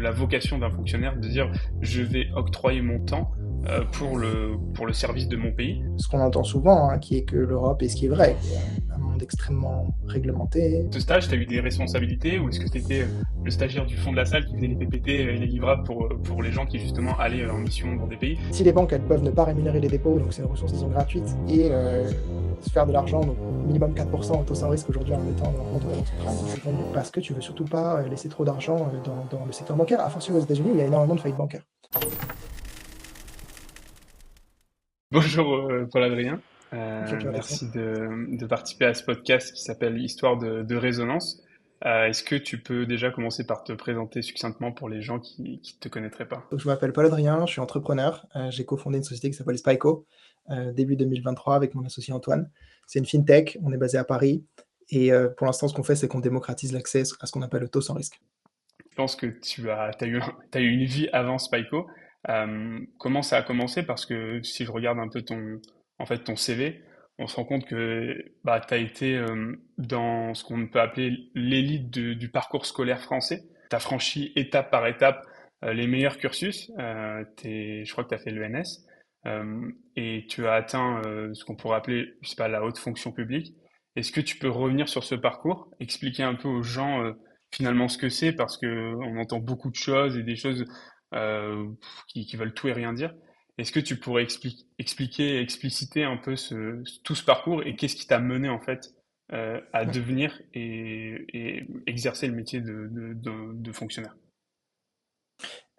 la vocation d'un fonctionnaire de dire je vais octroyer mon temps pour le service de mon pays. Ce qu'on entend souvent, qui est que l'Europe, et ce qui est vrai, est un monde extrêmement réglementé. Ce stage, tu as eu des responsabilités ou est-ce que tu étais le stagiaire du fond de la salle qui faisait les PPT et les livrables pour les gens qui justement allaient en mission dans des pays? Si les banques elles peuvent ne pas rémunérer les dépôts, donc c'est une ressource disons gratuite, et se faire de l'argent, donc minimum 4% au taux sans risque aujourd'hui en mettant dans le compte de la banque centrale, parce que tu veux surtout pas laisser trop d'argent dans le secteur bancaire. À fortiori aux États-Unis, où il y a énormément de faillites bancaires. Bonjour Paul-Adrien. Bonjour Alexandre. Merci de participer à ce podcast qui s'appelle Histoire de résonance. Est-ce que tu peux déjà commencer par te présenter succinctement pour les gens qui ne te connaîtraient pas? Donc, je m'appelle Paul Adrien, je suis entrepreneur. J'ai cofondé une société qui s'appelle Spyco début 2023 avec mon associé Antoine. C'est une fintech, on est basé à Paris. Et pour l'instant, ce qu'on fait, c'est qu'on démocratise l'accès à ce qu'on appelle le taux sans risque. Je pense que t'as eu une vie avant Spyco. Comment ça a commencé? Parce que si je regarde un peu ton CV, on se rend compte que bah, tu as été dans ce qu'on peut appeler l'élite du parcours scolaire français. Tu as franchi étape par étape les meilleurs cursus. Je crois que tu as fait l'ENS. Et tu as atteint ce qu'on pourrait appeler, je sais pas, la haute fonction publique. Est-ce que tu peux revenir sur ce parcours, expliquer un peu aux gens finalement ce que c'est, parce que on entend beaucoup de choses et des choses euh, qui veulent tout et rien dire. Est-ce que tu pourrais expliquer, expliciter un peu tout ce parcours et qu'est-ce qui t'a mené en fait à Ouais. devenir et exercer le métier de fonctionnaire?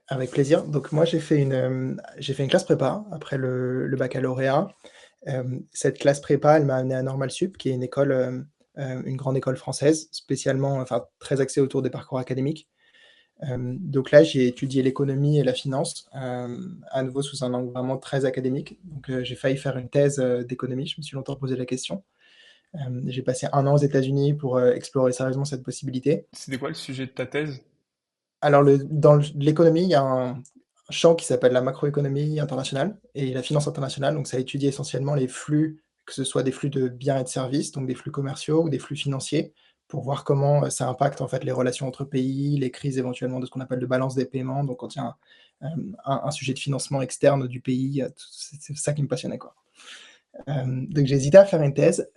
Avec plaisir. Donc moi, j'ai fait une classe prépa après le baccalauréat. Cette classe prépa, elle m'a amené à Normal Sup, qui est une école, une grande école française, spécialement, enfin très axée autour des parcours académiques. Donc là, j'ai étudié l'économie et la finance, à nouveau sous un angle vraiment très académique. Donc j'ai failli faire une thèse d'économie. Je me suis longtemps posé la question. J'ai passé 1 an aux États-Unis pour explorer sérieusement cette possibilité. C'était quoi le sujet de ta thèse? Alors, l'économie, il y a un champ qui s'appelle la macroéconomie internationale et la finance internationale. Donc, ça étudie essentiellement les flux, que ce soit des flux de biens et de services, donc des flux commerciaux ou des flux financiers, pour voir comment ça impacte en fait les relations entre pays, les crises éventuellement de ce qu'on appelle de balance des paiements. Donc, quand il y a un sujet de financement externe du pays, c'est ça qui me passionnait, quoi. Donc, j'ai hésité à faire une thèse.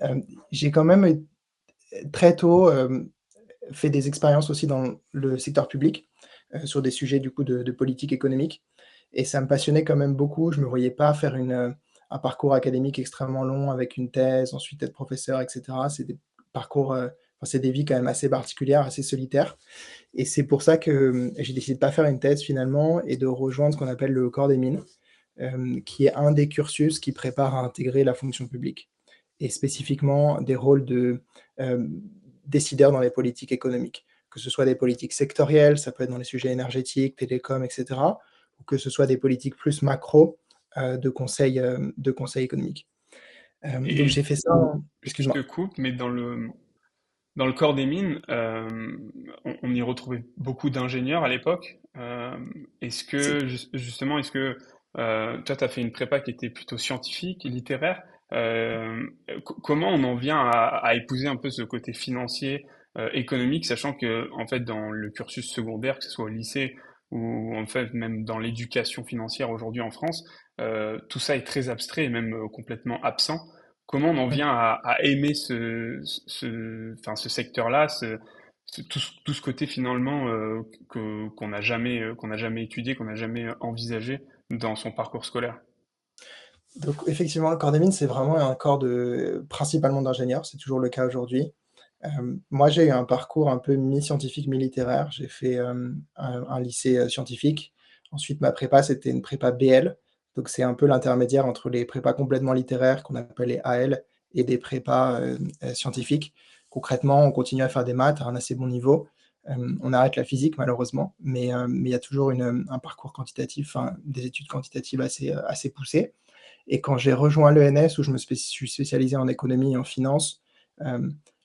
J'ai quand même très tôt fait des expériences aussi dans le secteur public, sur des sujets du coup de politique économique et ça me passionnait quand même beaucoup. Je me voyais pas faire un parcours académique extrêmement long avec une thèse, ensuite être professeur et cetera. C'est des parcours, enfin, c'est des vies quand même assez particulières, assez solitaires et c'est pour ça que, j'ai décidé de pas faire une thèse finalement et de rejoindre ce qu'on appelle le corps des mines, qui est un des cursus qui prépare à intégrer la fonction publique et spécifiquement des rôles de décideurs dans les politiques économiques. Que ce soit des politiques sectorielles, ça peut être dans les sujets énergétiques, télécoms, etc., ou que ce soit des politiques plus macro de conseil économique. Donc Et j'ai fait ça. je te Excuse-moi. coupe, mais dans le corps des mines, on y retrouvait beaucoup d'ingénieurs à l'époque. Est-ce C'est que, justement, est-ce que toi, tu as fait une prépa qui était plutôt scientifique, littéraire? Comment on en vient à épouser un peu ce côté financier, économique, sachant que, en fait, dans le cursus secondaire, que ce soit au lycée ou en fait même dans l'éducation financière aujourd'hui en France, tout ça est très abstrait et même complètement absent. Comment on en ouais. vient à aimer enfin, ce secteur-là, tout ce côté finalement qu'on n'a jamais étudié, qu'on n'a jamais envisagé dans son parcours scolaire? Donc effectivement, le corps des mines, c'est vraiment un corps principalement d'ingénieurs, c'est toujours le cas aujourd'hui. Moi, j'ai eu un parcours un peu mi-scientifique, mi-littéraire. J'ai fait, un lycée, scientifique. Ensuite, ma prépa, c'était une prépa BL, donc c'est un peu l'intermédiaire entre les prépas complètement littéraires qu'on appelle les AL et des prépas, scientifiques. Concrètement, on continue à faire des maths à un assez bon niveau. On arrête la physique malheureusement, mais il y a toujours un parcours quantitatif, enfin des études quantitatives assez poussées et quand j'ai rejoint l'ENS où je me suis spécialisé en économie et en finance,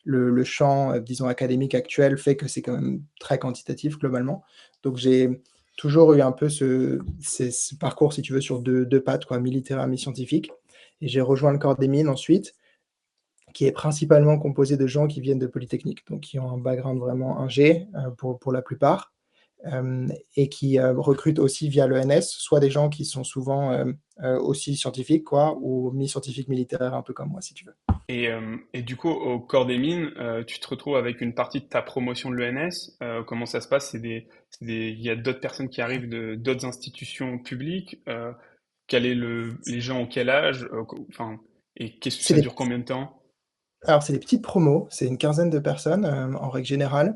le champ, disons académique actuel fait que c'est quand même très quantitatif globalement. Donc j'ai toujours eu un peu ce parcours, si tu veux, sur deux pattes, quoi, mi-littéraire, mi-scientifique. Et j'ai rejoint le corps des mines ensuite, qui est principalement composé de gens qui viennent de Polytechnique, donc qui ont un background vraiment ingé, pour la plupart, et qui recrutent aussi via l'ENS, soit des gens qui sont souvent aussi scientifiques, quoi, ou mi-scientifiques militaires, un peu comme moi, si tu veux. Et du coup, au corps des mines, tu te retrouves avec une partie de ta promotion de l'ENS. Comment ça se passe? Il y a d'autres personnes qui arrivent de d'autres institutions publiques. Quel est les gens ont quel âge? Enfin, et qu'est-ce que C'est ça des, dure combien de temps? alors, c'est des petites promos, c'est une quinzaine de personnes en règle générale.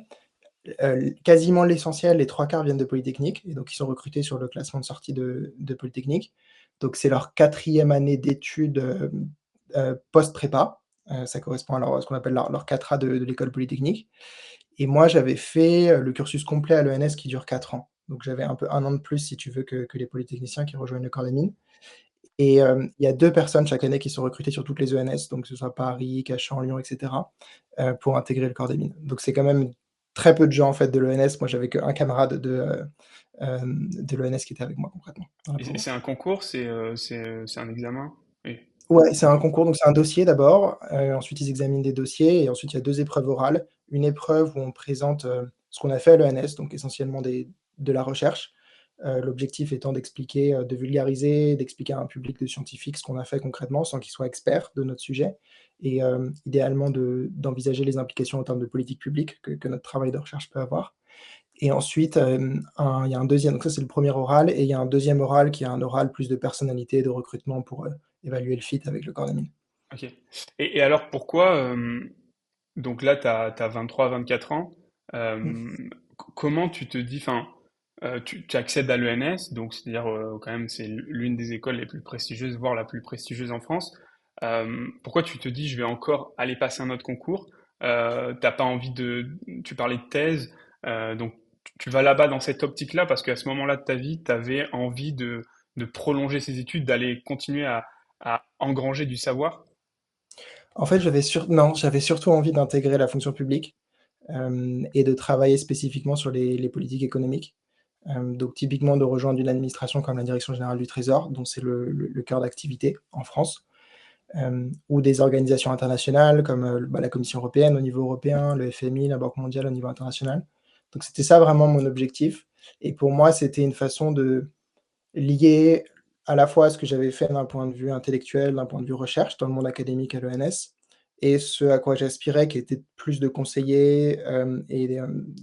Quasiment l'essentiel, les trois quarts viennent de Polytechnique, et donc ils sont recrutés sur le classement de sortie de Polytechnique. Donc c'est leur quatrième année d'études post-prépa. Ça correspond à ce qu'on appelle leur 4A de l'école Polytechnique. Et moi, j'avais fait le cursus complet à l'ENS qui dure 4 ans. Donc j'avais un peu un an de plus, si tu veux, que les polytechniciens qui rejoignent le corps des mines. Et il y a 2 personnes chaque année qui sont recrutées sur toutes les ENS, donc que ce soit Paris, Cachan, Lyon, et cetera, pour intégrer le corps des mines. Donc c'est quand même très peu de gens, en fait, de l'ENS. Moi, j'avais qu'un camarade de l'ENS qui était avec moi concrètement dans la Et promo. c'est un concours, c'est un examen? Oui. Ouais, c'est un concours, donc c'est un dossier d'abord, ensuite ils examinent des dossiers et ensuite il y a 2 épreuves orales. Une épreuve où on présente, ce qu'on a fait à l'ENS, donc essentiellement de la recherche. L'objectif étant d'expliquer, de vulgariser, d'expliquer à un public de scientifiques ce qu'on a fait concrètement sans qu'ils soient experts de notre sujet et idéalement d'envisager les implications en termes de politique publique que notre travail de recherche peut avoir. Et ensuite, il y a un deuxième, donc ça c'est le premier oral, et il y a un deuxième oral qui est un oral plus de personnalité, de recrutement pour évaluer le fit avec le corps des mines. Ok. Et alors pourquoi, donc là, tu as 23-24 ans, Mm. comment tu te dis, enfin, tu accèdes à l'ENS, donc c'est-à-dire quand même c'est l'une des écoles les plus prestigieuses, voire la plus prestigieuse en France. Pourquoi tu te dis je vais encore aller passer un autre concours? T'as pas envie tu parlais de thèse, donc tu vas là-bas dans cette optique-là parce qu'à ce moment-là de ta vie, tu avais envie de prolonger ces études, d'aller continuer à engranger du savoir. En fait, non, j'avais surtout envie d'intégrer la fonction publique, et de travailler spécifiquement sur les politiques économiques. Donc typiquement de rejoindre une administration comme la Direction générale du Trésor, dont c'est le cœur d'activité en France, ou des organisations internationales comme, bah, la Commission européenne au niveau européen, le FMI, la Banque mondiale au niveau international. Donc c'était ça vraiment mon objectif, et pour moi, c'était une façon de lié à la fois à ce que j'avais fait d'un point de vue intellectuel, d'un point de vue recherche dans le monde académique à l'ENS, et ce à quoi j'aspirais qui était plus de conseiller,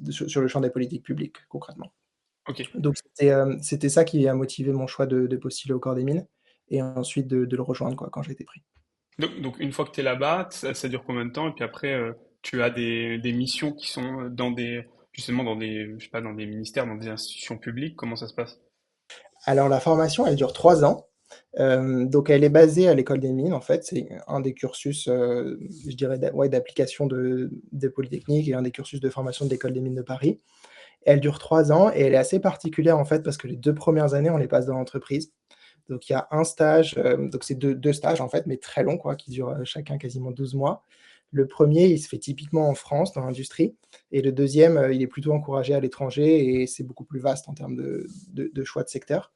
sur le champ des politiques publiques concrètement. Ok. Donc c'était ça qui a motivé mon choix de postuler au corps des mines et ensuite de le rejoindre, quoi, quand j'ai été pris. Donc, une fois que tu es là-bas, ça dure combien de temps? Et puis après, tu as des missions qui sont justement dans je sais pas, dans des ministères, dans des institutions publiques. Comment ça se passe? Alors la formation, elle dure 3 ans, donc elle est basée à l'école des mines, en fait. C'est un des cursus, je dirais d'application de Polytechnique et un des cursus de formation de l'école des mines de Paris. Elle dure 3 ans et elle est assez particulière, en fait, parce que les 2 premières années, on les passe dans l'entreprise. Donc il y a un stage, donc c'est deux stages, en fait, mais très longs, quoi, qui durent, chacun quasiment 12 mois. Le premier, il se fait typiquement en France, dans l'industrie, et le deuxième, il est plutôt encouragé à l'étranger et c'est beaucoup plus vaste en termes de choix de secteur.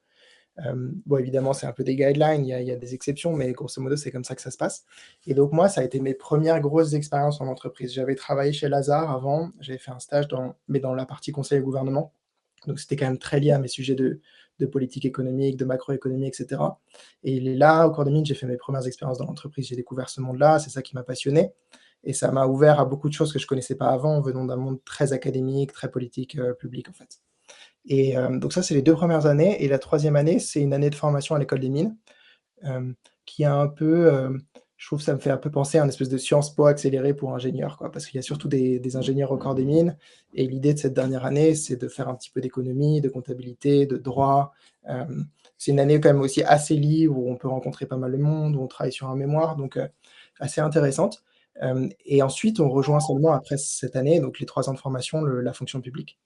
Bon, évidemment, c'est un peu des guidelines, il y a des exceptions, mais grosso modo, c'est comme ça que ça se passe. Et donc moi, ça a été mes premières grosses expériences en entreprise. J'avais travaillé chez Lazare avant, j'avais fait un stage mais dans la partie conseil au gouvernement. Donc c'était quand même très lié à mes sujets de politique économique, de macroéconomie, et cetera. Et là, au cours des mines, j'ai fait mes premières expériences dans l'entreprise. J'ai découvert ce monde-là, c'est ça qui m'a passionné. Et ça m'a ouvert à beaucoup de choses que je connaissais pas avant, venant d'un monde très académique, très politique, public, en fait. Et donc ça, c'est les 2 premières années, et la troisième année, c'est une année de formation à l'école des mines, hem, qui a un peu, je trouve, ça me fait un peu penser à une espèce de Sciences Po accéléré pour ingénieurs, quoi. Parce qu'il y a surtout des ingénieurs au corps des mines, et l'idée de cette dernière année, c'est de faire un petit peu d'économie, de comptabilité, de droit. C'est une année quand même aussi assez libre, où on peut rencontrer pas mal de monde, où on travaille sur un mémoire, donc assez intéressante. Et ensuite, on rejoint seulement après cette année, donc les 3 ans de formation, la fonction publique.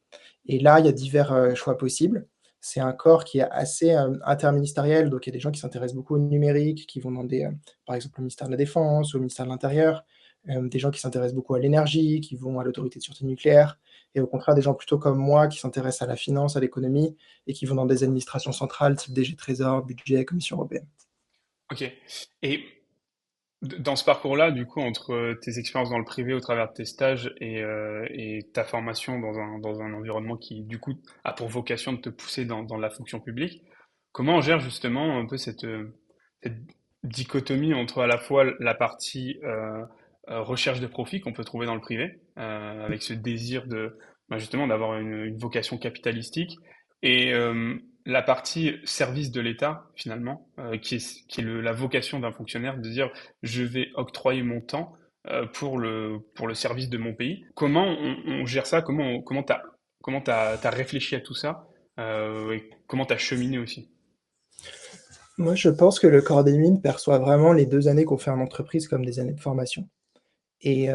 Et là, il y a divers, choix possibles. C'est un corps qui est assez, interministériel, donc il y a des gens qui s'intéressent beaucoup au numérique, qui vont demander, par exemple, au ministère de la Défense, au ministère de l'Intérieur, des gens qui s'intéressent beaucoup à l'énergie, qui vont à l'autorité de sûreté nucléaire, et au contraire des gens plutôt comme moi qui s'intéressent à la finance, à l'économie et qui vont dans des administrations centrales type DG Trésor, Budget, Commission européenne. Ok. Et Dans ce parcours-là, du coup, entre tes expériences dans le privé au travers de tes stages et ta formation dans un environnement qui, du coup, a pour vocation de te pousser dans la fonction publique, comment on gère justement un peu cette dichotomie entre à la fois la partie recherche de profit qu'on peut trouver dans le privé, avec ce désir de justement d'avoir une vocation capitalistique, et la partie service de l'État, finalement, qui est la vocation d'un fonctionnaire de dire je vais octroyer mon temps pour le service de mon pays. Comment on gère ça? Comment t'as réfléchi à tout ça? Et comment t'as cheminé aussi? Moi, je pense que le corps des mines perçoit vraiment les 2 années qu'on fait en entreprise comme des années de formation et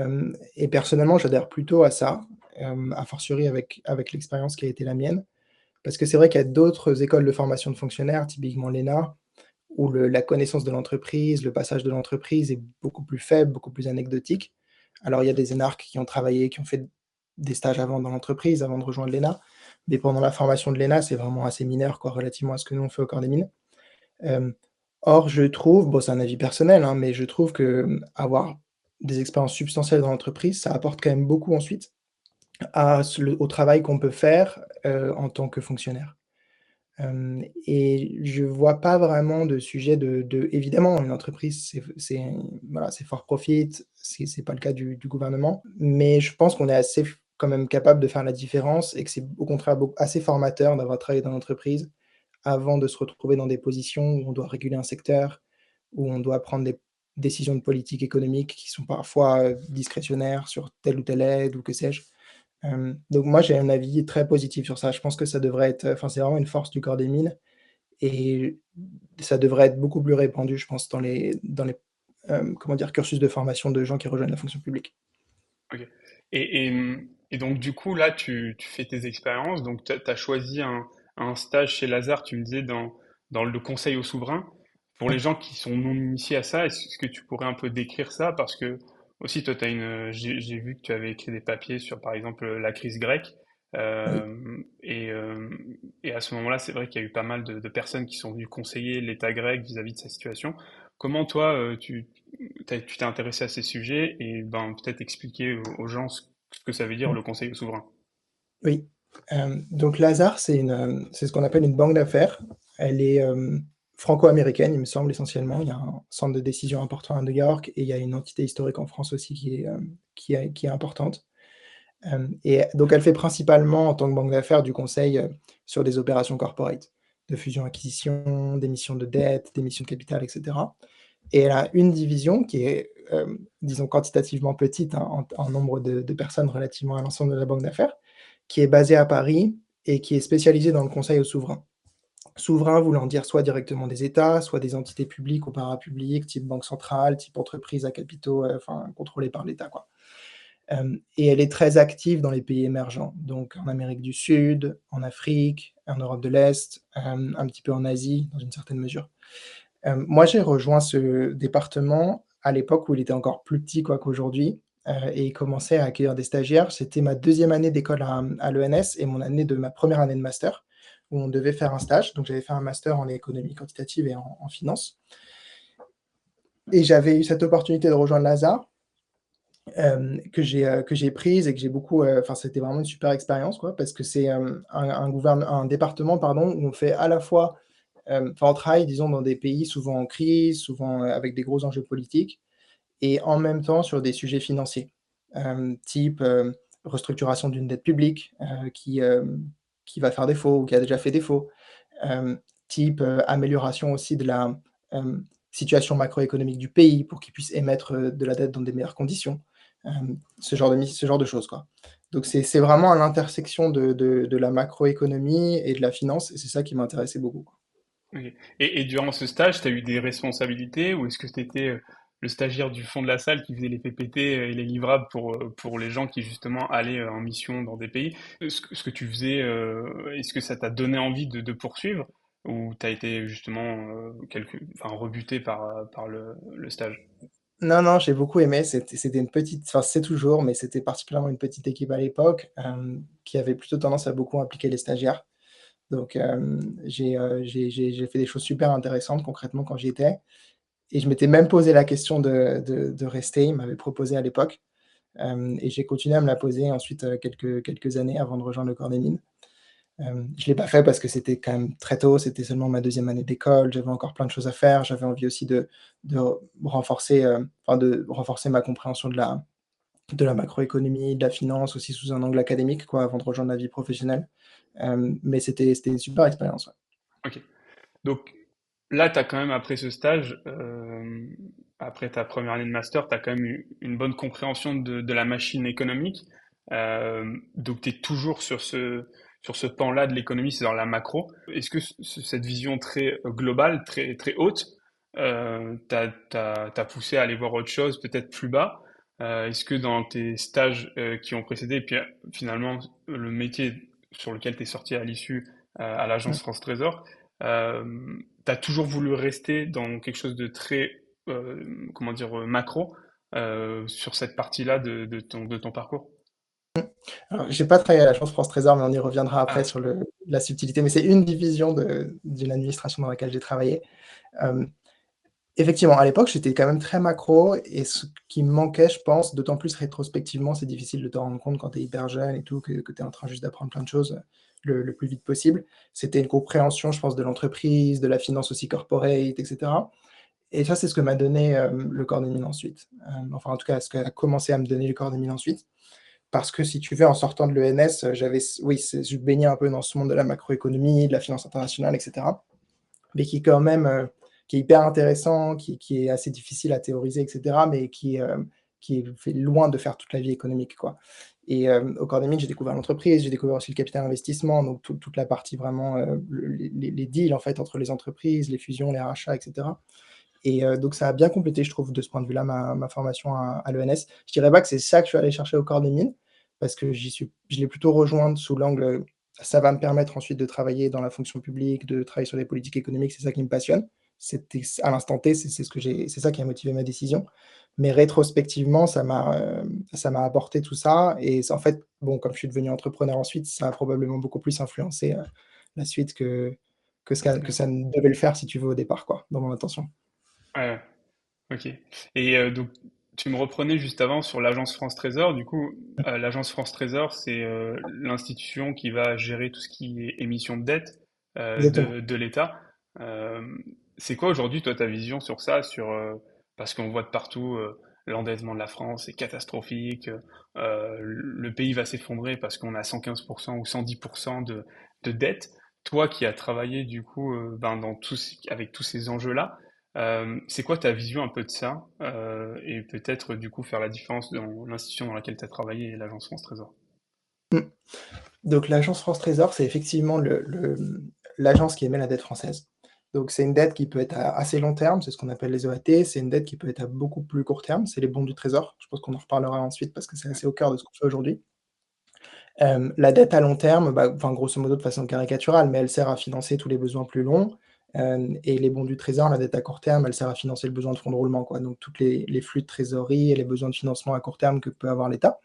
personnellement, j'adhère plutôt à ça, a fortiori avec l'expérience qui a été la mienne. Parce que c'est vrai qu'il y a d'autres écoles de formation de fonctionnaires, typiquement l'ENA, où la connaissance de l'entreprise, le passage de l'entreprise est beaucoup plus faible, beaucoup plus anecdotique. Alors, il y a des énarques qui ont travaillé, qui ont fait des stages avant dans l'entreprise, avant de rejoindre l'ENA, mais pendant la formation de l'ENA, c'est vraiment assez mineur, quoi, relativement à ce que nous, on fait au corps des mines. Hem, Or, je trouve, bon, c'est un avis personnel, hein, mais je trouve que, avoir des expériences substantielles dans l'entreprise, ça apporte quand même beaucoup ensuite au travail qu'on peut faire, en tant que fonctionnaire. Et je vois pas vraiment de sujet de évidemment, une entreprise, c'est voilà, c'est for profit, c'est pas le cas du gouvernement, mais je pense qu'on est assez quand même capable de faire la différence et que c'est au contraire assez formateur d'avoir travaillé dans l'entreprise avant de se retrouver dans des positions où on doit réguler un secteur, où on doit prendre des décisions de politique économique qui sont parfois, discrétionnaires sur telle ou telle aide ou que sais-je. Donc moi, j'ai un avis très positif sur ça. Je pense que ça devrait être, enfin, c'est vraiment une force du corps des mines et ça devrait être beaucoup plus répandu, je pense, dans les comment dire? Cursus de formation de gens qui rejoignent la fonction publique. Ok. Et donc, du coup, là, tu fais tes expériences. Donc, tu as choisi un stage chez Lazare, tu me disais, dans le conseil au souverain. Pour les Ouais, gens qui sont non initiés à ça, est-ce que tu pourrais un peu décrire ça? Parce que, aussi, toi, j'ai vu que tu avais écrit des papiers sur, par exemple, la crise grecque. oui. Et à ce moment-là, c'est vrai qu'il y a eu pas mal de personnes qui sont venues conseiller l'État grec vis-à-vis de sa situation. Comment, toi, tu t'es intéressé à ces sujets et ben, peut-être expliquer aux gens ce que ça veut dire Mmh. le conseil au souverain. Oui. Donc Lazare, c'est ce qu'on appelle une banque d'affaires. Elle est, franco-américaine, il me semble, essentiellement. Il y a un centre de décision important à New York et il y a une entité historique en France aussi qui est importante. Et donc elle fait principalement, en tant que banque d'affaires, du conseil, sur des opérations corporate, de fusion-acquisition, d'émission de dette, d'émission de capital et cetera. Et elle a une division qui est, disons quantitativement petite, hein, en nombre de personnes relativement à l'ensemble de la banque d'affaires, qui est basée à Paris et qui est spécialisée dans le conseil aux souverains. Souverain voulant dire soit directement des États, soit des entités publiques ou parapubliques, type banque centrale, type entreprise à capitaux, enfin contrôlées par l'État, quoi. Et elle est très active dans les pays émergents, donc en Amérique du Sud, en Afrique, en Europe de l'Est, un petit peu en Asie, dans une certaine mesure. Moi, j'ai rejoint ce département à l'époque où il était encore plus petit, quoi, qu'aujourd'hui, et il commençait à accueillir des stagiaires. C'était ma deuxième année d'école à l'ENS et ma première année de master, où on devait faire un stage. Donc j'avais fait un master en économie quantitative et en finance et j'avais eu cette opportunité de rejoindre Lazare, que j'ai prise et que j'ai beaucoup, enfin, c'était vraiment une super expérience, quoi, parce que c'est, un département, pardon, où on fait à la fois, enfin, on travaille, disons, dans des pays souvent en crise, souvent, avec des gros enjeux politiques et en même temps sur des sujets financiers, type, restructuration d'une dette publique, qui va faire défaut ou qui a déjà fait défaut, hem, type, amélioration aussi de la, situation macroéconomique du pays pour qu'il puisse émettre, de la dette dans des meilleures conditions, ce genre de choses, quoi. Donc c'est vraiment à l'intersection de la macroéconomie et de la finance et c'est ça qui m'intéressait beaucoup, quoi. Ok. Et durant ce stage, tu as eu des responsabilités ou est-ce que tu étais le stagiaire du fond de la salle qui faisait les PPT et les livrables pour les gens qui justement allaient en mission dans des pays? Ce que tu faisais, est-ce que ça t'a donné envie de poursuivre ou tu as été justement enfin, rebuté par le stage? Non, non, j'ai beaucoup aimé. C'était une petite, enfin, c'est toujours, mais c'était particulièrement une petite équipe à l'époque, qui avait plutôt tendance à beaucoup impliquer les stagiaires. Donc, j'ai fait des choses super intéressantes concrètement quand j'y étais et je m'étais même posé la question de rester. Il m'avait proposé à l'époque, et j'ai continué à me la poser ensuite, quelques années avant de rejoindre le corps des mines. Je l'ai pas fait parce que c'était quand même très tôt, c'était seulement ma deuxième année d'école, j'avais encore plein de choses à faire. J'avais envie aussi de renforcer, enfin de renforcer ma compréhension de la macroéconomie, de la finance aussi sous un angle académique quoi, avant de rejoindre la vie professionnelle. Mais c'était une super expérience, ouais. Ok. Donc là, tu as quand même, après ce stage, après ta première année de master, tu as quand même eu une bonne compréhension de la machine économique. Donc tu es toujours sur ce pan-là de l'économie, c'est dans la macro. Est-ce que cette vision très globale, très, très haute, t'as poussé à aller voir autre chose, peut-être plus bas? Est-ce que dans tes stages qui ont précédé, et puis finalement le métier sur lequel tu es sorti à l'issue à Mmh. l'agence France Trésor, euh, t'as toujours voulu rester dans quelque chose de très, comment dire, macro sur cette partie-là de ton parcours? Alors j'ai pas travaillé à l'agence France Trésor, mais on y reviendra après Ah, sur la subtilité, mais c'est une division d'une administration dans laquelle j'ai travaillé. Hem, Effectivement, à l'époque, j'étais quand même très macro et ce qui me manquait, je pense, d'autant plus rétrospectivement, c'est difficile de t'en rendre compte quand tu es hyper jeune et tout, que tu es en train juste d'apprendre plein de choses, le plus vite possible. C'était une compréhension, je pense, de l'entreprise, de la finance aussi corporate et cetera, et ça, c'est ce que m'a donné, le corps des mines ensuite. Enfin, en tout cas, ce qu'a commencé à me donner le corps des mines ensuite. Parce que si tu veux, en sortant de l'ENS, j'avais oui, je baignais un peu dans ce monde de la macroéconomie, de la finance internationale et cetera, mais qui quand même, qui est hyper intéressant, qui est assez difficile à théoriser et cetera, mais qui est fait loin de faire toute la vie économique, quoi, et au corps des mines, j'ai découvert l'entreprise, j'ai découvert aussi le capital investissement, donc toute la partie vraiment, les deals, en fait, entre les entreprises, les fusions, les rachats et cetera, et donc ça a bien complété, je trouve, de ce point de vue-là, ma formation à l'ENS. Je dirais pas que c'est ça que je suis allé chercher au corps des mines, parce que je l'ai plutôt rejointe sous l'angle, ça va me permettre ensuite de travailler dans la fonction publique, de travailler sur les politiques économiques, c'est ça qui me passionne. C'était à l'instant T, c'est ce que c'est ça qui a motivé ma décision. Mais rétrospectivement, ça m'a apporté tout ça, et c'est en fait, bon, comme je suis devenu entrepreneur ensuite, ça a probablement beaucoup plus influencé, la suite que ça ne devait le faire, si tu veux, au départ, quoi, dans mon intention. ouais, ok. Et donc, tu me reprenais juste avant sur l'agence France Trésor. Du coup, l'agence France Trésor, c'est l'institution qui va gérer tout ce qui est émission de dette Exactement. de l'État. Euh, c'est quoi aujourd'hui, toi, ta vision sur ça, parce qu'on voit de partout l'endettement de la France est catastrophique, le pays va s'effondrer parce qu'on a 115% ou 110% de dette. Toi qui as travaillé du coup ben, avec tous ces enjeux-là, c'est quoi ta vision un peu de ça? Et peut-être du coup faire la différence dans l'institution dans laquelle tu as travaillé et l'agence France Trésor. Mmh. Donc l'agence France Trésor, c'est effectivement l'agence qui émet la dette française. Donc c'est une dette qui peut être à assez long terme, c'est ce qu'on appelle les OAT, c'est une dette qui peut être à beaucoup plus court terme, c'est les bons du trésor. Je pense qu'on en reparlera ensuite parce que c'est assez au cœur de ce qu'on fait aujourd'hui. La dette à long terme, bah, enfin grosso modo de façon caricaturale, mais elle sert à financer tous les besoins plus longs, et les bons du trésor, la dette à court terme, elle sert à financer le besoin de fonds de roulement, quoi. Donc toutes les flux de trésorerie et les besoins de financement à court terme que peut avoir l'État.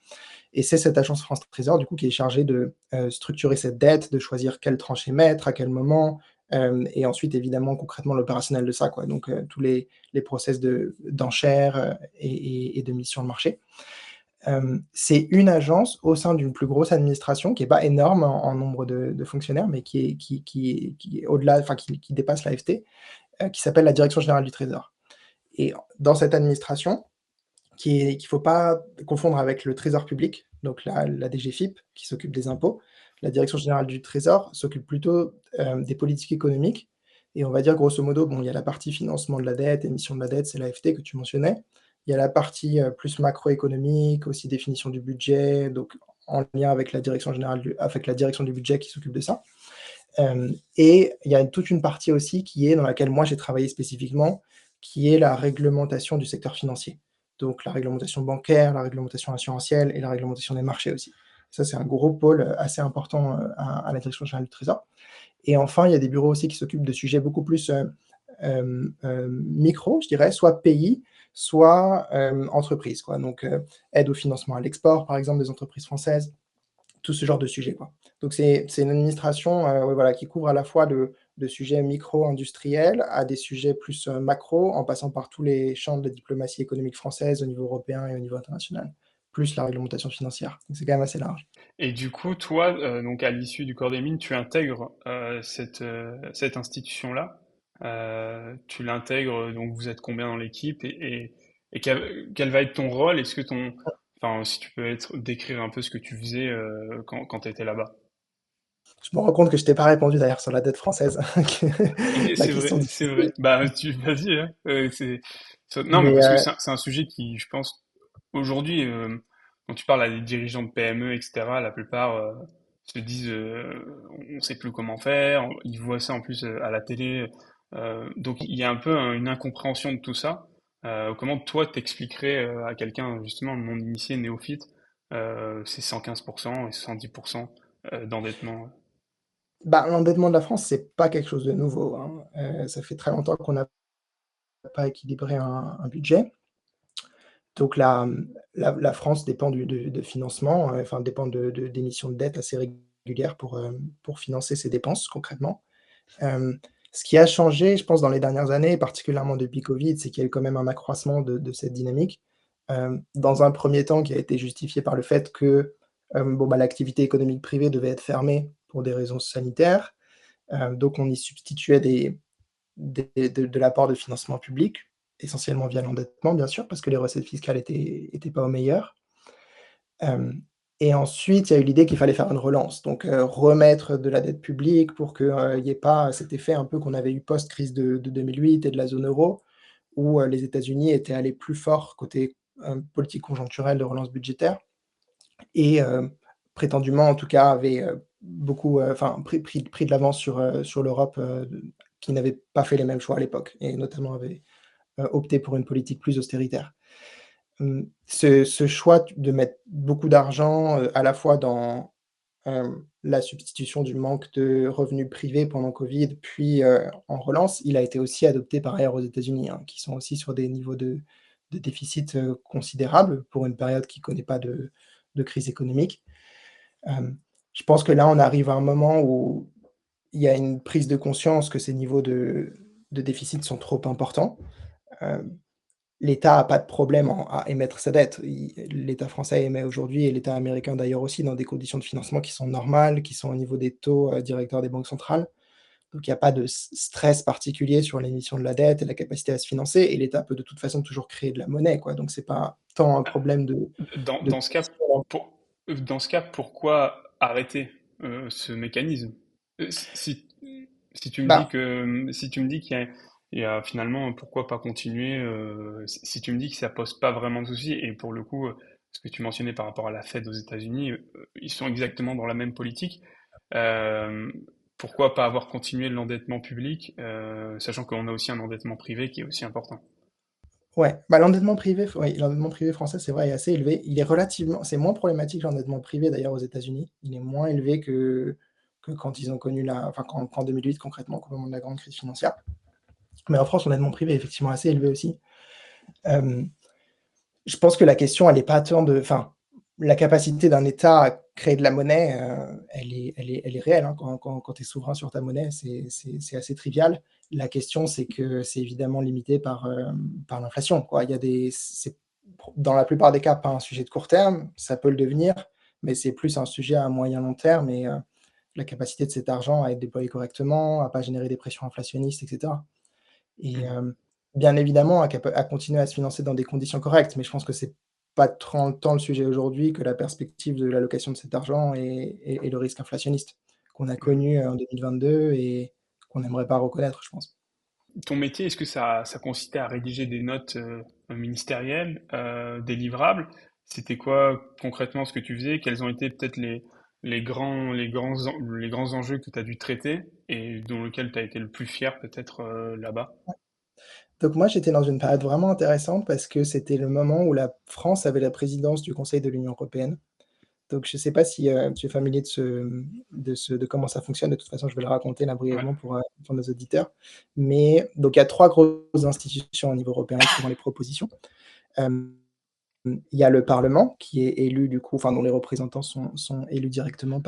Et c'est cette agence France Trésor, du coup, qui est chargée de, structurer cette dette, de choisir quelle tranche émettre, à quel moment, et ensuite, évidemment, concrètement, l'opérationnel de ça, quoi. Donc, tous les process d'enchères, et de mise sur le marché. C'est une agence au sein d'une plus grosse administration qui est pas énorme en nombre de fonctionnaires, mais qui est au-delà, enfin, qui dépasse l'AFT, qui s'appelle la Direction générale du Trésor. Et dans cette administration, qu'il faut pas confondre avec le Trésor public, donc la DGFiP qui s'occupe des impôts. La Direction générale du Trésor s'occupe plutôt, des politiques économiques, et on va dire grosso modo, bon, il y a la partie financement de la dette, émission de la dette, c'est l'AFT que tu mentionnais. Il y a la partie, plus macroéconomique, aussi définition du budget, donc en lien avec la direction du budget qui s'occupe de ça. Et il y a toute une partie aussi qui est dans laquelle moi j'ai travaillé spécifiquement, qui est la réglementation du secteur financier. Donc la réglementation bancaire, la réglementation assurantielle et la réglementation des marchés aussi. Ça, c'est un gros pôle, assez important, à la direction générale du Trésor. Et enfin, il y a des bureaux aussi qui s'occupent de sujets beaucoup plus, micro, je dirais, soit pays, soit, entreprise, quoi. Donc, aide au financement à l'export, par exemple, des entreprises françaises, tout ce genre de sujet, quoi. Donc c'est une administration, ouais, voilà, qui couvre à la fois de sujets micro-industriels à des sujets plus, macro, en passant par tous les champs de la diplomatie économique française au niveau européen et au niveau international, plus la réglementation financière. Donc c'est quand même assez large. Et du coup, toi, donc à l'issue du corps des mines, tu intègres cette institution-là. Tu l'intègres, donc vous êtes combien dans l'équipe et quel va être ton rôle? Est-ce que enfin, si tu peux décrire un peu ce que tu faisais quand tu étais là-bas. Je me rends compte que je t'ai pas répondu d'ailleurs sur la dette française, que Et la c'est vrai, question c'est vrai. difficile. Bah, vas-y, hein. Non, mais Mais, parce que c'est un sujet qui, je pense, aujourd'hui, quand tu parles à des dirigeants de PME, etc., la plupart se disent, on sait plus comment faire. Ils voient ça en plus à la télé. Donc, il y a un peu une incompréhension de tout ça. Comment toi t'expliquerais à quelqu'un justement non initié, néophyte, ces 115% et 110% d'endettement? bah, l'endettement de la France, c'est pas quelque chose de nouveau, hein. Ça fait très longtemps qu'on n'a pas équilibré un budget. Donc la France dépend de financement, enfin dépend d'émissions de dette assez régulières pour financer ses dépenses concrètement. Hem, Ce qui a changé, je pense, dans les dernières années, particulièrement depuis Covid, c'est qu'il y a eu quand même un accroissement de cette dynamique. Dans un premier temps qui a été justifié par le fait que, bon, bah, l'activité économique privée devait être fermée pour des raisons sanitaires. Donc on y substituait de l'apport de financement public, essentiellement via l'endettement bien sûr, parce que les recettes fiscales étaient pas au meilleur. Hem Et ensuite, il y a eu l'idée qu'il fallait faire une relance, donc remettre de la dette publique pour que, il y ait pas cet effet un peu qu'on avait eu post-crise de 2008 et de la zone euro, où, les États-Unis étaient allés plus fort côté, politique conjoncturelle de relance budgétaire et prétendument en tout cas avaient, beaucoup, enfin pris de l'avance sur l'Europe, qui n'avait pas fait les mêmes choix à l'époque et notamment avait, opté pour une politique plus austéritaire. Ce choix de mettre beaucoup d'argent, à la fois dans, la substitution du manque de revenus privés pendant Covid, puis, en relance, il a été aussi adopté par ailleurs aux États-Unis, hein, qui sont aussi sur des niveaux de déficit, considérables pour une période qui connaît pas de crise économique. Hem, je pense que là, on arrive à un moment où il y a une prise de conscience que ces niveaux de déficit sont trop importants. Hem L'État a pas de problème à émettre sa dette. L'État français émet aujourd'hui et l'État américain d'ailleurs aussi dans des conditions de financement qui sont normales, qui sont au niveau des taux, directeurs des banques centrales. Donc il y a pas de stress particulier sur l'émission de la dette et la capacité à se financer et l'État peut de toute façon toujours créer de la monnaie, quoi. Donc c'est pas tant un problème de Dans ce cas, pour, dans ce cas, pourquoi arrêter ce mécanisme? Si, si tu me dis bah, si tu me dis il y a finalement, pourquoi pas continuer, si tu me dis que ça pose pas vraiment de soucis, et pour le coup, ce que tu mentionnais par rapport à la Fed aux États-Unis, ils sont exactement dans la même politique. euh, Pourquoi pas avoir continué l'endettement public, sachant qu'on a aussi un endettement privé qui est aussi important. ouais, bah, l'endettement privé, oui, l'endettement privé français, c'est vrai, est assez élevé. Il est relativement c'est moins problématique l'endettement privé d'ailleurs aux États-Unis. Il est moins élevé que quand ils ont connu qu'en 2008 concrètement, au moment de la grande crise financière. Mais en France, l'endettement privé est effectivement assez élevé aussi. Hem, je pense que la question, elle est pas tant de la capacité d'un État à créer de la monnaie, elle est réelle, hein. Quand tu es souverain sur ta monnaie, c'est assez trivial. La question, c'est que c'est évidemment limité par l'inflation, quoi. Il y a des c'est dans la plupart des cas, pas un sujet de court terme, ça peut le devenir, mais c'est plus un sujet à moyen long terme et la capacité de cet argent à être déployé correctement, à pas générer des pressions inflationnistes et cetera. Et Mhm. bien évidemment à continuer à se financer dans des conditions correctes, mais je pense que c'est pas tant le sujet aujourd'hui que la perspective de l'allocation de cet argent et le risque inflationniste qu'on a Ouais. connu, en 2022 et qu'on n'aimerait pas reconnaître, je pense. Ton métier, est-ce que ça consistait à rédiger des notes ministérielles, des livrables? C'était quoi concrètement ce que tu faisais? Quels ont été peut-être les grands enjeux que tu as dû traiter et dont lequel tu as été le plus fier peut-être là-bas? Donc moi, j'étais dans une période vraiment intéressante parce que c'était le moment où la France avait la présidence du Conseil de l'Union européenne. Donc je ne sais pas si, tu es familier de comment ça fonctionne. De toute façon, je vais le raconter là Ouais. brièvement pour nos auditeurs. Mais donc il y a 3 grosses institutions au niveau européen qui font les propositions. Hem, il y a le Parlement qui est élu du coup, enfin dont les représentants sont élus directement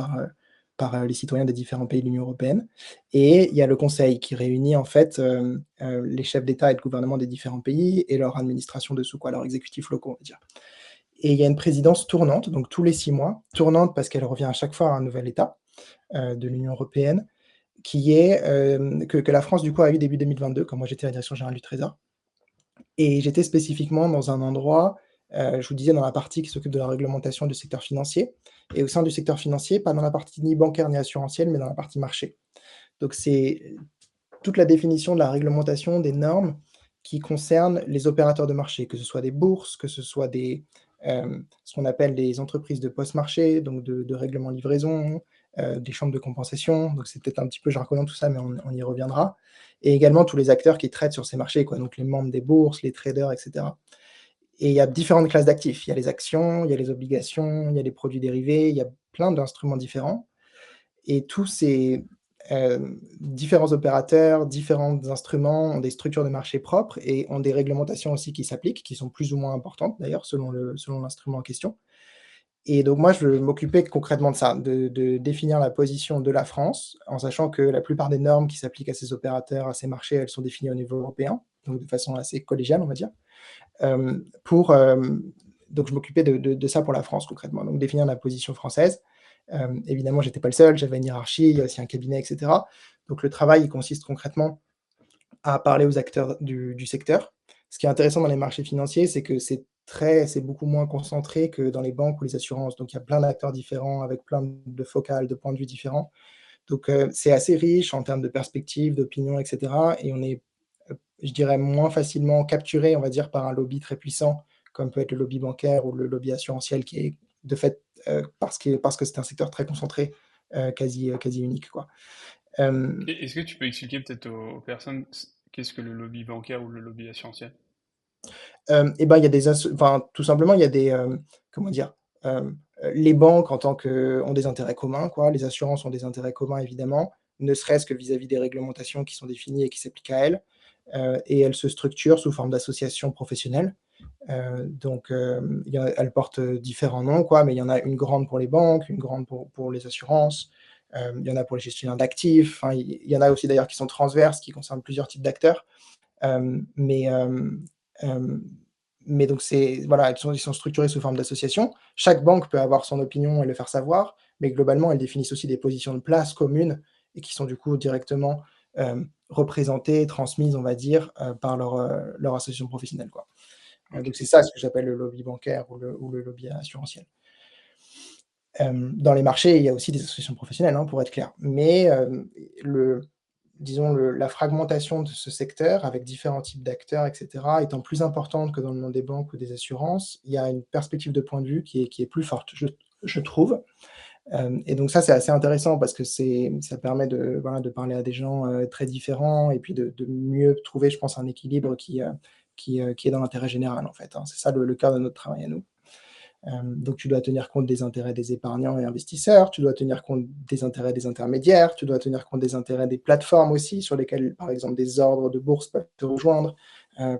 par les citoyens des différents pays de l'Union européenne. Et il y a le Conseil qui réunit en fait les chefs d'État et de gouvernement des différents pays et leur administration dessous, quoi, leurs exécutifs locaux, on va dire. Et il y a une présidence tournante, donc tous les 6 mois, tournante parce qu'elle revient à chaque fois à un nouvel État de l'Union européenne, qui est que la France du coup a eu début 2022, quand moi j'étais à la direction générale du Trésor. Et j'étais spécifiquement dans un endroit, je vous disais dans la partie qui s'occupe de la réglementation du secteur financier et au sein du secteur financier, pas dans la partie ni bancaire ni assurantielle, mais dans la partie marché. Donc c'est toute la définition de la réglementation, des normes qui concernent les opérateurs de marché, que ce soit des bourses, que ce soit ce qu'on appelle les entreprises de post-marché, donc de règlement livraison, des chambres de compensation. Donc c'est peut-être un petit peu jargonnant tout ça, mais on y reviendra. Et également tous les acteurs qui traitent sur ces marchés, quoi, donc les membres des bourses, les traders, et cetera. Et il y a différentes classes d'actifs. Il y a les actions, il y a les obligations, il y a les produits dérivés, il y a plein d'instruments différents. Et tous ces différents opérateurs, différents instruments ont des structures de marché propres et ont des réglementations aussi qui s'appliquent, qui sont plus ou moins importantes d'ailleurs selon l'instrument en question. Et donc moi, je m'occupais concrètement de ça, de définir la position de la France, en sachant que la plupart des normes qui s'appliquent à ces opérateurs, à ces marchés, elles sont définies au niveau européen, donc de façon assez collégiale, on va dire. Pour, donc je m'occupais de ça pour la France concrètement, donc définir la position française. Évidemment, j'étais pas le seul, j'avais une hiérarchie, il y a aussi un cabinet, et cetera. Donc le travail, il consiste concrètement à parler aux acteurs du secteur. Ce qui est intéressant dans les marchés financiers, c'est que c'est beaucoup moins concentré que dans les banques ou les assurances. Donc il y a plein d'acteurs différents avec plein de focales, de points de vue différents. Donc c'est assez riche en termes de perspectives, d'opinions, et cetera, et on est, je dirais, moins facilement capturé, on va dire, par un lobby très puissant, comme peut être le lobby bancaire ou le lobby assurantiel qui est de fait, parce que c'est un secteur très concentré, quasi unique, quoi. Hem Est-ce que tu peux expliquer peut-être aux personnes qu'est-ce que le lobby bancaire ou le lobby assurantiel? Et ben, il y a enfin, tout simplement, il y a comment dire? Les banques en tant que ont des intérêts communs, quoi. Les assurances ont des intérêts communs, évidemment, ne serait-ce que vis-à-vis des réglementations qui sont définies et qui s'appliquent à elles, et elles se structurent sous forme d'associations professionnelles. Donc, il y a elles portent, différents noms, quoi, mais il y en a une grande pour les banques, une grande pour les assurances, il y en a pour les gestionnaires d'actifs, enfin, il y en a aussi d'ailleurs qui sont transverses, qui concernent plusieurs types d'acteurs. Hem, mais hem, hem, mais donc c'est voilà, ils sont structurés sous forme d'association. Chaque banque peut avoir son opinion et le faire savoir, mais globalement, elles définissent aussi des positions de place communes et qui sont du coup directement, représentées, transmises, on va dire, par leur association professionnelle, quoi. Ok. Donc c'est ça ce que j'appelle le lobby bancaire ou le lobby assurantiel. Dans les marchés, il y a aussi des associations professionnelles, hein, pour être clair. Mais, le disons la fragmentation de ce secteur avec différents types d'acteurs et cetera, étant plus importante que dans le monde des banques ou des assurances, il y a une perspective de point de vue qui est plus forte, je trouve. Et donc ça, c'est assez intéressant parce que ça permet de, voilà, de parler à des gens, très différents et puis de mieux trouver, je pense, un équilibre qui est dans l'intérêt général, en fait, hein. C'est ça le cœur de notre travail à nous. Donc tu dois tenir compte des intérêts des épargnants et investisseurs, tu dois tenir compte des intérêts des intermédiaires, tu dois tenir compte des intérêts des plateformes aussi, sur lesquelles, par exemple, des ordres de bourse peuvent te rejoindre,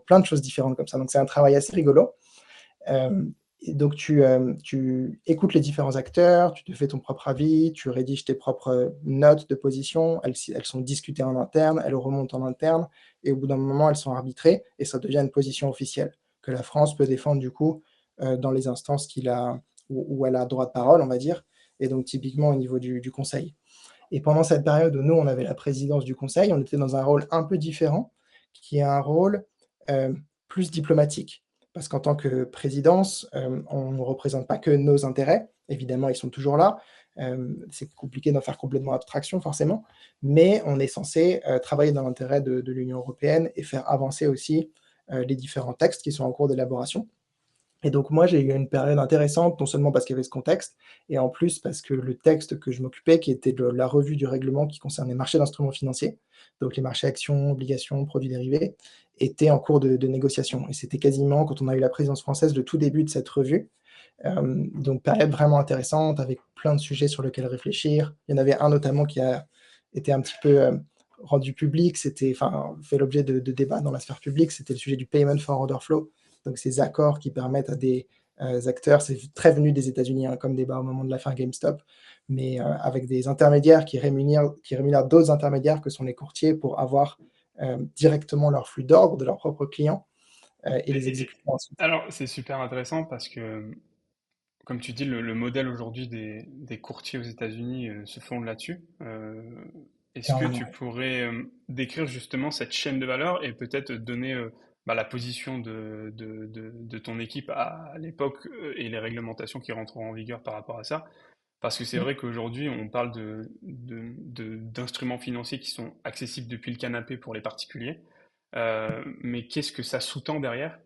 plein de choses différentes comme ça. Donc c'est un travail assez rigolo. Et donc tu écoutes les différents acteurs, tu te fais ton propre avis, tu rédiges tes propres notes de position, elles sont discutées en interne, elles remontent en interne et au bout d'un moment, elles sont arbitrées et ça devient une position officielle que la France peut défendre du coup, dans les instances où elle a droit de parole, on va dire, et donc typiquement au niveau du conseil. Et pendant cette période où nous, on avait la présidence du conseil, on était dans un rôle un peu différent, qui est un rôle, plus diplomatique. Parce qu'en tant que présidence, on ne représente pas que nos intérêts. Évidemment, ils sont toujours là. C'est compliqué d'en faire complètement abstraction forcément, mais on est censé, travailler dans l'intérêt de l'Union européenne et faire avancer aussi, les différents textes qui sont en cours d'élaboration. Et donc moi, j'ai eu une période intéressante, non seulement parce qu'il y avait ce contexte, et en plus parce que le texte que je m'occupais, qui était de la revue du règlement qui concerne les marchés d'instruments financiers, donc les marchés actions, obligations, produits dérivés, était en cours de négociation. Et c'était quasiment, quand on a eu la présidence française, le tout début de cette revue. Donc période vraiment intéressante, avec plein de sujets sur lesquels réfléchir. Il y en avait un notamment qui a été un petit peu rendu public, c'était, enfin, fait l'objet de débats dans la sphère publique, c'était le sujet du Payment for Order Flow, donc ces accords qui permettent acteurs. C'est très venu des États-Unis, hein, comme débat au moment de l'affaire GameStop, mais avec des intermédiaires qui rémunèrent d'autres intermédiaires que sont les courtiers pour avoir directement leur flux d'ordre de leurs propres clients et les Et- et- exécuter ensuite. alors, c'est super intéressant parce que, comme tu dis, le modèle aujourd'hui des courtiers aux États-Unis se fonde là-dessus. Est-ce que tu Énormément. pourrais décrire justement cette chaîne de valeur et peut-être donner la position de ton équipe à l'époque et les réglementations qui rentreront en vigueur par rapport à ça? Parce que c'est Mmh. vrai qu'aujourd'hui, on parle d'instruments financiers qui sont accessibles depuis le canapé pour les particuliers. Mais qu'est-ce que ça sous-tend derrière?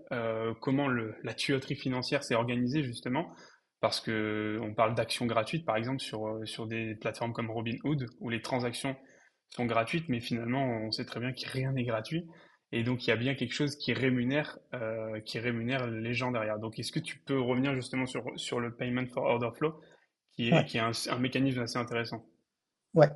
Comment la tuyauterie financière s'est organisée justement? Parce que on parle d'actions gratuites, par exemple, sur des plateformes comme Robinhood, où les transactions sont gratuites, mais finalement, on sait très bien que rien n'est gratuit. Et donc, il y a bien quelque chose qui rémunère les gens derrière. Donc, est-ce que tu peux revenir justement sur le Payment for Order Flow, Ouais, qui est un mécanisme assez intéressant? ouais.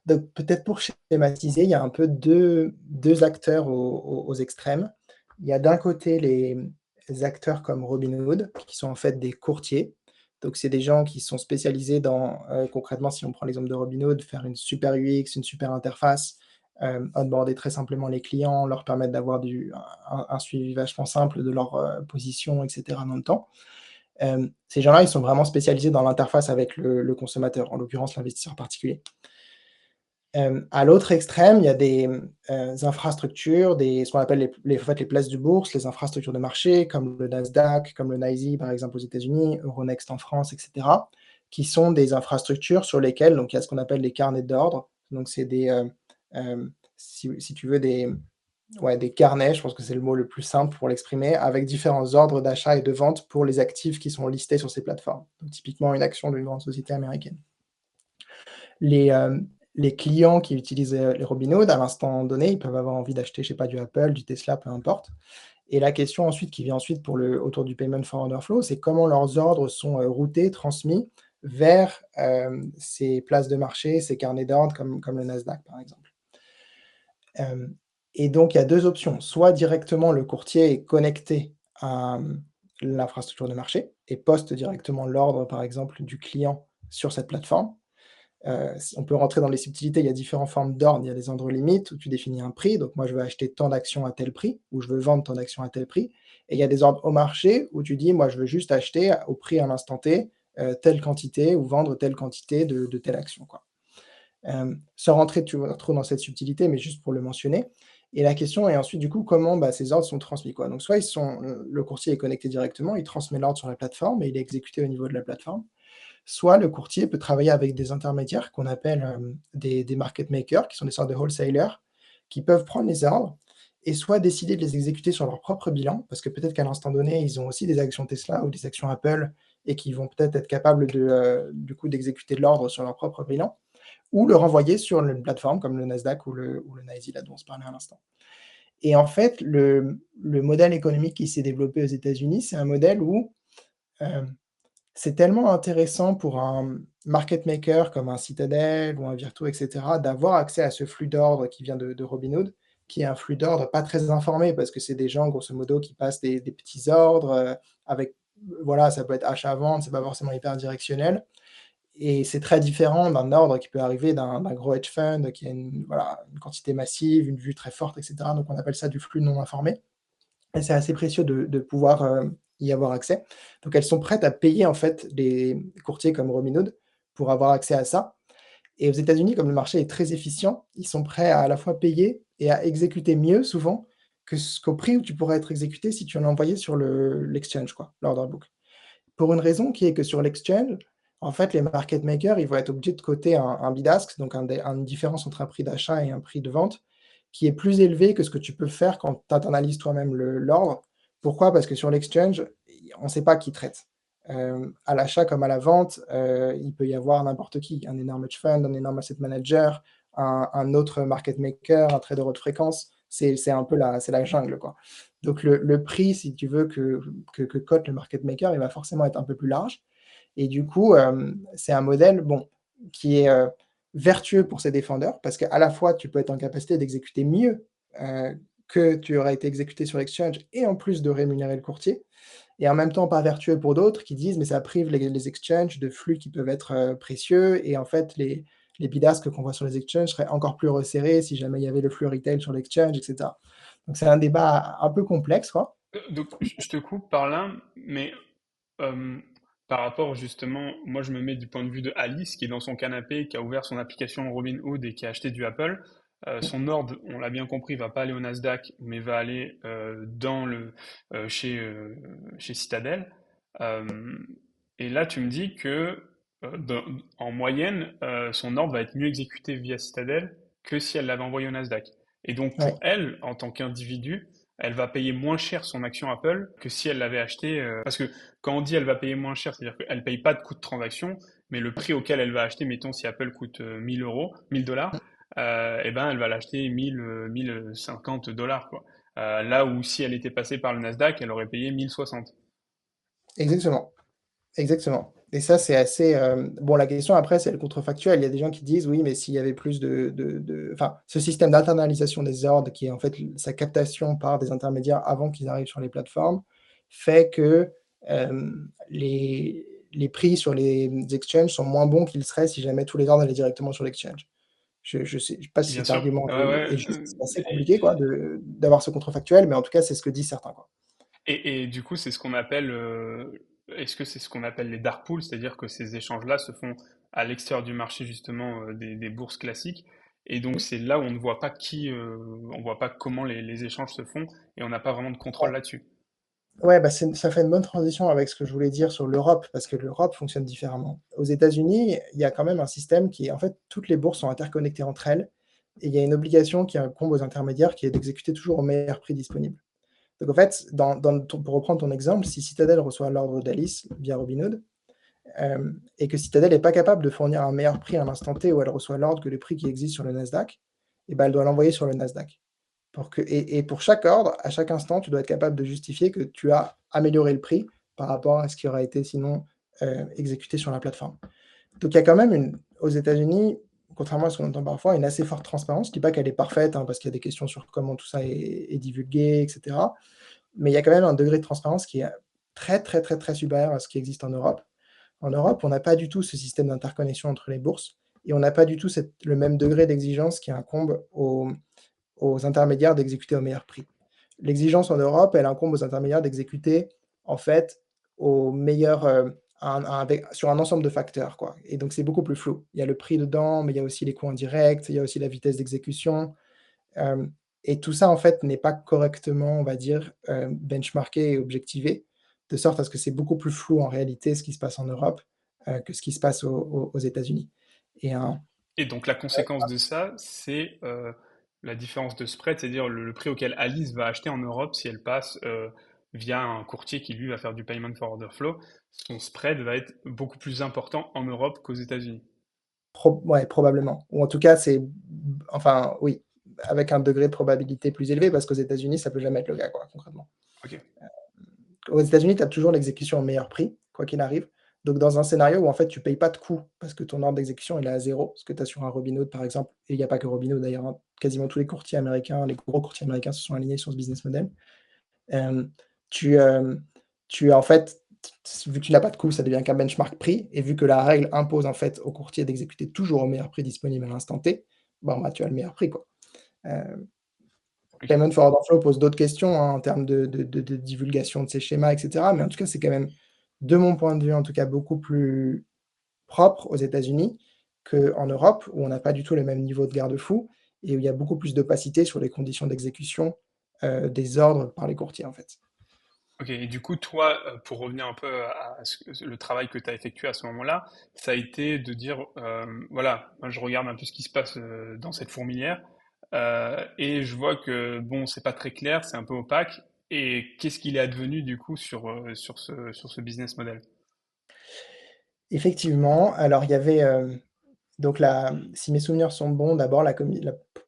Donc peut-être pour schématiser, il y a un peu deux acteurs aux extrêmes. Il y a d'un côté les acteurs comme Robinhood, qui sont en fait des courtiers. Donc c'est des gens qui sont spécialisés dans, concrètement, si on prend l'exemple de Robinhood, faire une super UX, une super interface, onboarder très simplement les clients, leur permettre d'avoir un suivi vachement simple de leur, position et cetera dans le temps. Ces gens-là, ils sont vraiment spécialisés dans l'interface avec le consommateur, en l'occurrence l'investisseur particulier. À l'autre extrême, il y a des, infrastructures, ce qu'on appelle en fait, les places de bourse, les infrastructures de marché, comme le Nasdaq, comme le NYSE, par exemple, aux États-Unis, Euronext en France, et cetera, qui sont des infrastructures sur lesquelles donc il y a ce qu'on appelle les carnets d'ordre. Donc c'est des, si tu veux, des carnets, je pense que c'est le mot le plus simple pour l'exprimer, avec différents ordres d'achat et de vente pour les actifs qui sont listés sur ces plateformes. Donc typiquement une action d'une grande société américaine. Les, les clients qui utilisent, les Robinhood, à l'instant donné, ils peuvent avoir envie d'acheter, je sais pas, du Apple, du Tesla, peu importe. Et la question ensuite qui vient ensuite autour du payment for order flow, c'est comment leurs ordres sont, routés, transmis vers, ces places de marché, ces carnets d'ordre comme le Nasdaq, par exemple. Hem et donc il y a 2 options. Soit directement le courtier est connecté à, l'infrastructure de marché et poste directement l'ordre, par exemple, du client sur cette plateforme. On peut rentrer dans les subtilités, il y a différentes formes d'ordre. Il y a des ordres limites où tu définis un prix, donc moi je veux acheter tant d'actions à tel prix, ou je veux vendre tant d'actions à tel prix. Et il y a des ordres au marché où tu dis: «Moi je veux juste acheter au prix à l'instant T, telle quantité ou vendre telle quantité de telle action», quoi. Sans rentrer trop dans cette subtilité, mais juste pour le mentionner. Et la question est ensuite du coup comment, ces ordres sont transmis, quoi. Donc soit le courtier est connecté directement, il transmet l'ordre sur la plateforme et il est exécuté au niveau de la plateforme. Soit le courtier peut travailler avec des intermédiaires qu'on appelle, des market makers, qui sont des sortes de wholesalers, qui peuvent prendre les ordres et soit décider de les exécuter sur leur propre bilan, parce que peut-être qu'à l'instant donné, ils ont aussi des actions Tesla ou des actions Apple et qui vont peut-être être capables du coup, d'exécuter l'ordre sur leur propre bilan ou le renvoyer sur une plateforme comme le Nasdaq ou le NYSE, là, dont on se parlait à l'instant. Et en fait, le modèle économique qui s'est développé aux États-Unis, c'est un modèle où, hem c'est tellement intéressant pour un market maker comme un Citadel ou un Virtu et cetera, d'avoir accès à ce flux d'ordre qui vient de Robinhood, qui est un flux d'ordre pas très informé parce que c'est des gens grosso modo qui passent des petits ordres, avec voilà, ça peut être achat-vente, c'est pas forcément hyper directionnel et c'est très différent d'un ordre qui peut arriver d'un gros hedge fund qui a une quantité massive, une vue très forte et cetera, donc on appelle ça du flux non informé. Et c'est assez précieux de pouvoir, y avoir accès. Donc elles sont prêtes à payer en fait des courtiers comme Robinhood pour avoir accès à ça. Et aux États-Unis, comme le marché est très efficient, ils sont prêts à la fois payer et à exécuter mieux souvent qu'au prix où tu pourrais être exécuté si tu en envoyais sur l'exchange quoi, l'order book. Pour une raison qui est que sur l'exchange, en fait, les market makers, ils vont être obligés de coter un bid ask, donc une différence entre un prix d'achat et un prix de vente, qui est plus élevé que ce que tu peux faire quand tu internalises toi-même l'ordre. Pourquoi? Parce que sur l'exchange, on ne sait pas qui traite. À l'achat comme à la vente, il peut y avoir n'importe qui, un énorme hedge fund, un énorme asset manager, un autre market maker, un trader haute fréquence. C'est un peu la jungle, quoi. Donc le prix, si tu veux que cote le market maker, il va forcément être un peu plus large et du coup, c'est un modèle, bon, qui est, vertueux pour ses défendeurs parce qu'à la fois, tu peux être en capacité d'exécuter mieux, heu, que tu auras été exécuté sur l'exchange et en plus de rémunérer le courtier. Et en même temps, pas vertueux pour d'autres qui disent: «Mais ça prive les exchanges de flux qui peuvent être, précieux et en fait, les bid asks qu'on voit sur les exchanges seraient encore plus resserrés si jamais il y avait le flux retail sur l'exchange» et cetera. Donc c'est un débat un peu complexe, quoi. Donc, je te coupe par là, mais euh, par rapport justement, moi je me mets du point de vue de Alice qui est dans son canapé, qui a ouvert son application Robinhood et qui a acheté du Apple. Son ordre, on l'a bien compris, va pas aller au Nasdaq, mais va aller euh, chez, euh, chez Citadel. Euh, et là, tu me dis que en moyenne, son ordre va être mieux exécuté via Citadel que si elle l'avait envoyé au Nasdaq. Et donc pour Ouais. elle, en tant qu'individu, elle va payer moins cher son action Apple que si elle l'avait acheté. Parce que quand on dit elle va payer moins cher, c'est-à-dire qu'elle ne paye pas de coût de transaction, mais le prix auquel elle va acheter, mettons si Apple coûte 1000 euros, 1000 dollars, eh ben elle va l'acheter 1050 dollars, quoi. Là où si elle était passée par le Nasdaq, elle aurait payé 1060. Exactement, exactement. Et ça, c'est assez, bon, la question après, c'est le contrefactuel. Il y a des gens qui disent: «Oui, mais s'il y avait plus de» enfin, ce système d'internalisation des ordres qui est en fait sa captation par des intermédiaires avant qu'ils arrivent sur les plateformes, fait que, les prix sur les exchanges sont moins bons qu'ils seraient si jamais tous les ordres allaient directement sur l'exchange. Je sais pas si Bien cet sûr. argument Ouais, ouais. est juste, c'est assez compliqué quoi d'avoir ce contrefactuel, mais en tout cas, c'est ce que disent certains, quoi. Et du coup, c'est ce qu'on appelle, est-ce que c'est ce qu'on appelle les dark pools, c'est-à-dire que ces échanges-là se font à l'extérieur du marché justement des bourses classiques, et donc c'est là où on ne voit pas on voit pas comment les échanges se font, et on n'a pas vraiment de contrôle là-dessus. Ouais, bah, ça fait une bonne transition avec ce que je voulais dire sur l'Europe, parce que l'Europe fonctionne différemment. Aux États-Unis, il y a quand même un système qui est en fait, toutes les bourses sont interconnectées entre elles et il y a une obligation qui incombe aux intermédiaires qui est d'exécuter toujours au meilleur prix disponible. Donc en fait, pour reprendre ton exemple, si Citadel reçoit l'ordre d'Alice via Robinhood, et que Citadel n'est pas capable de fournir un meilleur prix à l'instant T où elle reçoit l'ordre que le prix qui existe sur le Nasdaq, et ben, elle doit l'envoyer sur le Nasdaq. Et pour chaque ordre, à chaque instant, tu dois être capable de justifier que tu as amélioré le prix par rapport à ce qui aurait été sinon exécuté sur la plateforme. Donc il y a quand même aux États-Unis, contrairement à ce qu'on entend parfois, une assez forte transparence. Je ne dis pas qu'elle est parfaite, hein, parce qu'il y a des questions sur comment tout ça est divulgué, etc. Mais il y a quand même un degré de transparence qui est très, très, très, très supérieur à ce qui existe en Europe. En Europe, on n'a pas du tout ce système d'interconnexion entre les bourses et on n'a pas du tout le même degré d'exigence qui incombe aux intermédiaires d'exécuter au meilleur prix. L'exigence en Europe, elle incombe aux intermédiaires d'exécuter, en fait, au meilleur, sur un ensemble de facteurs, quoi. Et donc c'est beaucoup plus flou. Il y a le prix dedans, mais il y a aussi les coûts indirects, il y a aussi la vitesse d'exécution, hem et tout ça, en fait, n'est pas correctement, on va dire, benchmarké et objectivé, de sorte à ce que c'est beaucoup plus flou en réalité ce qui se passe en Europe, que ce qui se passe aux États-Unis. Et un Et donc la conséquence de ça, c'est la différence de spread, c'est-à-dire le prix auquel Alice va acheter en Europe si elle passe via un courtier qui lui va faire du payment for order flow, son spread va être beaucoup plus important en Europe qu'aux États-Unis. Ouais, probablement. Ou en tout cas, enfin, oui, avec un degré de probabilité plus élevé, parce qu'aux États-Unis, ça peut jamais être le cas, quoi, concrètement. Ok. Aux États-Unis, tu as toujours l'exécution au meilleur prix, quoi qu'il arrive. Donc, dans un scénario où en fait, tu payes pas de coût parce que ton ordre d'exécution il est à zéro, ce que tu as sur un Robinhood, par exemple, et il n'y a pas que Robinhood d'ailleurs, hein, quasiment tous les courtiers américains, les gros courtiers américains se sont alignés sur ce business model. Hem, tu, tu en fait, vu que tu n'as pas de coût, ça devient qu'un benchmark prix et vu que la règle impose en fait au courtier d'exécuter toujours au meilleur prix disponible à l'instant T, bon, bah, tu as le meilleur prix, quoi. Heu, Ok. Payment for order flow pose d'autres questions, hein, en termes de divulgation de ces schémas et cetera, mais en tout cas, c'est quand même, de mon point de vue, en tout cas, beaucoup plus propre aux États-Unis qu'en Europe, où on n'a pas du tout le même niveau de garde-fou et où il y a beaucoup plus d'opacité sur les conditions d'exécution, des ordres par les courtiers, en fait. Ok, et du coup, toi, pour revenir un peu à le travail que tu as effectué à ce moment-là, ça a été de dire, voilà, moi je regarde un peu ce qui se passe dans cette fourmilière, et je vois que, bon, c'est pas très clair, c'est un peu opaque, et qu'est-ce qu'il est advenu du coup sur ce business model? Effectivement, alors il y avait, donc si mes souvenirs sont bons, d'abord la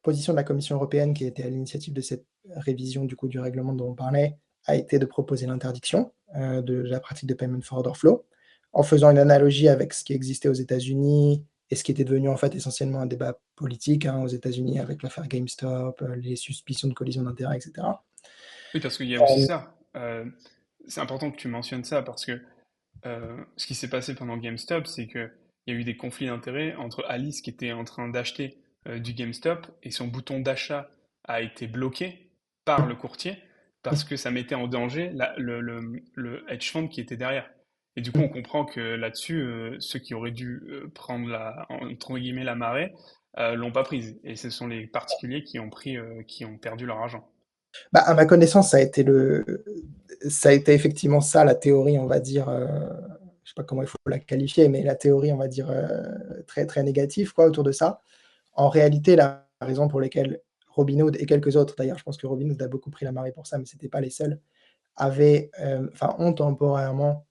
position de la Commission européenne qui était à l'initiative de cette révision du coup du règlement dont on parlait, a été de proposer l'interdiction, de la pratique de payment for order flow, en faisant une analogie avec ce qui existait aux États-Unis et ce qui était devenu en fait essentiellement un débat politique hein, aux États-Unis avec l'affaire GameStop, les suspicions de collision d'intérêts, etc. Oui, parce qu'il y a aussi Euh, ça. C'est important que tu mentionnes ça parce que ce qui s'est passé pendant GameStop, c'est qu'il y a eu des conflits d'intérêts entre Alice qui était en train d'acheter du GameStop et son bouton d'achat a été bloqué par le courtier parce que ça mettait en danger le hedge fund qui était derrière. Et du coup, on comprend que là-dessus, ceux qui auraient dû prendre entre guillemets, la marée, l'ont pas prise. Et ce sont les particuliers qui ont perdu leur argent. Bah, à ma connaissance, ça a été effectivement ça la théorie, on va dire, je sais pas comment il faut la qualifier, mais la théorie, on va dire, très, très négative quoi, autour de ça. En réalité, la raison pour laquelle Robinhood et quelques autres, d'ailleurs, je pense que Robinhood a beaucoup pris la marée pour ça, mais c'était pas les seuls, enfin, ont temporairement,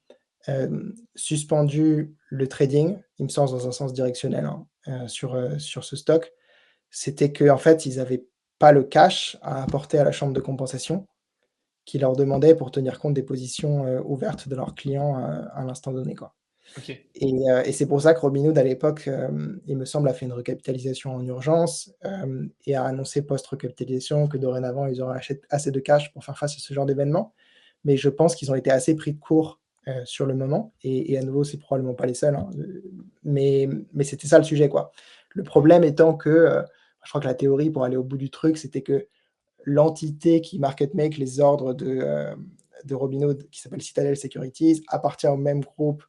suspendu le trading, il me semble dans un sens directionnel, hein, sur ce stock. C'était qu'en fait, ils avaient pas le cash à apporter à la chambre de compensation qui leur demandait pour tenir compte des positions, ouvertes de leurs clients, à l'instant donné, quoi. Ok. Et c'est pour ça que Robinhood à l'époque, il me semble, a fait une recapitalisation en urgence, et a annoncé post-recapitalisation que dorénavant ils auraient achète assez de cash pour faire face à ce genre d'événement. Mais je pense qu'ils ont été assez pris de court, sur le moment et à nouveau, c'est probablement pas les seuls, hein, mais c'était ça le sujet, quoi. Le problème étant que, je crois que la théorie pour aller au bout du truc, c'était que l'entité qui market make les ordres de Robinhood, qui s'appelle Citadel Securities, appartient au même groupe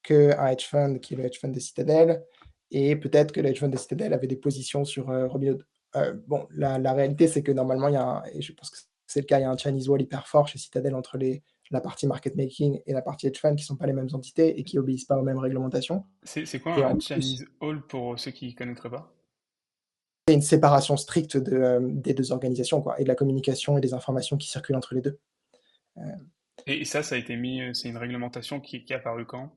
qu'un hedge fund, qui est le hedge fund de Citadel, et peut-être que le hedge fund de Citadel avait des positions sur Robinhood. Bon, la réalité, c'est que normalement, il y a et je pense que c'est le cas, il y a un Chinese wall hyper fort chez Citadel entre la partie market making et la partie hedge fund, qui ne sont pas les mêmes entités et qui obéissent pas aux mêmes réglementations. C'est quoi Et un en plus, Chinese Hall pour ceux qui connaîtraient pas? c'est une séparation stricte des deux organisations, quoi, et de la communication et des informations qui circulent entre les deux. Euh, Et ça a été mis, c'est une réglementation qui est apparue quand?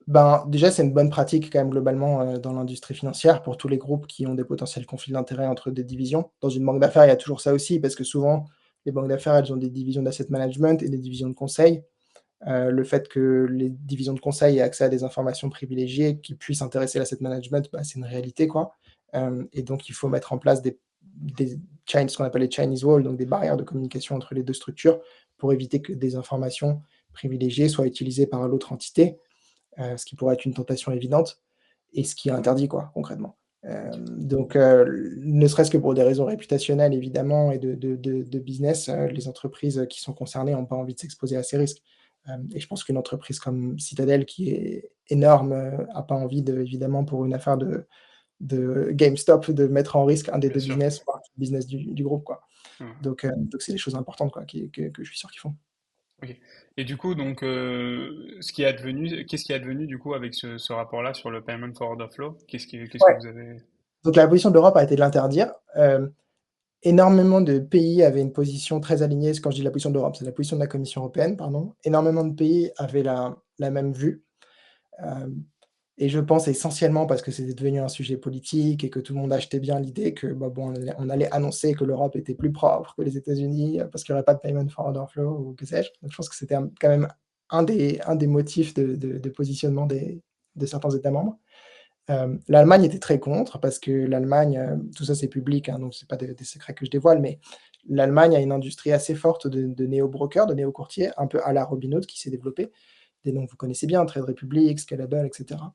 Ben, déjà, c'est une bonne pratique quand même globalement, dans l'industrie financière pour tous les groupes qui ont des potentiels conflits d'intérêts entre des divisions. Dans une banque d'affaires, il y a toujours ça aussi parce que souvent, les banques d'affaires, elles ont des divisions d'asset management et des divisions de conseil. Le fait que les divisions de conseil aient accès à des informations privilégiées qui puissent intéresser l'asset management, bah, c'est une réalité, quoi. Et donc il faut mettre en place des ce qu'on appelle les Chinese walls, donc des barrières de communication entre les 2 structures pour éviter que des informations privilégiées soient utilisées par l'autre entité, ce qui pourrait être une tentation évidente et ce qui est interdit, quoi, concrètement. Donc, ne serait-ce que pour des raisons réputationnelles, évidemment, et de business, les entreprises qui sont concernées n'ont pas envie de s'exposer à ces risques. Et je pense qu'une entreprise comme Citadel, qui est énorme, n'a pas envie, évidemment, pour une affaire de GameStop, de mettre en risque un des Bien deux sûr. business, voire tout le business du groupe, quoi. Ouais, Donc c'est des choses importantes, quoi, que je suis sûr qu'ils font. ok. Et du coup, donc, qu'est-ce qui est advenu du coup avec ce rapport-là sur le payment for order flow? Qu'est-ce que Ouais, vous avez... donc la position de l'Europe a été de l'interdire. Énormément de pays avaient une position très alignée. Quand je dis la position de l'Europe, c'est la position de la Commission européenne, pardon. Énormément de pays avaient la même vue, hem et je pense essentiellement parce que c'était devenu un sujet politique et que tout le monde achetait bien l'idée que, bah, bon, on allait annoncer que l'Europe était plus propre que les États-Unis, parce qu'il y aurait pas de payment for order flow ou que sais-je. Donc je pense que c'était quand même un des motifs de positionnement de certains États membres. L'Allemagne était très contre parce que l'Allemagne, tout ça c'est public, hein, donc c'est pas des secrets que je dévoile, mais l'Allemagne a une industrie assez forte de néo-brokers, de néo-courtiers, un peu à la Robinhood qui s'est développée. Des noms que vous connaissez bien, Trade Republic, Scalable, et cetera.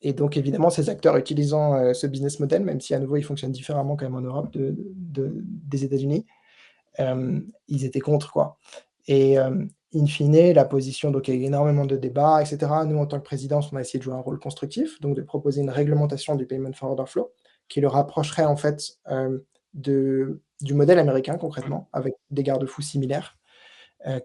Et donc évidemment ces acteurs utilisant, ce business model, même si à nouveau il fonctionne différemment quand même en Europe des États-Unis, ils étaient contre, quoi. Et in fine, la position, donc il y a eu énormément de débats et cetera. Nous, en tant que présidence, on a essayé de jouer un rôle constructif, donc de proposer une réglementation du payment for order flow qui le rapprocherait en fait, du modèle américain Ouais. concrètement, avec des garde-fous similaires,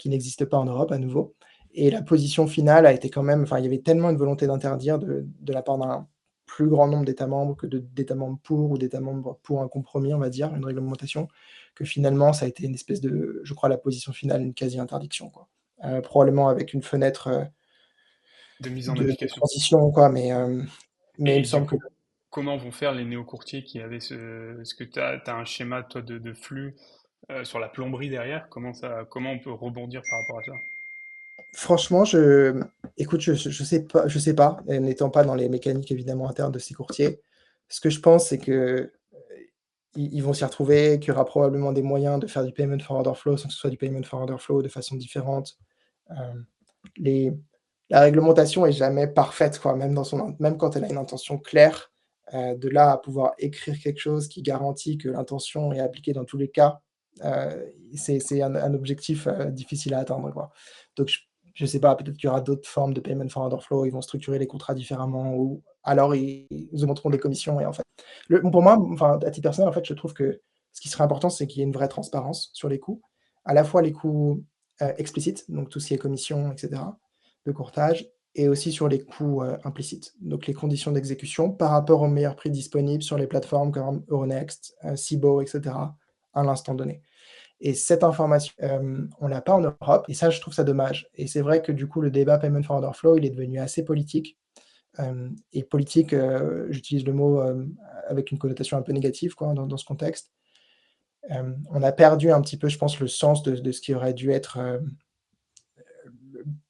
qui n'existent pas en Europe à nouveau. Et la position finale a été quand même, enfin, il y avait tellement une volonté d'interdire de la part d'un plus grand nombre d'États membres que d'États membres pour ou d'États membres pour un compromis, on va dire, une réglementation, que finalement ça a été une espèce de, je crois, la position finale, une quasi-interdiction, quoi. Probablement avec une fenêtre, De mise en de application. transition, quoi, mais il me Et du semble que coup, comment vont faire les néo-courtiers qui avaient est-ce que tu as un schéma, toi, de flux sur la plomberie derrière? Comment on peut rebondir par rapport à ça? Franchement, écoute, je sais pas, n'étant pas dans les mécaniques évidemment internes de ces courtiers. Ce que je pense, c'est que, ils vont s'y retrouver, qu'il y aura probablement des moyens de faire du payment for order flow sans que ce soit du payment for order flow de façon différente. Hem, les La réglementation est jamais parfaite, quoi, même quand elle a une intention claire, de là à pouvoir écrire quelque chose qui garantit que l'intention est appliquée dans tous les cas, c'est un objectif, difficile à atteindre, quoi. Donc je sais pas, peut-être qu'il y aura d'autres formes de payment for order flow, ils vont structurer les contrats différemment ou alors ils augmenteront des commissions et en fait pour moi, enfin, à titre personnel, en fait, je trouve que ce qui serait important, c'est qu'il y ait une vraie transparence sur les coûts. À la fois les coûts, explicites, donc tout ce qui est commission et cetera, de courtage et aussi sur les coûts, implicites. Donc les conditions d'exécution par rapport au meilleur prix disponible sur les plateformes comme Euronext, Cboe et cetera, à l'instant donné. Et cette information, on l'a pas en Europe et ça, je trouve ça dommage et c'est vrai que du coup, le débat payment for order flow, il est devenu assez politique, et politique, j'utilise le mot, avec une connotation un peu négative quoi, dans ce contexte. On a perdu un petit peu, je pense, le sens de ce qui aurait dû être,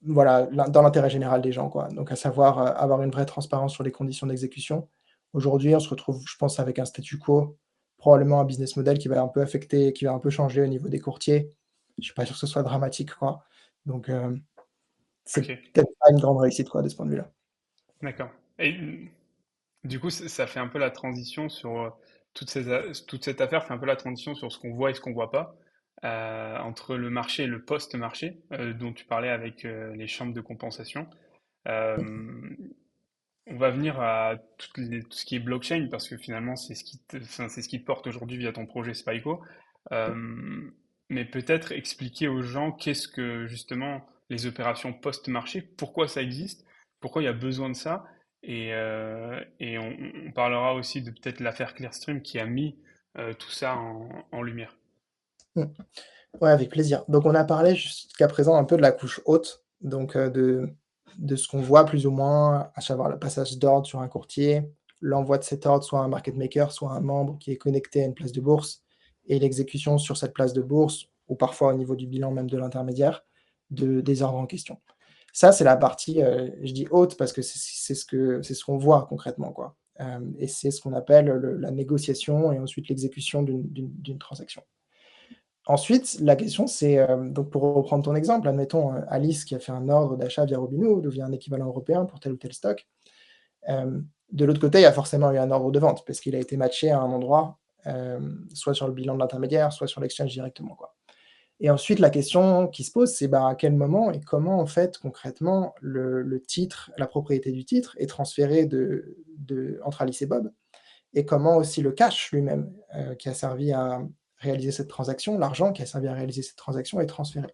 voilà, dans l'intérêt général des gens, quoi. Donc à savoir, avoir une vraie transparence sur les conditions d'exécution. Aujourd'hui, on se retrouve, je pense, avec un statu quo, probablement un business model qui va un peu changer au niveau des courtiers. Je suis pas sûr que ce soit dramatique, quoi. Donc c'est OK, peut-être pas une grande réussite, quoi, de ce point de vue-là. d'accord. Et du coup, ça fait un peu la transition sur toute cette affaire fait un peu la transition sur ce qu'on voit et ce qu'on voit pas, entre le marché et le post-marché, dont tu parlais avec les chambres de compensation. Euh, on va venir à tout ce qui est blockchain parce que finalement enfin, c'est ce qui te porte aujourd'hui via ton projet Spyco. Euh, mais peut-être expliquer aux gens qu'est-ce que justement les opérations post-marché, pourquoi ça existe, pourquoi il y a besoin de ça. Et on parlera aussi de peut-être l'affaire Clearstream qui a mis tout ça en lumière. Mmh. Ouais, avec plaisir. Donc on a parlé jusqu'à présent un peu de la couche haute, donc de ce qu'on voit plus ou moins, à savoir le passage d'ordre sur un courtier, l'envoi de cet ordre soit à un market maker, soit à un membre qui est connecté à une place de bourse et l'exécution sur cette place de bourse ou parfois au niveau du bilan même de l'intermédiaire, des ordres en question. Ça, c'est la partie, je dis haute parce que c'est ce qu'on voit concrètement, quoi, et c'est ce qu'on appelle la négociation et ensuite l'exécution d'une transaction. Ensuite, la question c'est, donc pour reprendre ton exemple, admettons, Alice qui a fait un ordre d'achat via Robinhood ou via un équivalent européen pour tel ou tel stock. De l'autre côté, il y a forcément eu un ordre de vente parce qu'il a été matché à un endroit, soit sur le bilan de l'intermédiaire, soit sur l'exchange directement, quoi. Et ensuite, la question qui se pose, c'est, bah, à quel moment et comment, en fait, concrètement, le titre, la propriété du titre est transférée entre Alice et Bob et comment aussi le cash lui-même, qui a servi à réaliser cette transaction, l'argent qui a servi à réaliser cette transaction est transféré.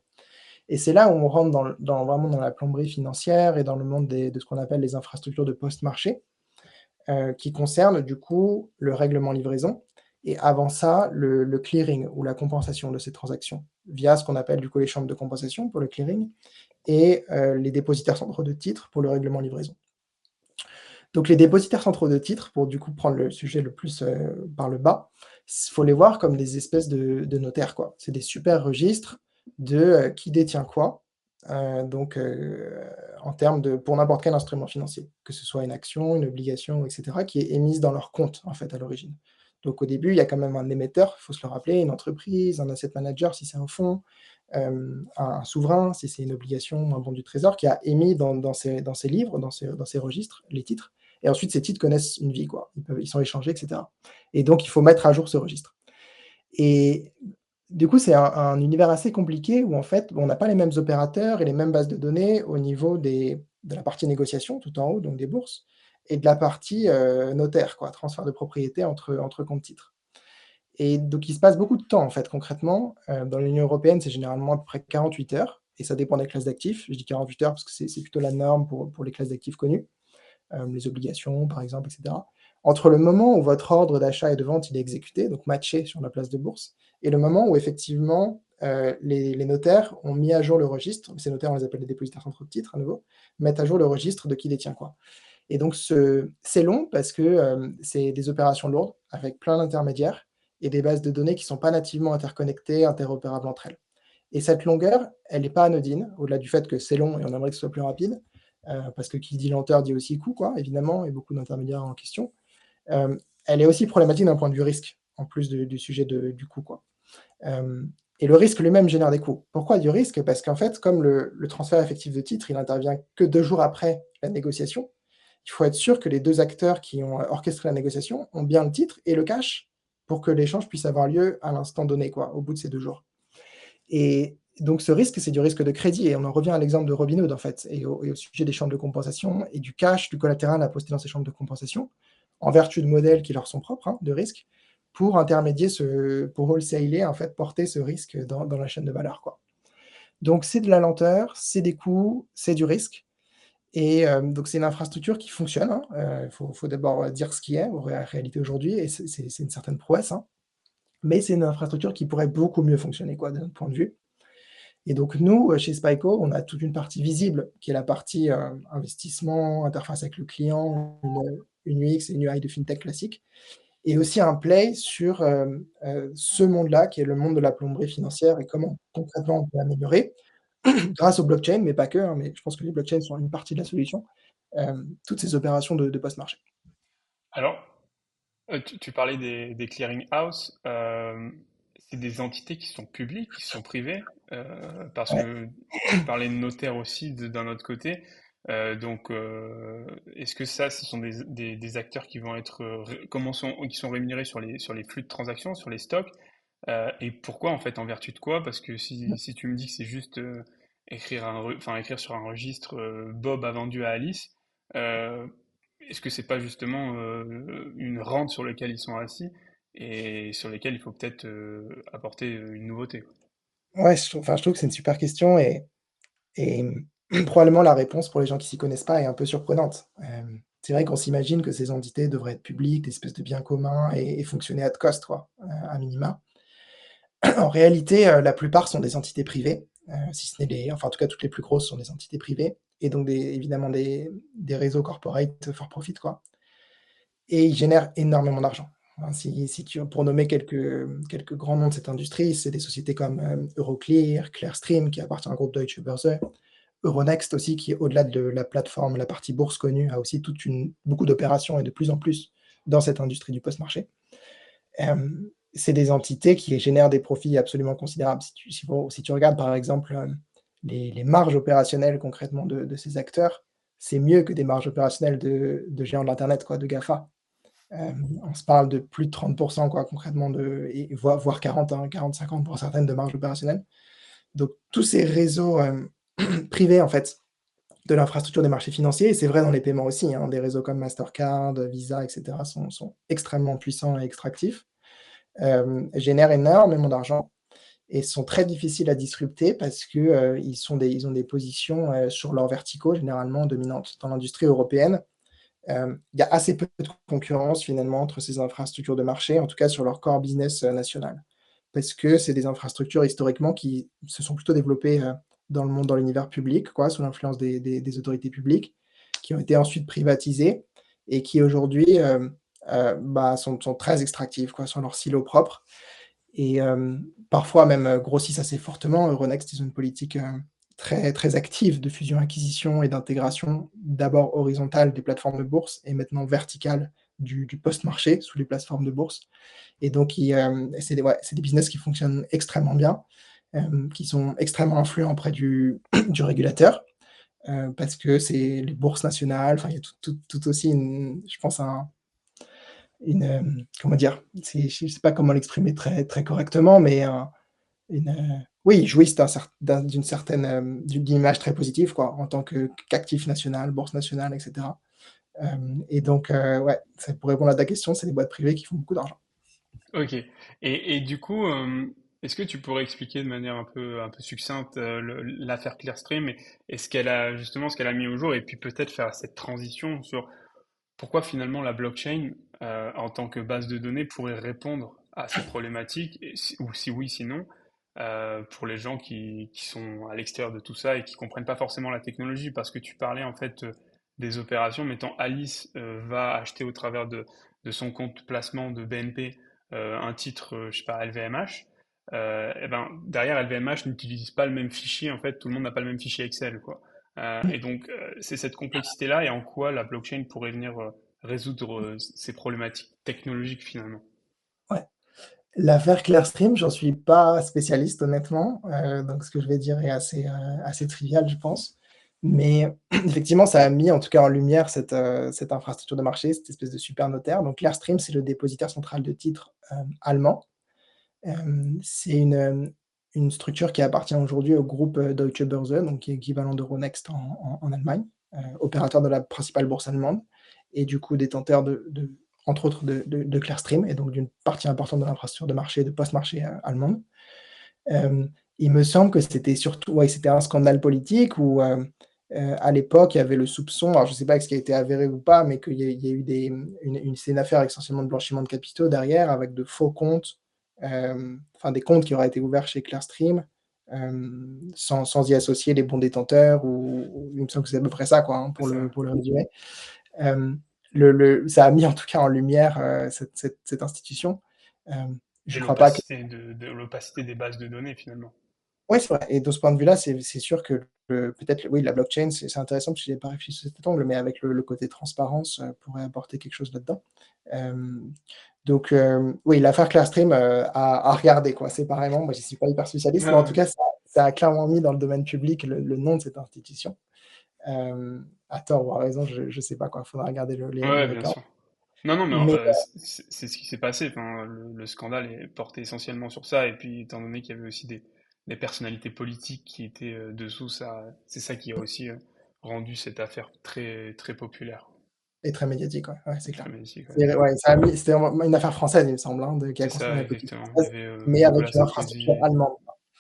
Et c'est là où on rentre vraiment dans la plomberie financière et dans le monde de ce qu'on appelle les infrastructures de post-marché, qui concernent du coup le règlement livraison et avant ça, le clearing ou la compensation de ces transactions, via ce qu'on appelle du coup les chambres de compensation pour le clearing et les dépositaires centraux de titres pour le règlement livraison. Donc les dépositaires centraux de titres, pour du coup prendre le sujet le plus, par le bas, faut les voir comme des espèces de notaires, quoi. C'est des super registres de, qui détient quoi, donc en termes de pour n'importe quel instrument financier, que ce soit une action, une obligation et cetera, qui est émise dans leur compte, en fait, à l'origine. Donc au début, il y a quand même un émetteur, il faut se le rappeler, une entreprise, un asset manager si c'est un fonds, un souverain si c'est une obligation, un bon du trésor qui a émis dans ces livres, dans ces registres, les titres et ensuite, ces titres connaissent une vie, quoi. Ils sont échangés, et cetera. Et donc, il faut mettre à jour ce registre. Et du coup, c'est un univers assez compliqué où, en fait, on n'a pas les mêmes opérateurs et les mêmes bases de données au niveau de la partie négociation, tout en haut, donc des bourses, et de la partie notaire, quoi, transfert de propriété entre comptes titres. Et donc, il se passe beaucoup de temps, en fait, concrètement. Dans l'Union européenne, c'est généralement à peu près 48 heures, et ça dépend des classes d'actifs. Je dis 48 heures parce que c'est plutôt la norme pour les classes d'actifs connues. Les obligations, par exemple, et cetera. Entre le moment où votre ordre d'achat et de vente il est exécuté, donc matché sur la place de bourse, et le moment où effectivement les notaires ont mis à jour le registre, ces notaires on les appelle les dépositaires centraux de titres à nouveau, mettent à jour le registre de qui détient quoi. Et donc c'est long parce que c'est des opérations lourdes avec plein d'intermédiaires et des bases de données qui ne sont pas nativement interconnectées, interopérables entre elles. Et cette longueur, elle n'est pas anodine, au-delà du fait que c'est long et on aimerait que ce soit plus rapide, parce que qui dit lenteur dit aussi coût, quoi, évidemment, et beaucoup d'intermédiaires en question. Elle est aussi problématique d'un point de vue risque, en plus du sujet du coût, quoi. Euh, et le risque lui-même génère des coûts. Pourquoi du risque? Parce qu'en fait, comme le transfert effectif de titre, il intervient que 2 jours après la négociation, il faut être sûr que les deux acteurs qui ont orchestré la négociation ont bien le titre et le cash pour que l'échange puisse avoir lieu à l'instant donné, quoi, au bout de ces 2 jours. Et donc ce risque, c'est du risque de crédit. Et on en revient à l'exemple de Robinhood, en fait, et au sujet des chambres de compensation et du cash, du collatéral à poster dans ces chambres de compensation, en vertu de modèles qui leur sont propres, hein, de risque, pour intermédier, pour wholesaler, en fait, porter ce risque dans la chaîne de valeur, quoi. Donc c'est de la lenteur, c'est des coûts, c'est du risque. Et donc c'est une infrastructure qui fonctionne, hein. Il faut d'abord dire ce qui est, en réalité aujourd'hui, et c'est une certaine prouesse, hein. Mais c'est une infrastructure qui pourrait beaucoup mieux fonctionner, quoi, de notre point de vue. Et donc nous, chez Spyco, on a toute une partie visible qui est la partie, investissement, interface avec le client, une UX et une UI de fintech classique, et aussi un play sur, ce monde-là qui est le monde de la plomberie financière et comment concrètement on peut l'améliorer grâce aux blockchains, mais pas que, hein, mais je pense que les blockchains sont une partie de la solution, toutes ces opérations de post-marché. Alors, tu parlais des clearing house, c'est des entités qui sont publiques, qui sont privées, parce Ouais. que tu parlais de notaire aussi d'un autre côté. Donc, est-ce que ça, ce sont des acteurs qui vont être, qui sont rémunérés sur les flux de transactions, sur les stocks? Et pourquoi, en fait, en vertu de quoi? Parce que si tu me dis que c'est juste écrire sur un registre Bob a vendu à Alice, euh, est-ce que c'est pas justement une rente sur laquelle ils sont assis et sur lesquels il faut peut-être apporter une nouveauté, quoi. Ouais, je trouve que c'est une super question, et probablement la réponse pour les gens qui s'y connaissent pas est un peu surprenante. C'est vrai qu'on s'imagine que ces entités devraient être publiques, des espèces de biens communs, et fonctionner at cost, quoi, à minima. En réalité, la plupart sont des entités privées, si ce n'est enfin, en tout cas, toutes les plus grosses sont des entités privées, et donc évidemment des réseaux corporate for profit, quoi, et ils génèrent énormément d'argent. Hein, pour nommer quelques grands noms de cette industrie, c'est des sociétés comme, Euroclear, Clearstream, qui appartient au groupe Deutsche Börse, Euronext aussi, qui, au-delà de la plateforme, la partie bourse connue, a aussi beaucoup d'opérations, et de plus en plus dans cette industrie du post-marché. C'est des entités qui génèrent des profits absolument considérables. Si tu regardes par exemple, les marges opérationnelles concrètement de ces acteurs, c'est mieux que des marges opérationnelles de géants de l'Internet, quoi, de GAFA. On se parle de plus de 30%, quoi, concrètement, et voire 40, hein, 40-50 pour certaines, de marge opérationnelle. Donc tous ces réseaux privés, en fait, de l'infrastructure des marchés financiers, et c'est vrai dans les paiements aussi, hein, des réseaux comme Mastercard, Visa, etc., sont extrêmement puissants et extractifs, génèrent énormément d'argent, et sont très difficiles à disrupter parce que, ils ont des positions, sur leurs verticaux généralement dominantes. Dans l'industrie européenne, il y a assez peu de concurrence finalement entre ces infrastructures de marché, en tout cas sur leur core business, national. Parce que c'est des infrastructures historiquement qui se sont plutôt développées, dans l'univers public, quoi, sous l'influence des autorités publiques, qui ont été ensuite privatisées, et qui aujourd'hui, bah, sont très extractives, quoi, sont leur silo propre, et parfois même, grossissent assez fortement. Euronext, ils ont une politique, très, très active de fusion-acquisition et d'intégration, d'abord horizontale des plateformes de bourse, et maintenant verticale du post-marché sous les plateformes de bourse. Et donc c'est des business qui fonctionnent extrêmement bien, qui sont extrêmement influents auprès du régulateur, parce que c'est les bourses nationales. Enfin, il y a tout aussi je pense, comment dire? Je ne sais pas comment l'exprimer très, très correctement, mais oui, ils jouissent d'une certaine, d'une image très positive, quoi, en tant qu'actif national, bourse nationale, etc. Et donc, ouais, pour répondre à ta question, c'est des boîtes privées qui font beaucoup d'argent. Ok. Et du coup, est-ce que tu pourrais expliquer de manière un peu succincte l'affaire Clearstream et ce qu'elle a justement ce qu'elle a mis au jour et puis peut-être faire cette transition sur pourquoi finalement la blockchain en tant que base de données pourrait répondre à ces problématiques ou si oui sinon pour les gens qui sont à l'extérieur de tout ça et qui comprennent pas forcément la technologie parce que tu parlais en fait des opérations mettant Alice va acheter au travers de son compte placement de BNP un titre je sais pas LVMH eh ben, derrière LVMH n'utilise pas le même fichier, en fait, tout le monde n'a pas le même fichier Excel, quoi. Et donc, c'est cette complexité-là et en quoi la blockchain pourrait venir résoudre ces problématiques technologiques finalement. Ouais. L'affaire Clearstream, j'en suis pas spécialiste honnêtement, donc ce que je vais dire est assez trivial, je pense. Mais effectivement, ça a mis en tout cas en lumière cette infrastructure de marché, cette espèce de super notaire. Donc Clearstream, c'est le dépositaire central de titres, allemand. C'est une structure qui appartient aujourd'hui au groupe, Deutsche Börse, donc qui est équivalent d'Euronext en Allemagne, opérateur de la principale bourse allemande et du coup détenteur de entre autres de Clearstream et donc d'une partie importante de l'infrastructure de marché, de post-marché, allemande. Il me semble que c'était surtout ouais, c'était un scandale politique où, à l'époque, il y avait le soupçon, alors je ne sais pas ce qui a été avéré ou pas, mais qu'il y a eu c'est une affaire essentiellement de blanchiment de capitaux derrière, avec de faux comptes, enfin des comptes qui auraient été ouverts chez Clearstream, sans y associer les bons détenteurs ou il me semble que c'est à peu près ça, quoi, hein, C'est ça. pour le résumer. Hem, ça a mis en tout cas en lumière, cette institution. Je Et crois pas que l'opacité des bases de données finalement. ouais, c'est vrai et de ce point de vue-là, c'est sûr que peut-être, oui, la blockchain, c'est intéressant parce que j'y pas réfléchi sous cet angle, mais avec le côté transparence, pourrait apporter quelque chose là-dedans. Hem, donc oui, l'affaire Clearstream, à regarder quoi, séparément. Moi, j'y suis pas hyper spécialiste, mais en tout Ouais, cas, ça a clairement mis dans le domaine public le nom de cette institution. À tort ou à raison, je sais pas quoi, faudra regarder les ouais, bien records. sûr. Non, non, mais Mais c'est ce qui s'est passé. Enfin, le scandale est porté essentiellement sur ça. Et puis, étant donné qu'il y avait aussi des personnalités politiques qui étaient dessous, ça, c'est ça qui a aussi rendu cette affaire très, très populaire et très médiatique, ouais, ouais, c'est et très clair. médiatique. Ouais. C'est ouais, ça a mis c'était vraiment une affaire française, il me semble, hein, de qui a C'est concerné ça, la politique exactement. Il y française, avait mais Nicolas avec une infrastructure Sarkozy. allemande.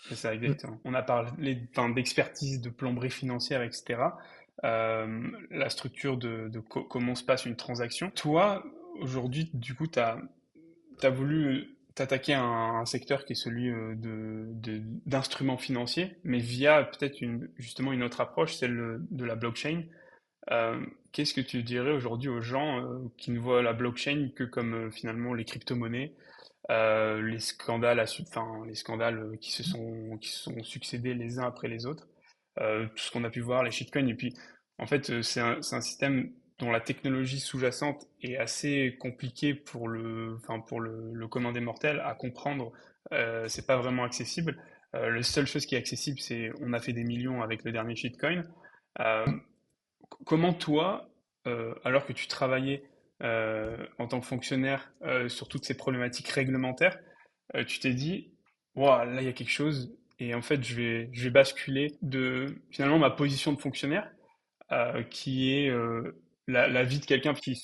C'est ça, Mmh. exactement. On a parlé enfin, d'expertise, de plomberie financière, etc. La structure de comment se passe une transaction. Toi, aujourd'hui, du coup, tu as voulu t'attaquer à un secteur qui est celui d'instruments financiers, mais via peut-être justement une autre approche, celle de la blockchain. Qu'est-ce que tu dirais aujourd'hui aux gens qui ne voient la blockchain que comme finalement les crypto-monnaies, les scandales, enfin, les scandales qui se sont succédés les uns après les autres, tout ce qu'on a pu voir, les shitcoins, et puis en fait, c'est un système dont la technologie sous-jacente est assez compliquée pour enfin, pour le commun des mortels à comprendre. C'est pas vraiment accessible. La seule chose qui est accessible, c'est on a fait des millions avec le dernier shitcoin. Euh, Comment toi, alors que tu travaillais en tant que fonctionnaire sur toutes ces problématiques réglementaires, tu t'es dit, Ouah, là il y a quelque chose, et en fait je vais basculer de finalement ma position de fonctionnaire, qui est la vie de quelqu'un qui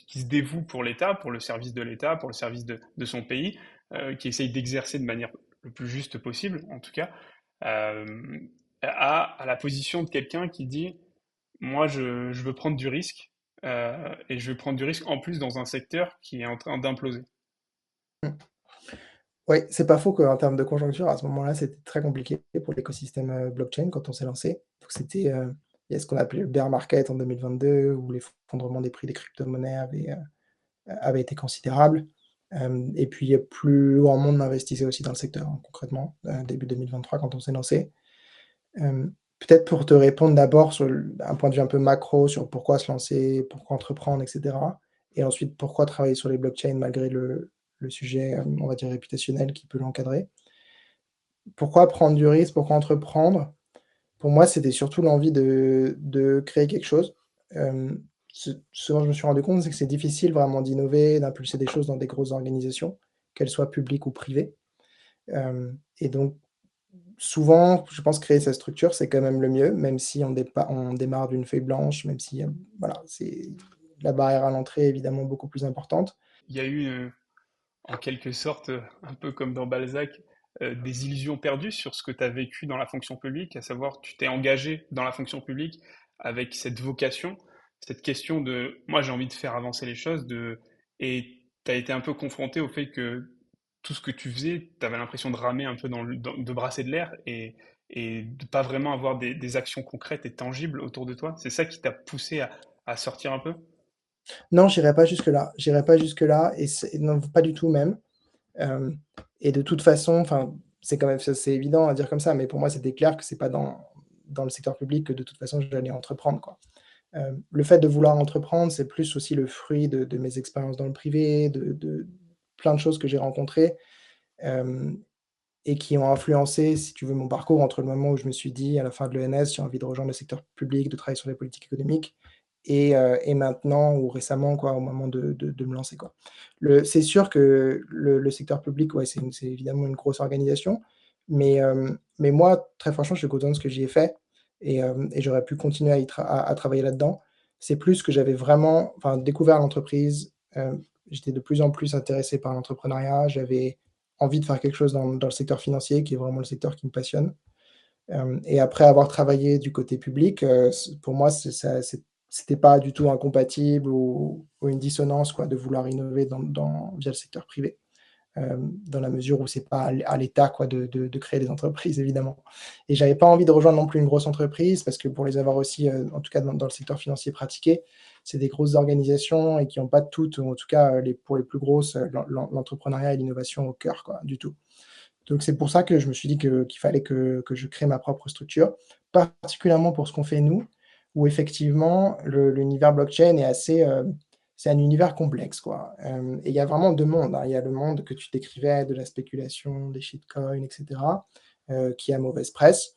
se dévoue pour l'État, pour le service de l'État, pour le service de son pays, qui essaye d'exercer de manière le plus juste possible, en tout cas, euh, à la position de quelqu'un qui dit moi, je veux prendre du risque, et je veux prendre du risque en plus dans un secteur qui est en train d'imploser. Mmh. Ouais, c'est pas faux qu'en termes de conjoncture, à ce moment-là, c'était très compliqué pour l'écosystème, blockchain quand on s'est lancé. Donc c'était, il y a ce qu'on appelait le bear market en 2022 où l'effondrement des prix des crypto-monnaies avait été considérable. Et puis, plus grand monde investissait aussi dans le secteur, hein, concrètement, début 2023 quand on s'est lancé. Peut-être pour te répondre d'abord sur un point de vue un peu macro sur pourquoi se lancer, pourquoi entreprendre, et cetera. Et ensuite, pourquoi travailler sur les blockchains malgré le sujet, on va dire réputationnel qui peut l'encadrer. Pourquoi prendre du risque? Pourquoi entreprendre? Pour moi, c'était surtout l'envie de créer quelque chose. Ce dont je me suis rendu compte, c'est que c'est difficile vraiment d'innover, d'impulser des choses dans des grosses organisations, qu'elles soient publiques ou privées. Et donc souvent, je pense créer sa structure, c'est quand même le mieux, même si on démarre d'une feuille blanche, même si, voilà, c'est la barrière à l'entrée est évidemment beaucoup plus importante. Il y a eu, en quelque sorte, un peu comme dans Balzac, des illusions perdues sur ce que tu as vécu dans la fonction publique, à savoir tu t'es engagé dans la fonction publique avec cette vocation, cette question de moi j'ai envie de faire avancer les choses, et tu as été un peu confronté au fait que tout ce que tu faisais, tu avais l'impression de ramer un peu de brasser de l'air et de pas vraiment avoir des actions concrètes et tangibles autour de toi. C'est ça qui t'a poussé à sortir un peu? Non, j'irai pas jusque-là. J'irai pas jusque-là et non, pas du tout même. Hem Et de toute façon, enfin, c'est quand même c'est évident à dire comme ça, mais pour moi, c'était clair que c'est pas dans le secteur public que de toute façon j'allais entreprendre, quoi. Le fait de vouloir entreprendre, c'est plus aussi le fruit de mes expériences dans le privé, de plein de choses que j'ai rencontrées, hem et qui ont influencé, si tu veux, mon parcours entre le moment où je me suis dit à la fin de l'ENS: «J'ai envie de rejoindre le secteur public, de travailler sur les politiques économiques» et maintenant ou récemment quoi, au moment de me lancer quoi. C'est sûr que le secteur public, ouais, c'est évidemment une grosse organisation, mais moi, très franchement, je suis content de ce que j'y ai fait et j'aurais pu continuer à travailler là-dedans. C'est plus que j'avais vraiment enfin découvert l'entreprise, j'étais de plus en plus intéressé par l'entrepreneuriat, j'avais envie de faire quelque chose dans le secteur financier, qui est vraiment le secteur qui me passionne. Et après avoir travaillé du côté public, pour moi, c'était pas du tout incompatible ou une dissonance quoi, de vouloir innover via le secteur privé. Dans la mesure où c'est pas à l'État quoi de créer des entreprises évidemment. Et j'avais pas envie de rejoindre non plus une grosse entreprise parce que pour les avoir aussi, en tout cas dans le secteur financier pratiqué, c'est des grosses organisations et qui ont pas toutes, ou en tout cas, pour les plus grosses, l'entrepreneuriat et l'innovation au cœur quoi, du tout. Donc c'est pour ça que je me suis dit qu'il fallait que je crée ma propre structure, particulièrement pour ce qu'on fait nous, où effectivement l'univers blockchain est assez, c'est un univers complexe quoi, et il y a vraiment 2 mondes, hein. Il y a le monde que tu décrivais de la spéculation, des shitcoins et cetera, qui a mauvaise presse.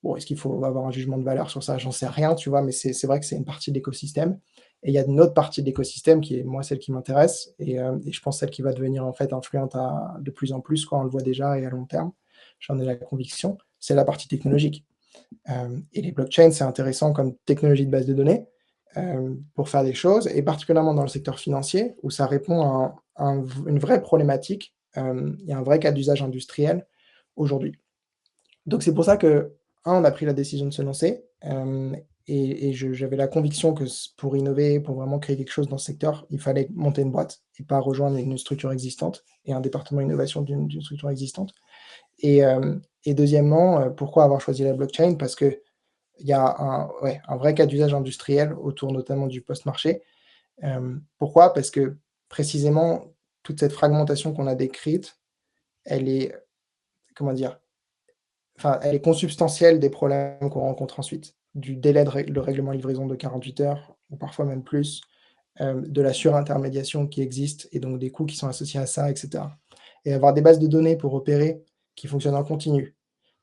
Bon, est-ce qu'il faut avoir un jugement de valeur sur ça? J'en sais rien, tu vois? Mais c'est vrai que c'est une partie de l'écosystème et il y a une autre partie de l'écosystème qui est, moi, celle qui m'intéresse et je pense celle qui va devenir, en fait, influente à de plus en plus, quoi. On le voit déjà et à long terme, j'en ai la conviction, c'est la partie technologique. Et les blockchains, c'est intéressant comme technologie de base de données, pour faire des choses et particulièrement dans le secteur financier où ça répond à une vraie problématique, il y a un vrai cas d'usage industriel aujourd'hui. Donc c'est pour ça que, on a pris la décision de se lancer, et j'avais la conviction que pour innover, pour vraiment créer quelque chose dans ce secteur, il fallait monter une boîte et pas rejoindre une structure existante et un département innovation d'une structure existante et deuxièmement, pourquoi avoir choisi la blockchain? Parce qu'il y a un vrai cas d'usage industriel autour notamment du post-marché. Pourquoi? Parce que précisément, toute cette fragmentation qu'on a décrite, elle est, comment dire? Enfin, elle est consubstantielle des problèmes qu'on rencontre ensuite, du délai de règlement livraison de 48 heures ou parfois même plus, de la surintermédiation qui existe et donc des coûts qui sont associés à ça et cetera. Et avoir des bases de données pour opérer qui fonctionnent en continu,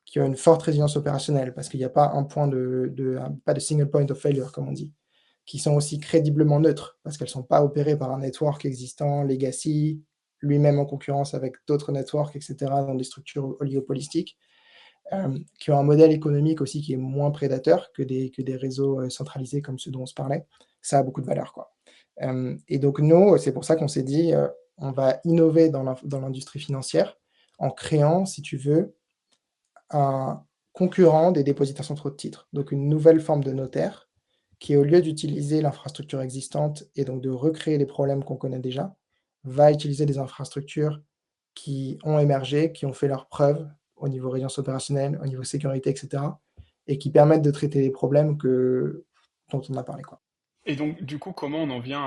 qui ont une forte résilience opérationnelle parce qu'il y a pas un point pas de single point of failure comme on dit, qui sont aussi crédiblement neutres parce qu'elles sont pas opérées par un network existant, legacy, lui-même en concurrence avec d'autres networks et cetera dans des structures oligopolistiques qui ont un modèle économique aussi qui est moins prédateur que des réseaux, centralisés comme ceux dont on se parlait. Ça a beaucoup de valeur, quoi. Et donc nous, c'est pour ça qu'on s'est dit, on va innover dans l'industrie financière en créant, si tu veux, un concurrent des dépositaires centraux de titres. Donc une nouvelle forme de notaire qui, au lieu d'utiliser l'infrastructure existante et donc de recréer les problèmes qu'on connaît déjà, va utiliser des infrastructures qui ont émergé, qui ont fait leurs preuves au niveau résilience opérationnelle, au niveau sécurité et cetera et qui permettent de traiter les problèmes dont on a parlé, quoi. Et donc, du coup, comment on en vient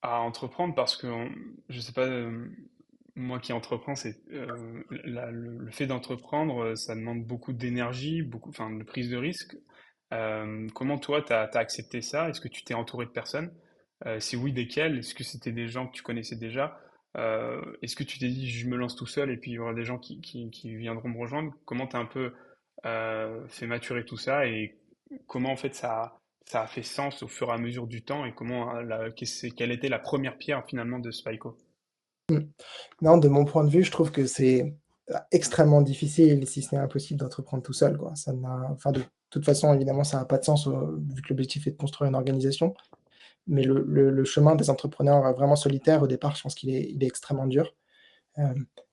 à entreprendre? Parce que, je sais pas, moi qui entreprends, le fait d'entreprendre, ça demande beaucoup d'énergie, beaucoup, enfin, de prise de risque. Comment toi, t'as accepté ça? Est-ce que tu t'es entouré de personnes? Si oui, desquelles? Est-ce que c'était des gens que tu connaissais déjà? Est-ce que tu t'es dit, je me lance tout seul et puis il y aura des gens qui viendront me rejoindre? Comment t'as un peu fait maturer tout ça et comment en fait ça a fait sens au fur et à mesure du temps et comment quelle était la première pierre finalement de Spyco? Mmh. Non, de mon point de vue, je trouve que c'est, extrêmement difficile, si ce n'est impossible d'entreprendre tout seul, quoi. Ça n'a enfin, de toute façon, évidemment, ça n'a pas de sens, vu que l'objectif est de construire une organisation. Mais le chemin des entrepreneurs, vraiment solitaires, au départ, je pense qu'il est extrêmement dur.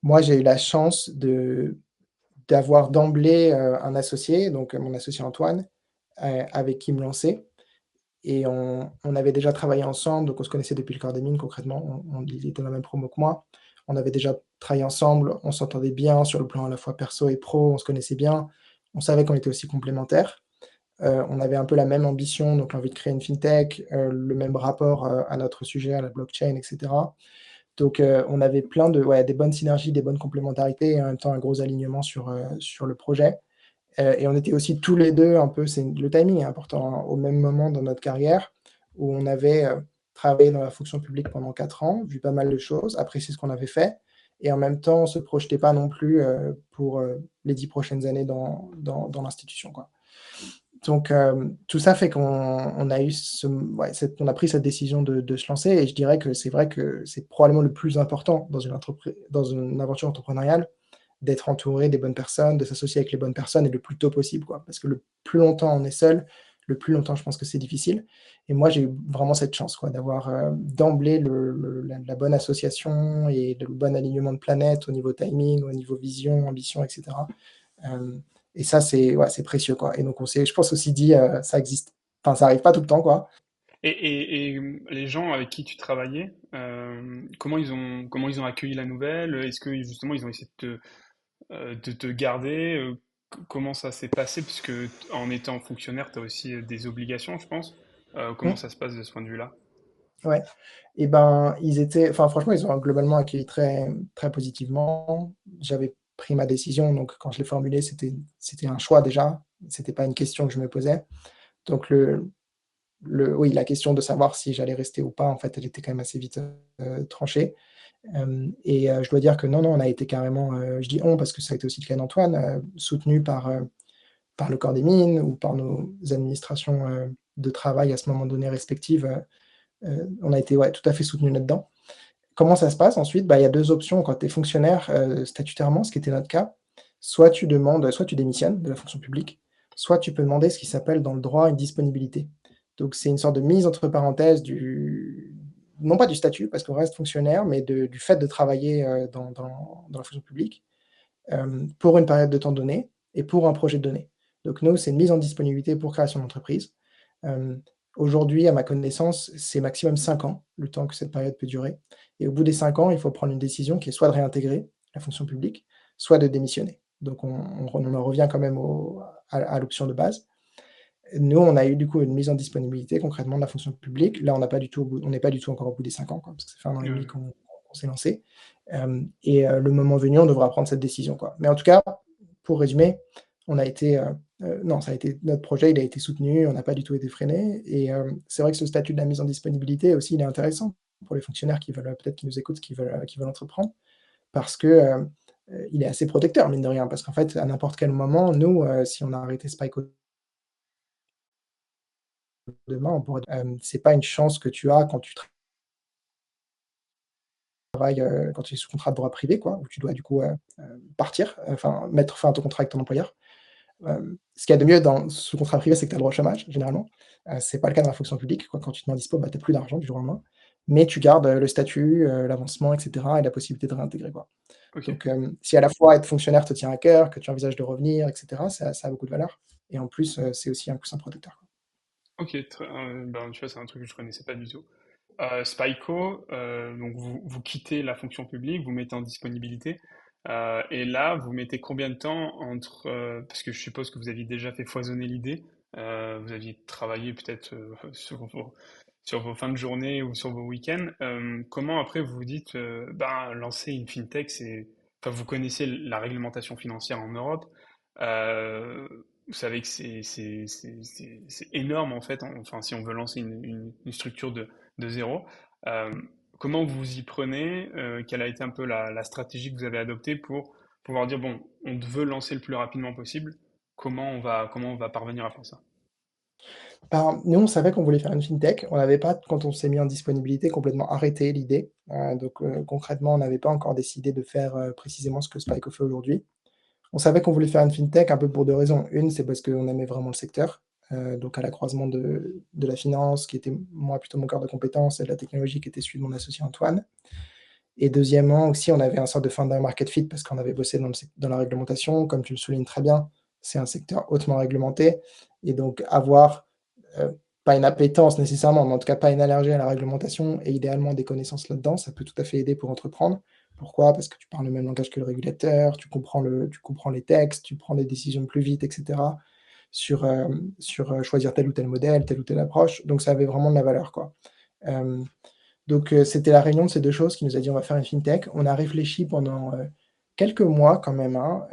Moi, j'ai eu la chance d'avoir d'emblée, un associé, donc mon associé Antoine, avec qui me lancer et on avait déjà travaillé ensemble, donc on se connaissait depuis le corps des mines concrètement. Il était dans la même promo que moi. On avait déjà travaillé ensemble, on s'entendait bien sur le plan à la fois perso et pro, on se connaissait bien. On savait qu'on était aussi complémentaires. On avait un peu la même ambition, donc l'envie de créer une fintech, le même rapport, à notre sujet, à la blockchain et cetera. Donc, on avait plein de ouais, des bonnes synergies, des bonnes complémentarités et en même temps un gros alignement sur le projet. Et on était aussi tous les 2 un peu le timing est important, hein, au même moment dans notre carrière où on avait, travaillé dans la fonction publique pendant 4 ans, vu pas mal de choses, apprécié ce qu'on avait fait et en même temps on se projetait pas non plus, pour, les 10 prochaines années dans l'institution, quoi. Donc, tout ça fait qu'on a eu on a pris cette décision de se lancer et je dirais que c'est vrai que c'est probablement le plus important dans une aventure entrepreneuriale, d'être entouré des bonnes personnes, de s'associer avec les bonnes personnes et le plus tôt possible, quoi. Parce que le plus longtemps on est seul, le plus longtemps je pense que c'est difficile et moi j'ai eu vraiment cette chance, quoi, d'avoir, d'emblée la bonne association et le bon alignement de planètes au niveau timing, au niveau vision, ambition et cetera. Hem et ça, c'est ouais, c'est précieux, quoi et donc on s'est je pense aussi dit, ça existe enfin, ça arrive pas tout le temps, quoi. Les gens avec qui tu travaillais, comment ils ont accueilli la nouvelle? Est-ce que justement ils ont essayé de te garder? Comment ça s'est passé? Puisque en étant fonctionnaire, tu as aussi des obligations, je pense. Comment Mmh, ça se passe de ce point de vue-là? ouais et ben, ils étaient enfin, franchement, ils ont globalement accueilli très très positivement. J'avais pris ma décision, donc quand je l'ai formulée, c'était un choix déjà, c'était pas une question que je me posais. Donc oui, la question de savoir si j'allais rester ou pas, en fait, elle était quand même assez vite, tranchée. Et je dois dire que non, non, on a été carrément, je dis «on» parce que ça a été aussi le cas d'Antoine, soutenu par le corps des mines ou par nos administrations, de travail à ce moment donné respectives, on a été, ouais, tout à fait soutenus là-dedans. Comment ça se passe ensuite? Bah, il y a 2 options quand tu es fonctionnaire, statutairement, ce qui était notre cas. Soit tu démissionnes de la fonction publique, soit tu peux demander ce qui s'appelle dans le droit une disponibilité. Donc c'est une sorte de mise entre parenthèses du non pas du statut parce qu'on reste fonctionnaire, mais du fait de travailler, dans la fonction publique, pour une période de temps donnée et pour un projet donné. Donc nous, c'est une mise en disponibilité pour création d'entreprise. Hem, Aujourd'hui, à ma connaissance, c'est maximum 5 ans, le temps que cette période peut durer et au bout des 5 ans, il faut prendre une décision qui est soit de réintégrer la fonction publique, soit de démissionner. Donc on en revient quand même à l'option de base. Nous, on a eu du coup une mise en disponibilité concrètement de la fonction publique. Là, on n'est pas du tout encore au bout des 5 ans, quoi, parce que ça fait 1 an et demi qu'on s'est lancé. Le moment venu, on devra prendre cette décision, quoi. Mais en tout cas, pour résumer, on a été, non, ça a été notre projet, il a été soutenu, on n'a pas du tout été freiné et c'est vrai que ce statut de la mise en disponibilité aussi, il est intéressant pour les fonctionnaires qui veulent, peut-être qui nous écoutent, qui veulent entreprendre parce que, il est assez protecteur mine de rien. Parce qu'en fait, à n'importe quel moment, nous, si on a arrêté Spike demain, on pourrait c'est pas une chance que tu as quand tu travailles, quand tu es sous contrat de droit privé quoi, où tu dois du coup, partir, enfin mettre fin à ton contrat avec ton employeur. Ce qu'il y a de mieux sous contrat privé, c'est que tu as le droit au chômage généralement. C'est pas le cas dans la fonction publique, quoi. Quand tu te mets en dispo, bah, tu as plus d'argent du jour au lendemain. Mais tu gardes, le statut, l'avancement et cetera et la possibilité de réintégrer, quoi. Ok, Donc, si à la fois être fonctionnaire te tient à cœur, que tu envisages de revenir et cetera, ça a beaucoup de valeur et en plus, c'est aussi un coussin protecteur, quoi. ok, ben, tu vois, c'est un truc que je connaissais pas du tout. Spyco, donc vous quittez la fonction publique, vous mettez en disponibilité, et là, vous mettez combien de temps entre, parce que je suppose que vous aviez déjà fait foisonner l'idée, vous aviez travaillé peut-être sur vos fins de journée ou sur vos week-ends, comment après vous vous dites, ben, lancer une fintech, enfin, vous connaissez la réglementation financière en Europe, euh, vous savez que c'est énorme en fait, enfin si on veut lancer une structure de zéro. Euh, Comment vous y prenez? Quelle a été un peu la stratégie que vous avez adoptée pour pouvoir dire, bon, on veut lancer le plus rapidement possible, comment on va parvenir à faire ça? Ben, nous, on savait qu'on voulait faire une fintech. On n'avait pas, quand on s'est mis en disponibilité, complètement arrêté l'idée. Donc, concrètement, on n'avait pas encore décidé de faire, précisément ce que Spike fait aujourd'hui. On savait qu'on voulait faire une fintech un peu pour 2 raisons. Une, c'est parce qu'on aimait vraiment le secteur, donc à la croisement de la finance qui était moi plutôt mon cœur de compétences et de la technologie qui était celui de mon associé Antoine. Et deuxièmement aussi, on avait un sorte de founder market fit parce qu'on avait bossé dans la réglementation. Comme tu le soulignes très bien, c'est un secteur hautement réglementé et donc avoir, pas une appétence nécessairement, mais en tout cas pas une allergie à la réglementation et idéalement des connaissances là-dedans, ça peut tout à fait aider pour entreprendre. Pourquoi? Parce que tu parles le même langage que le régulateur, tu comprends les textes, tu prends des décisions plus vite et cetera sur choisir tel ou tel modèle, telle ou telle approche, donc ça avait vraiment de la valeur, quoi. Hem Donc, c'était la réunion de ces 2 choses qui nous a dit: «On va faire une fintech». On a réfléchi pendant, quelques mois quand même, hein,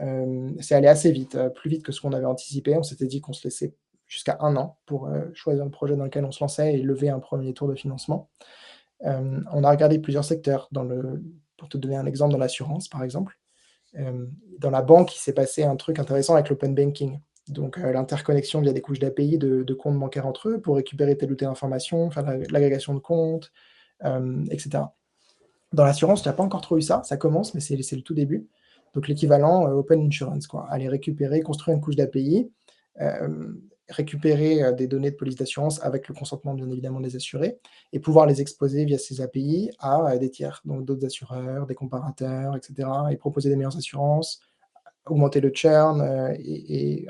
c'est allé assez vite, plus vite que ce qu'on avait anticipé. On s'était dit qu'on se laissait jusqu'à 1 an pour, choisir le projet dans lequel on se lançait et lever un premier tour de financement. On a regardé plusieurs secteurs pour te donner un exemple, dans l'assurance, par exemple. Dans la banque, il s'est passé un truc intéressant avec l'open banking. Donc, l'interconnexion via des couches d'API de comptes bancaires entre eux pour récupérer telle ou telle information, faire l'agrégation de comptes, et cetera. Dans l'assurance, tu as pas encore trop eu ça, ça commence, mais c'est le tout début. Donc l'équivalent, open insurance quoi. Aller récupérer, construire une couche d'API, récupérer, des données de police d'assurance avec le consentement bien évidemment des assurés et pouvoir les exposer via ces API à, des tiers, donc d'autres assureurs, des comparateurs et cetera et proposer des meilleures assurances, augmenter le churn, et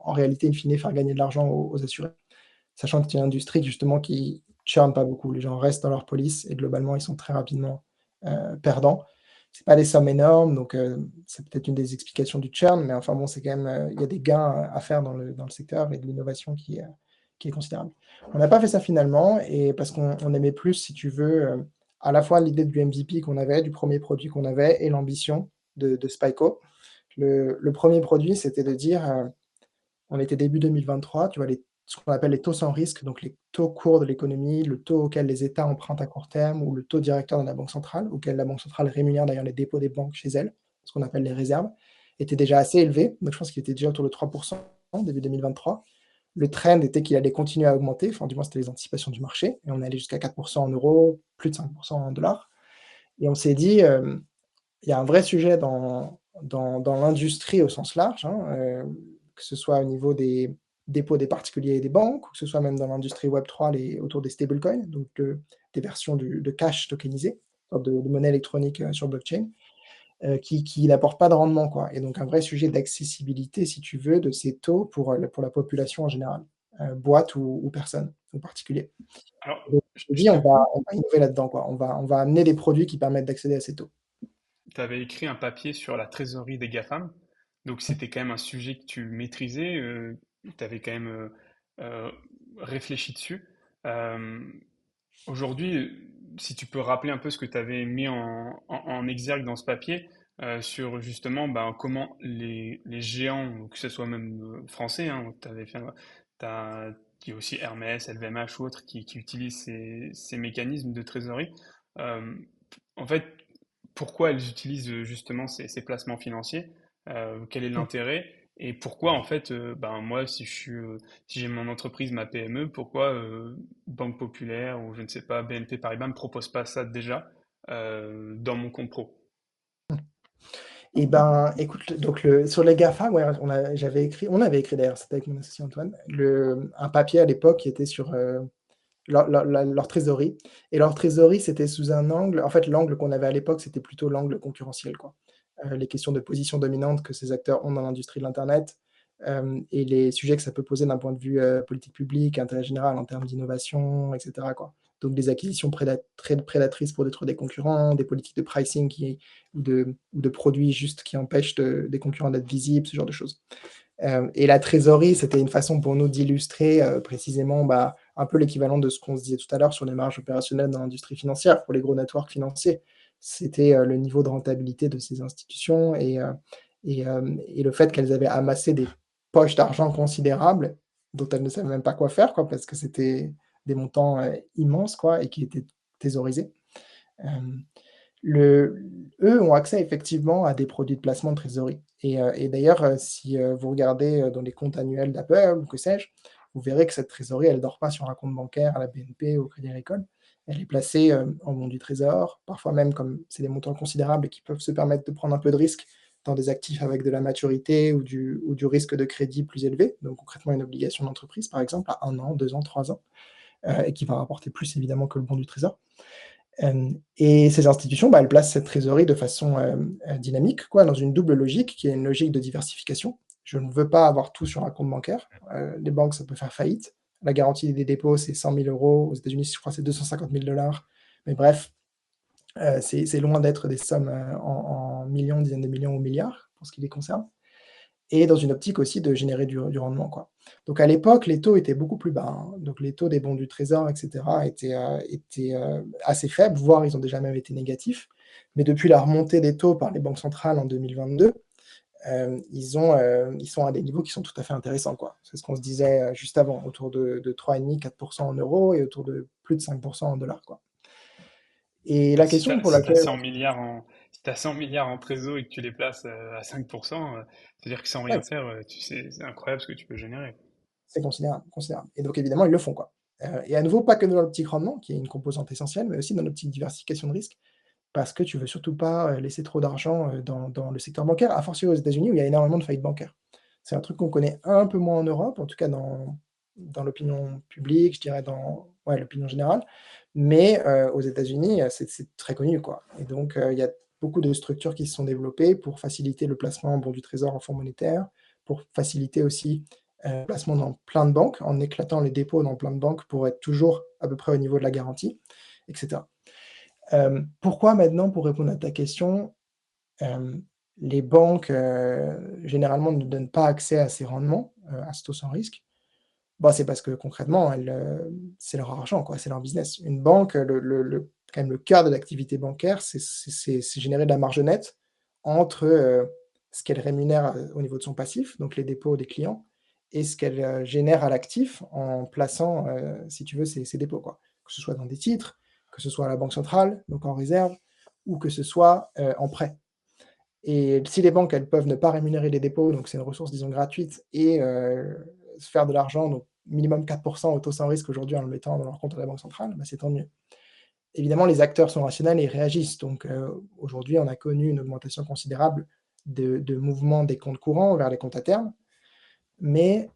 en réalité, in fine, faire gagner de l'argent aux assurés. Sachant que c'est une industrie justement qui churn pas beaucoup. Les gens restent dans leur police et globalement, ils sont très rapidement, perdants. C'est pas des sommes énormes, donc c'est peut-être une des explications du churn, mais enfin bon, c'est quand même, il y a des gains à faire dans le secteur et de l'innovation qui est considérable. On n'a pas fait ça finalement et parce qu'on aimait plus, si tu veux, à la fois l'idée du MVP qu'on avait, du premier produit qu'on avait et l'ambition de Spyco. Le 1er produit, c'était de dire, on était début 2023, tu vois, ce qu'on appelle les taux sans risque, donc les taux courts de l'économie, le taux auquel les États empruntent à court terme ou le taux directeur de la banque centrale, auquel la banque centrale rémunère d'ailleurs les dépôts des banques chez elle, ce qu'on appelle les réserves, était déjà assez élevé. Donc je pense qu'il était déjà autour de 3 début 2023. Le trend était qu'il allait continuer à augmenter, enfin du moins c'était les anticipations du marché et on allait jusqu'à 4 en euros, plus de 5 en dollars et on s'est dit, il y a un vrai sujet dans l'industrie au sens large, hein, que ce soit au niveau des dépôts des particuliers et des banques, ou que ce soit même dans l'industrie Web3, autour des stablecoins, donc des versions de cash tokenisé, sorte de monnaie électronique sur blockchain, qui n'apportent pas de rendement, quoi. Et donc un vrai sujet d'accessibilité, si tu veux, de ces taux pour la population en général, boîte ou personne, ou particulier. Alors, Donc je on s'est je dit: te «On va innover là-dedans, quoi. On va amener des produits qui permettent d'accéder à ces taux». Tu avais écrit un papier sur la trésorerie des GAFAM, donc c'était quand même un sujet que tu maîtrisais, tu avais quand même euh, réfléchi dessus. Euh, Aujourd'hui, si tu peux rappeler un peu ce que tu avais mis en exergue dans ce papier, sur justement ben, comment les géants, que ce soit même français, hein, t'as, il y a aussi Hermès, LVMH ou autres qui utilisent ces mécanismes de trésorerie. Euh, En fait, pourquoi elles utilisent justement ces placements financiers, quel est l'intérêt et pourquoi en fait, ben moi si j'ai mon entreprise, ma PME, pourquoi Banque Populaire ou je ne sais pas BNP Paribas me propose pas ça déjà dans mon compte pro? Et ben, écoute, donc sur les GAFA, ouais, on avait écrit d'ailleurs, c'était avec mon associé Antoine, un papier à l'époque qui était sur leur trésorerie. Et leur trésorerie, c'était sous un angle, en fait, l'angle qu'on avait à l'époque, c'était plutôt l'angle concurrentiel, quoi. Les questions de position dominante que ces acteurs ont dans l'industrie de l'Internet, et les sujets que ça peut poser d'un point de vue politique publique, intérêt général en termes d'innovation, etc., quoi. Donc des acquisitions très prédatrices pour détruire des concurrents, des politiques de pricing ou de produits juste qui empêchent des concurrents d'être visibles, ce genre de choses. Et la trésorerie, c'était une façon pour nous d'illustrer précisément bah, un peu l'équivalent de ce qu'on se disait tout à l'heure sur les marges opérationnelles dans l'industrie financière pour les gros networks financiers. C'était le niveau de rentabilité de ces institutions et le fait qu'elles avaient amassé des poches d'argent considérables dont elles ne savaient même pas quoi faire, quoi, parce que c'était des montants immenses quoi, et qui étaient thésaurisés. Euh, le Eux ont accès effectivement à des produits de placement de trésorerie et d'ailleurs, si, vous regardez, dans les comptes annuels d'Apple ou que sais-je, vous verrez que cette trésorerie, elle ne dort pas sur un compte bancaire à la BNP ou au Crédit Agricole. Elle est placée, en bons du trésor, parfois même comme c'est des montants considérables et qui peuvent se permettre de prendre un peu de risque dans des actifs avec de la maturité ou du risque de crédit plus élevé, donc concrètement une obligation d'entreprise par exemple à 1 an, 2 ans, 3 ans, et qui va rapporter plus évidemment que le bon du trésor. Et ces institutions, bah, elles placent cette trésorerie de façon, dynamique, quoi, dans une double logique, qui est une logique de diversification. Je ne veux pas avoir tout sur un compte bancaire. Les banques, ça peut faire faillite. La garantie des dépôts, c'est 100 000 €. Aux États-Unis, je crois que c'est 250 000 $. Mais bref, c'est loin d'être des sommes, en millions, dizaines de millions ou milliards, pour ce qui les concerne. et dans une optique aussi de générer du rendement, quoi. Donc à l'époque, les taux étaient beaucoup plus bas, hein. Donc les taux des bons du trésor et cetera étaient assez faibles, voire ils ont déjà même été négatifs. Mais depuis la remontée des taux par les banques centrales en 2022, ils sont à des niveaux qui sont tout à fait intéressants, quoi. C'est ce qu'on se disait, juste avant, autour de 3,5-4 en euros et autour de plus de 5 en dollars, quoi. Et Ouais, la question pour si t'as laquelle 100 milliards si t'as 100 milliards en trésor et que tu les places à 5%, c'est-à-dire que sans rien ouais, faire, c'est incroyable ce que tu peux générer. c'est considérable, considérable. Et donc évidemment, ils le font, quoi. Et à nouveau, pas que dans l'optique rendement, qui est une composante essentielle, mais aussi dans l'optique diversification de risque, parce que tu veux surtout pas, laisser trop d'argent, dans le secteur bancaire, à fortiori aux États-Unis où il y a énormément de faillites bancaires. C'est un truc qu'on connaît un peu moins en Europe, en tout cas dans l'opinion publique, je dirais dans ouais, l'opinion générale, mais aux États-Unis, c'est très connu, quoi. Et donc il y a beaucoup de structures qui se sont développées pour faciliter le placement en bons du trésor en fonds monétaires, pour faciliter aussi, le placement dans plein de banques, en éclatant les dépôts dans plein de banques pour être toujours à peu près au niveau de la garantie, et cetera. Pourquoi maintenant, pour répondre à ta question, hem, les banques, généralement ne donnent pas accès à ces rendements, à ce taux sans risque? Bah, c'est parce que concrètement, c'est leur argent, quoi, c'est leur business. Une banque, quand même le cœur de l'activité bancaire, c'est générer de la marge nette entre, ce qu'elle rémunère, au niveau de son passif, donc les dépôts des clients et ce qu'elle, génère à l'actif en plaçant, si tu veux, ses dépôts, quoi. Que ce soit dans des titres, que ce soit à la banque centrale, donc en réserve, ou que ce soit, en prêt. Et si les banques, elles peuvent ne pas rémunérer les dépôts, donc c'est une ressource, disons, gratuite et se faire de l'argent, donc minimum 4 au taux sans risque aujourd'hui en le mettant dans leur compte à la banque centrale, bah, c'est tant mieux. Évidemment, les acteurs sont rationnels et réagissent. Donc aujourd'hui, on a connu une augmentation considérable de mouvements des comptes courants vers les comptes à terme. Mais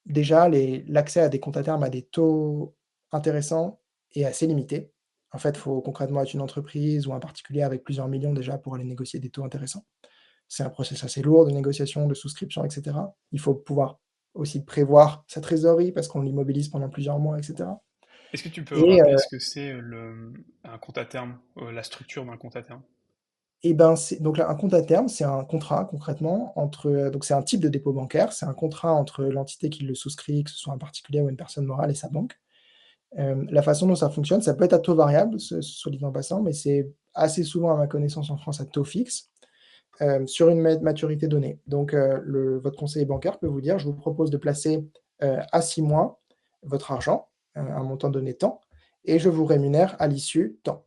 déjà, l'accès à des comptes à terme à des taux intéressants est assez limité. En fait, il faut concrètement être une entreprise ou un particulier avec plusieurs millions déjà pour aller négocier des taux intéressants. C'est un process assez lourd de négociation, de souscription, et cetera. Il faut pouvoir aussi prévoir sa trésorerie parce qu'on l'immobilise pendant plusieurs mois, et cetera. Est-ce que tu peux Et rappeler ce que c'est un compte à terme, la structure d'un compte à terme? et ben, c'est donc là, un compte à terme, c'est un contrat concrètement entre, donc c'est un type de dépôt bancaire, c'est un contrat entre l'entité qui le souscrit, que ce soit un particulier ou une personne morale et sa banque. La façon dont ça fonctionne, ça peut être à taux variable, soit dit en passant, mais c'est assez souvent, à ma connaissance, en France, à taux fixe, sur une maturité donnée. Donc, votre conseiller bancaire peut vous dire: «Je vous propose de placer, à 6 mois votre argent, un montant donné tant et je vous rémunère à l'issue tant».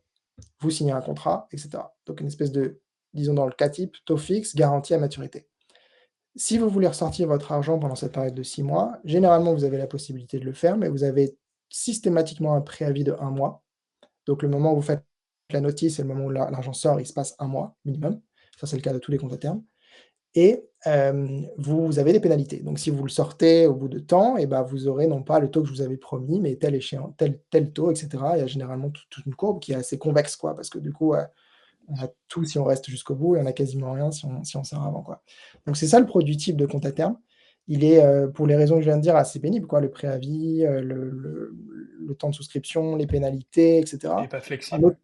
Vous signez un contrat, et cetera. Donc une espèce de, disons dans le cas type, taux fixe garanti à maturité. Si vous voulez ressortir votre argent pendant cette période de 6 mois, généralement, vous avez la possibilité de le faire, mais vous avez systématiquement un préavis de 1 mois. Donc le moment où vous faites la notice et le moment où l'argent sort, il se passe 1 mois minimum. Ça, c'est le cas de tous les comptes à terme et vous avez des pénalités. Donc si vous le sortez au bout de temps et ben, vous aurez non pas le taux que je vous avais promis, mais tel taux et cetera. Il y a généralement toute une courbe qui est assez convexe, quoi, parce que du coup, on a tout si on reste jusqu'au bout et on a quasiment rien si on sort avant, quoi. Donc c'est ça le produit type de compte à terme. Il est, pour les raisons que je viens de dire, assez pénible, quoi, le préavis, le temps de souscription, les pénalités et Et cetera. pas Un flexible? autre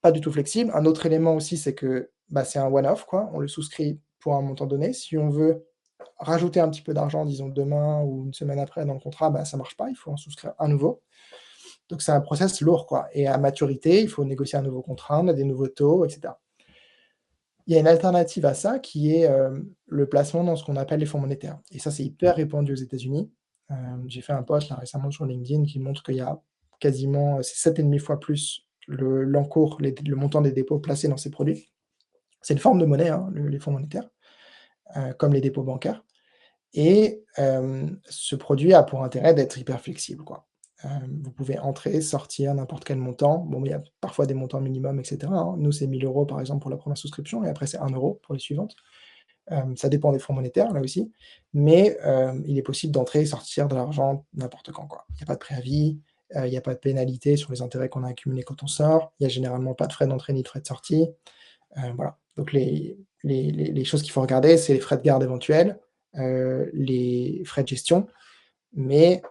Pas du tout flexible. Un autre élément aussi, c'est que, bah, c'est un one off, quoi. On le souscrit pour un montant donné. Si on veut rajouter un petit peu d'argent, disons demain ou une semaine après dans le contrat, bah, ça marche pas, il faut en souscrire un nouveau. Donc c'est un process lourd, quoi et à maturité, il faut négocier un nouveau contrat, on a des nouveaux taux et cetera. Il y a une alternative à ça qui est, le placement dans ce qu'on appelle les fonds monétaires et ça, c'est hyper répandu aux États-Unis. J'ai fait un post là récemment sur LinkedIn qui montre qu'il y a quasiment, c'est 7,5 fois plus l'encours, le montant des dépôts placés dans ces produits. C'est une forme de monnaie, hein, les fonds monétaires, comme les dépôts bancaires et ce produit a pour intérêt d'être hyper flexible, quoi. Vous pouvez entrer, sortir n'importe quel montant. Bon, il y a parfois des montants minimums et cetera, hein. Nous, c'est 1 000 € par exemple pour la première souscription et après c'est 1 € pour les suivantes. Ça dépend des fonds monétaires là aussi, mais il est possible d'entrer et sortir de l'argent n'importe quand, quoi. Il y a pas de préavis, il y a pas de pénalité sur les intérêts qu'on a accumulés quand on sort. Il y a généralement pas de frais d'entrée ni de frais de sortie. Voilà, donc les choses qu'il faut regarder, c'est les frais de garde éventuels, les frais de gestion, mais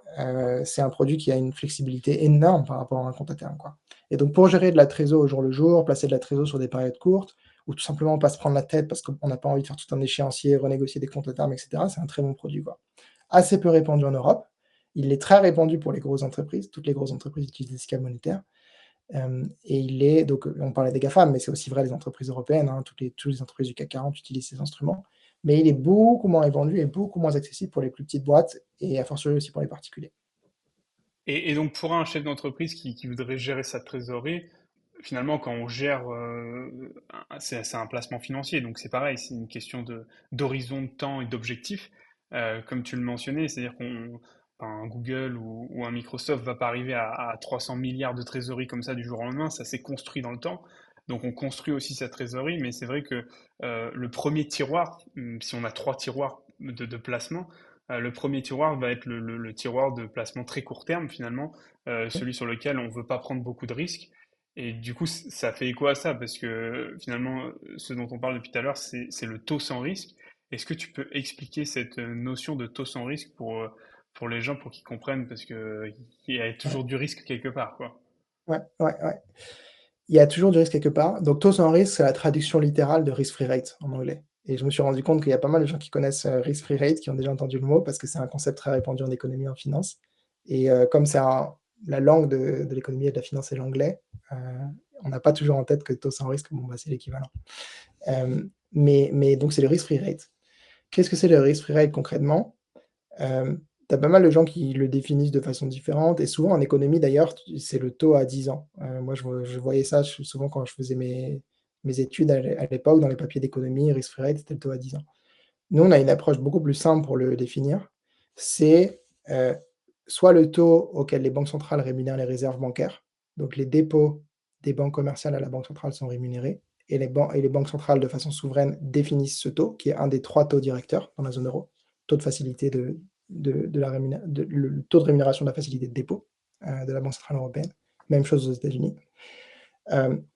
c'est un produit qui a une flexibilité énorme par rapport à un compte à terme, quoi et donc pour gérer de la trésor au jour le jour, placer de la trésor sur des périodes courtes, ou tout simplement pas se prendre la tête parce qu'on n'a pas envie de faire tout un échéancier, renégocier des comptes à terme, et cetera, c'est un très bon produit, quoi. Assez peu répandu en Europe. Il est très répandu pour les grosses entreprises. Toutes les grosses entreprises utilisent des scales monétaires. Et il est donc, on parlait des GAFAM, mais c'est aussi vrai des entreprises européennes, hein, toutes les entreprises du CAC 40 utilisent ces instruments. Mais il est beaucoup moins répandu et beaucoup moins accessible pour les plus petites boîtes et a fortiori aussi pour les particuliers. Et donc pour un chef d'entreprise qui voudrait gérer sa trésorerie, finalement quand on gère, c'est un placement financier, donc c'est pareil, c'est une question d'horizon de temps et d'objectif, comme tu le mentionnais, c'est-à-dire un Google ou un Microsoft va pas arriver à 300 milliards de trésorerie comme ça du jour au lendemain, ça s'est construit dans le temps. Donc on construit aussi sa trésorerie, mais c'est vrai que le premier tiroir, si on a trois tiroirs de placement, le premier tiroir va être le tiroir de placement très court terme finalement, celui sur lequel on ne veut pas prendre beaucoup de risques. Et du coup, ça fait écho à ça, parce que finalement, ce dont on parle depuis tout à l'heure, c'est le taux sans risque. Est-ce que tu peux expliquer cette notion de taux sans risque pour les gens, pour qu'ils comprennent, parce que il y a Ouais, toujours du risque quelque part, quoi. ouais, ouais, ouais. Il y a toujours du risque quelque part. Donc taux sans risque, c'est la traduction littérale de risk-free rate en anglais. Et je me suis rendu compte qu'il y a pas mal de gens qui connaissent, risk-free rate, qui ont déjà entendu le mot parce que c'est un concept très répandu en économie et en finance. Et comme la langue de l'économie et de la finance est l'anglais, on n'a pas toujours en tête que taux sans risque, bon, bah, c'est l'équivalent. Mais donc c'est le risk-free rate. Qu'est-ce que c'est le risk-free rate concrètement? Tu as pas mal de gens qui le définissent de façon différente et souvent en économie d'ailleurs, c'est le taux à 10 ans. Moi je voyais ça souvent quand je faisais mes études à l'époque dans les papiers d'économie, risk-free rate, c'était le taux à 10 ans. Nous, on a une approche beaucoup plus simple pour le définir. C'est, soit le taux auquel les banques centrales rémunèrent les réserves bancaires, donc les dépôts des banques commerciales à la banque centrale sont rémunérés et les banques centrales de façon souveraine définissent ce taux qui est un des 3 taux directeurs dans la zone euro. Taux de facilité de la rémuné de le taux de rémunération de la facilité de dépôt, de la Banque centrale européenne. Même chose aux États-Unis.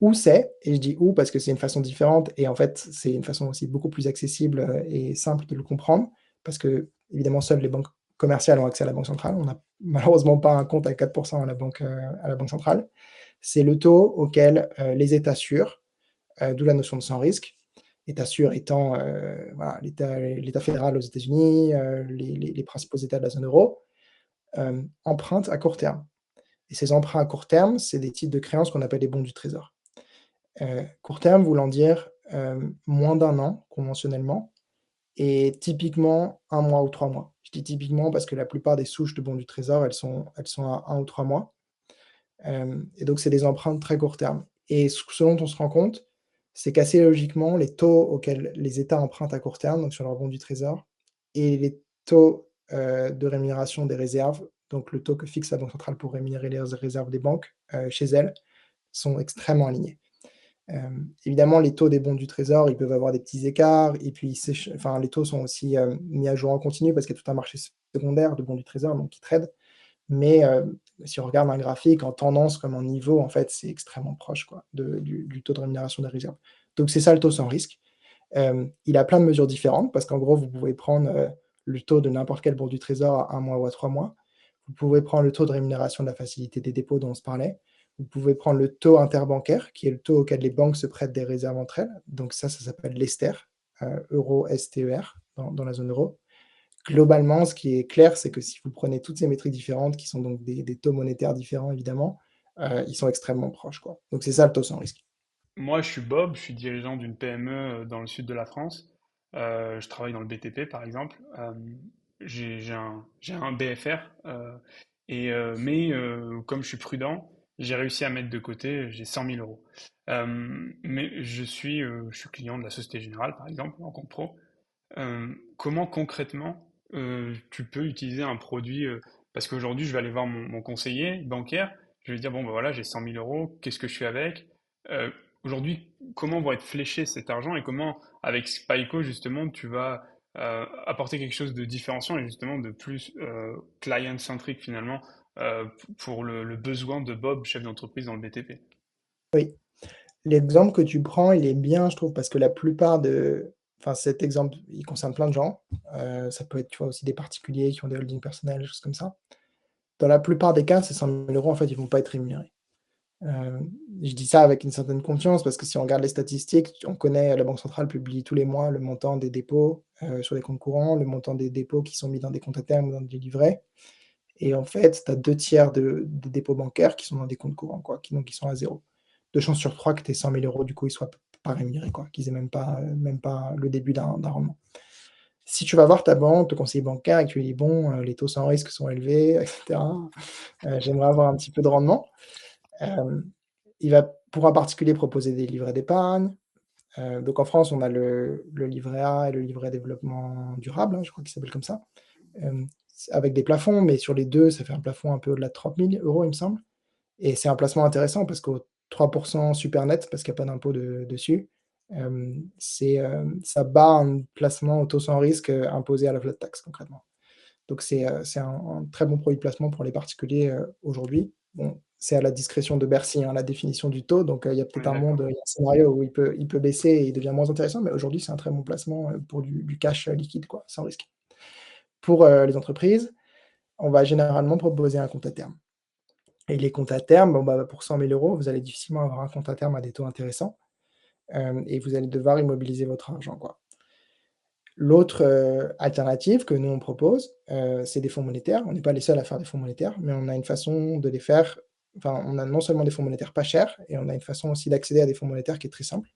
Ou c'est, et je dis ou parce que c'est une façon différente et en fait, c'est une façon aussi beaucoup plus accessible, et simple de le comprendre, parce que évidemment seules les banques commerciales ont accès à la banque centrale. On n'a malheureusement pas un compte à 4 à la banque centrale. C'est le taux auquel, les États sûrs, d'où la notion de sans risque, État sûr étant, voilà, l'État fédéral aux États-Unis, les principaux États de la zone euro, empruntent à court terme. Et ces emprunts à court terme, c'est des types de créances qu'on appelle les bons du trésor. Court terme voulant dire, moins d'un an conventionnellement et typiquement 1 mois ou 3 mois. Je dis typiquement parce que la plupart des souches de bons du trésor, elles sont à 1 ou 3 mois. Et donc c'est des emprunts très court terme et ce dont on se rend compte, c'est qu'assez logiquement, les taux auxquels les États empruntent à court terme, donc sur leurs bons du trésor et les taux, de rémunération des réserves, donc le taux que fixe la banque centrale pour rémunérer les réserves des banques, chez elles, sont extrêmement alignés. Évidemment, les taux des bons du trésor, ils peuvent avoir des petits écarts et puis enfin, les taux sont aussi, mis à jour en continu parce qu'il y a tout un marché secondaire de bons du trésor, donc qui trade. Mais, si on regarde un graphique en tendance comme en niveau, en fait, c'est extrêmement proche, quoi, du taux de rémunération des réserves. Donc c'est ça le taux sans risque. Il a plein de mesures différentes parce qu'en gros, vous pouvez prendre, le taux de n'importe quel bon du trésor à 1 mois ou à 3 mois. Vous pouvez prendre le taux de rémunération de la facilité des dépôts dont on se parlait. Vous pouvez prendre le taux interbancaire, qui est le taux auquel les banques se prêtent des réserves entre elles. Donc ça s'appelle l'ESTER, euro STER dans la zone euro. Globalement, ce qui est clair, c'est que si vous prenez toutes ces métriques différentes, qui sont donc des taux monétaires différents évidemment, ils sont extrêmement proches, quoi. Donc c'est ça le taux sans risque. Moi, je suis Bob, je suis dirigeant d'une PME dans le sud de la France. Je travaille dans le BTP, par exemple. J'ai un BFR, mais comme je suis prudent, j'ai réussi à mettre de côté, j'ai 100 000 euros. Mais je suis client de la Société Générale, par exemple, en compte pro. Comment concrètement tu peux utiliser un produit parce qu'aujourd'hui je vais aller voir mon conseiller bancaire, je vais lui dire bon ben voilà j'ai 100 000 euros, qu'est-ce que je fais avec? Euh, Aujourd'hui comment va être fléché cet argent et comment avec Spyco justement tu vas apporter quelque chose de différenciant et justement de plus client-centric finalement pour le besoin de Bob, chef d'entreprise dans le BTP. Oui. L'exemple que tu prends, il est bien, je trouve, parce que la plupart enfin, cet exemple, il concerne plein de gens. Ça peut être, tu vois, aussi des particuliers qui ont des holdings personnels, des choses comme ça. Dans la plupart des cas, ces 100 000 euros, en fait, ils vont pas être rémunérés. Euh, je dis ça avec une certaine confiance parce que si on regarde les statistiques, on connaît la Banque centrale publie tous les mois le montant des dépôts sur les comptes courants, le montant des dépôts qui sont mis dans des comptes à terme ou dans des livrets. Et en fait, tu as 2 tiers des dépôts bancaires qui sont dans des comptes courants, quoi, donc qui sont à zéro. Deux chances sur trois que tes 100 000 euros, du coup, ils soient pas rémunérés, quoi, qu'ils aient même pas le début d'un rendement. Si tu vas voir ta banque, ton conseiller bancaire, et que tu lui dis, bon, les taux sans risque sont élevés, etc., j'aimerais avoir un petit peu de rendement, euh, il va, pour un particulier, proposer des livrets d'épargne. Donc en France, on a le livret A et le livret développement durable, hein, je crois qu'il s'appelle comme ça, euh, avec des plafonds, mais sur les deux, ça fait un plafond un peu au-delà de 30 000 euros, il me semble. Et c'est un placement intéressant parce qu'au 3% super net, parce qu'il n'y a pas d'impôt dessus, ça bat un placement au taux sans risque imposé à la flat tax, concrètement. Donc c'est un très bon produit de placement pour les particuliers aujourd'hui. Bon, c'est à la discrétion de Bercy, hein, la définition du taux. Donc il y a peut-être Oui, il y d'accord. a un scénario où il peut baisser et il devient moins intéressant, mais aujourd'hui c'est un très bon placement pour du cash liquide, quoi, sans risque. Pour les entreprises, on va généralement proposer un compte à terme. Et les comptes à terme, bon, bah, pour 100 000 euros, vous allez difficilement avoir un compte à terme à des taux intéressants et vous allez devoir immobiliser votre argent, quoi. L'autre alternative que nous on propose, c'est des fonds monétaires. On n'est pas les seuls à faire des fonds monétaires, mais on a une façon de les faire. Enfin, on a non seulement des fonds monétaires pas chers, et on a une façon aussi d'accéder à des fonds monétaires qui est très simple.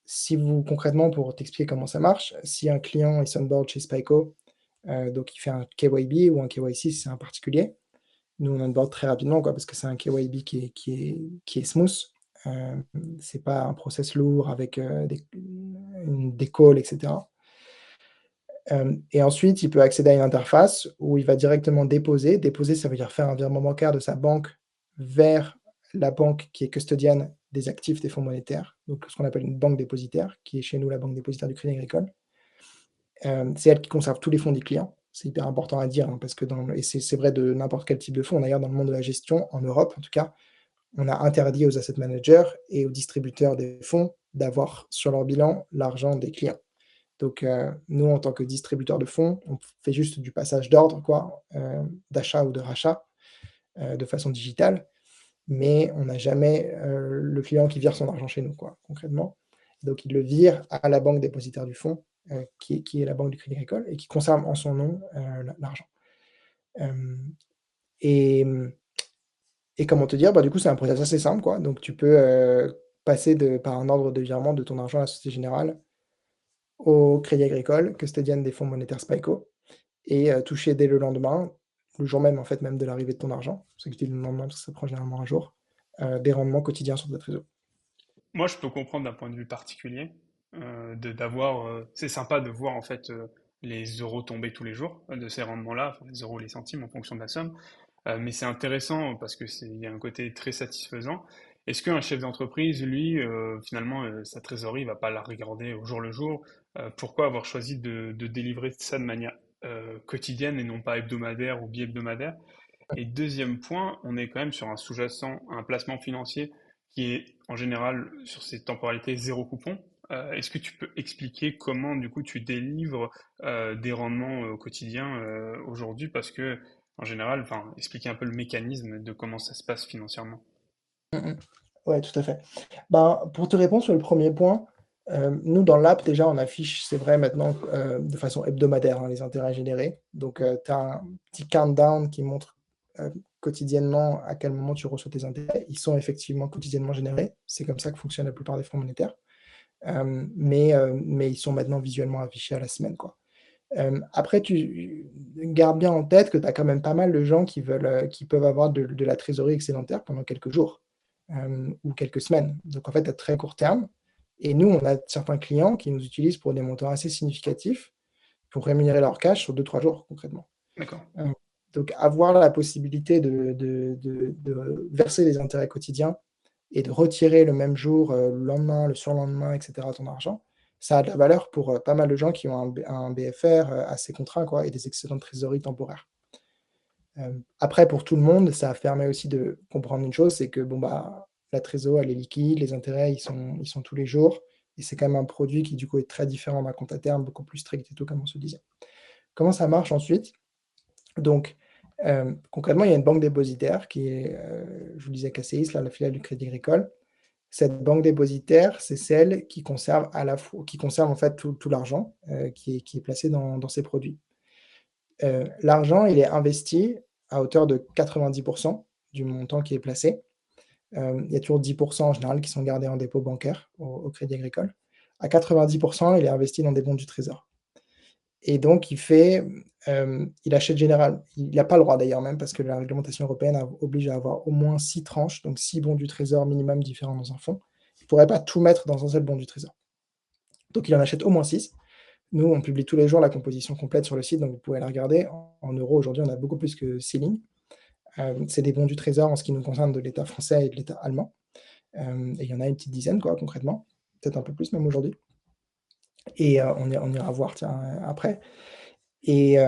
Si vous concrètement, pour t'expliquer comment ça marche, si un client il s'onboard chez Spyco, donc il fait un KYB ou un KYC si c'est un particulier, nous on onboard très rapidement, quoi, parce que c'est un KYB qui est smooth. Euh, c'est pas un process lourd avec des calls, etc. Et ensuite, il peut accéder à une interface où il va directement déposer. Déposer, ça veut dire faire un virement bancaire de sa banque vers la banque qui est custodienne des actifs des fonds monétaires, donc ce qu'on appelle une banque dépositaire, qui est chez nous la banque dépositaire du Crédit Agricole. C'est elle qui conserve tous les fonds des clients. C'est hyper important à dire, hein, parce que et c'est vrai de n'importe quel type de fonds. D'ailleurs, dans le monde de la gestion, en Europe en tout cas, on a interdit aux asset managers et aux distributeurs des fonds d'avoir sur leur bilan l'argent des clients. Donc, nous, en tant que distributeur de fonds, on fait juste du passage d'ordre, quoi, d'achat ou de rachat, de façon digitale, mais on n'a jamais le client qui vire son argent chez nous, quoi, concrètement. Donc, il le vire à la banque dépositaire du fonds, qui est la banque du Crédit Agricole, et qui conserve en son nom l'argent. Euh, et, et comment te dire, bah, du coup, c'est un process assez simple, quoi. Donc, tu peux passer par un ordre de virement de ton argent à la Société Générale au Crédit Agricole, custodienne des fonds monétaires Spyco, et toucher dès le lendemain, le jour même en fait même de l'arrivée de ton argent, c'est que je dis le lendemain parce que ça prend généralement un jour, des rendements quotidiens sur ta trésor. Moi, je peux comprendre d'un point de vue particulier, d'avoir, c'est sympa de voir en fait les euros tomber tous les jours de ces rendements-là, enfin, les euros, les centimes en fonction de la somme. Mais c'est intéressant parce que il y a un côté très satisfaisant. Est-ce qu'un chef d'entreprise, lui, finalement, sa trésorerie, il va pas la regarder au jour le jour? Pourquoi avoir choisi de délivrer ça de manière quotidienne et non pas hebdomadaire ou bi-hebdomadaire? Et deuxième point, on est quand même sur un sous-jacent, un placement financier qui est en général sur ses temporalités zéro coupon. Est-ce que tu peux expliquer comment du coup tu délivres des rendements quotidiens aujourd'hui? Parce que en général, enfin, expliquer un peu le mécanisme de comment ça se passe financièrement. Mhm. Ouais, tout à fait. Ben, pour te répondre sur le premier point, nous dans l'app déjà on affiche, c'est vrai maintenant, de façon hebdomadaire, hein, les intérêts générés. Donc tu as un petit countdown qui montre quotidiennement à quel moment tu reçois tes intérêts. Ils sont effectivement quotidiennement générés. C'est comme ça que fonctionnent la plupart des fonds monétaires. Mais ils sont maintenant visuellement affichés à la semaine, quoi. Après, tu gardes bien en tête que tu as quand même pas mal de gens qui peuvent avoir de la trésorerie excédentaire pendant quelques jours ou quelques semaines. Donc, en fait, à très court terme. Et nous, on a certains clients qui nous utilisent pour des montants assez significatifs pour rémunérer leur cash sur 2 3 jours, concrètement. D'accord. Euh, donc, avoir la possibilité de verser les intérêts quotidiens et de retirer le même jour, le lendemain, le surlendemain, etc., ton argent, ça a de la valeur pour pas mal de gens qui ont un BFR assez contraint, quoi, et des excédents de trésorerie temporaires. Après, pour tout le monde, ça permet aussi de comprendre une chose, c'est que bon, bah, la trésor, elle est liquide, les intérêts, ils sont tous les jours, et c'est quand même un produit qui, du coup, est très différent d'un compte à terme, beaucoup plus strict et tout, comme on se disait. Comment ça marche ensuite? Donc, Concrètement, il y a une banque dépositaire qui est, je vous disais CACEIS, là, la filiale du Crédit Agricole. Cette banque dépositaire, c'est celle qui conserve à la fois qui conserve en fait tout l'argent, qui est placé dans ces produits. L'argent, il est investi à hauteur de 90 du montant qui est placé. Il y a toujours 10 en général qui sont gardés en dépôt bancaire au Crédit Agricole. À 90 il est investi dans des bons du trésor et donc il achète il n'a pas le droit d'ailleurs même parce que la réglementation européenne oblige à avoir au moins 6 tranches, donc 6 bons du trésor minimum différents dans un fonds. Il ne pourrait pas tout mettre dans un seul bon du trésor. Donc il en achète au moins 6. Nous, on publie tous les jours la composition complète sur le site, donc vous pouvez la regarder. En euros, aujourd'hui, on a beaucoup plus que 6 lignes. C'est des bons du trésor en ce qui nous concerne de l'État français et de l'État allemand. Et il y en a une petite dizaine, quoi, concrètement, peut-être un peu plus même aujourd'hui. Et on ira voir, tiens, après. Et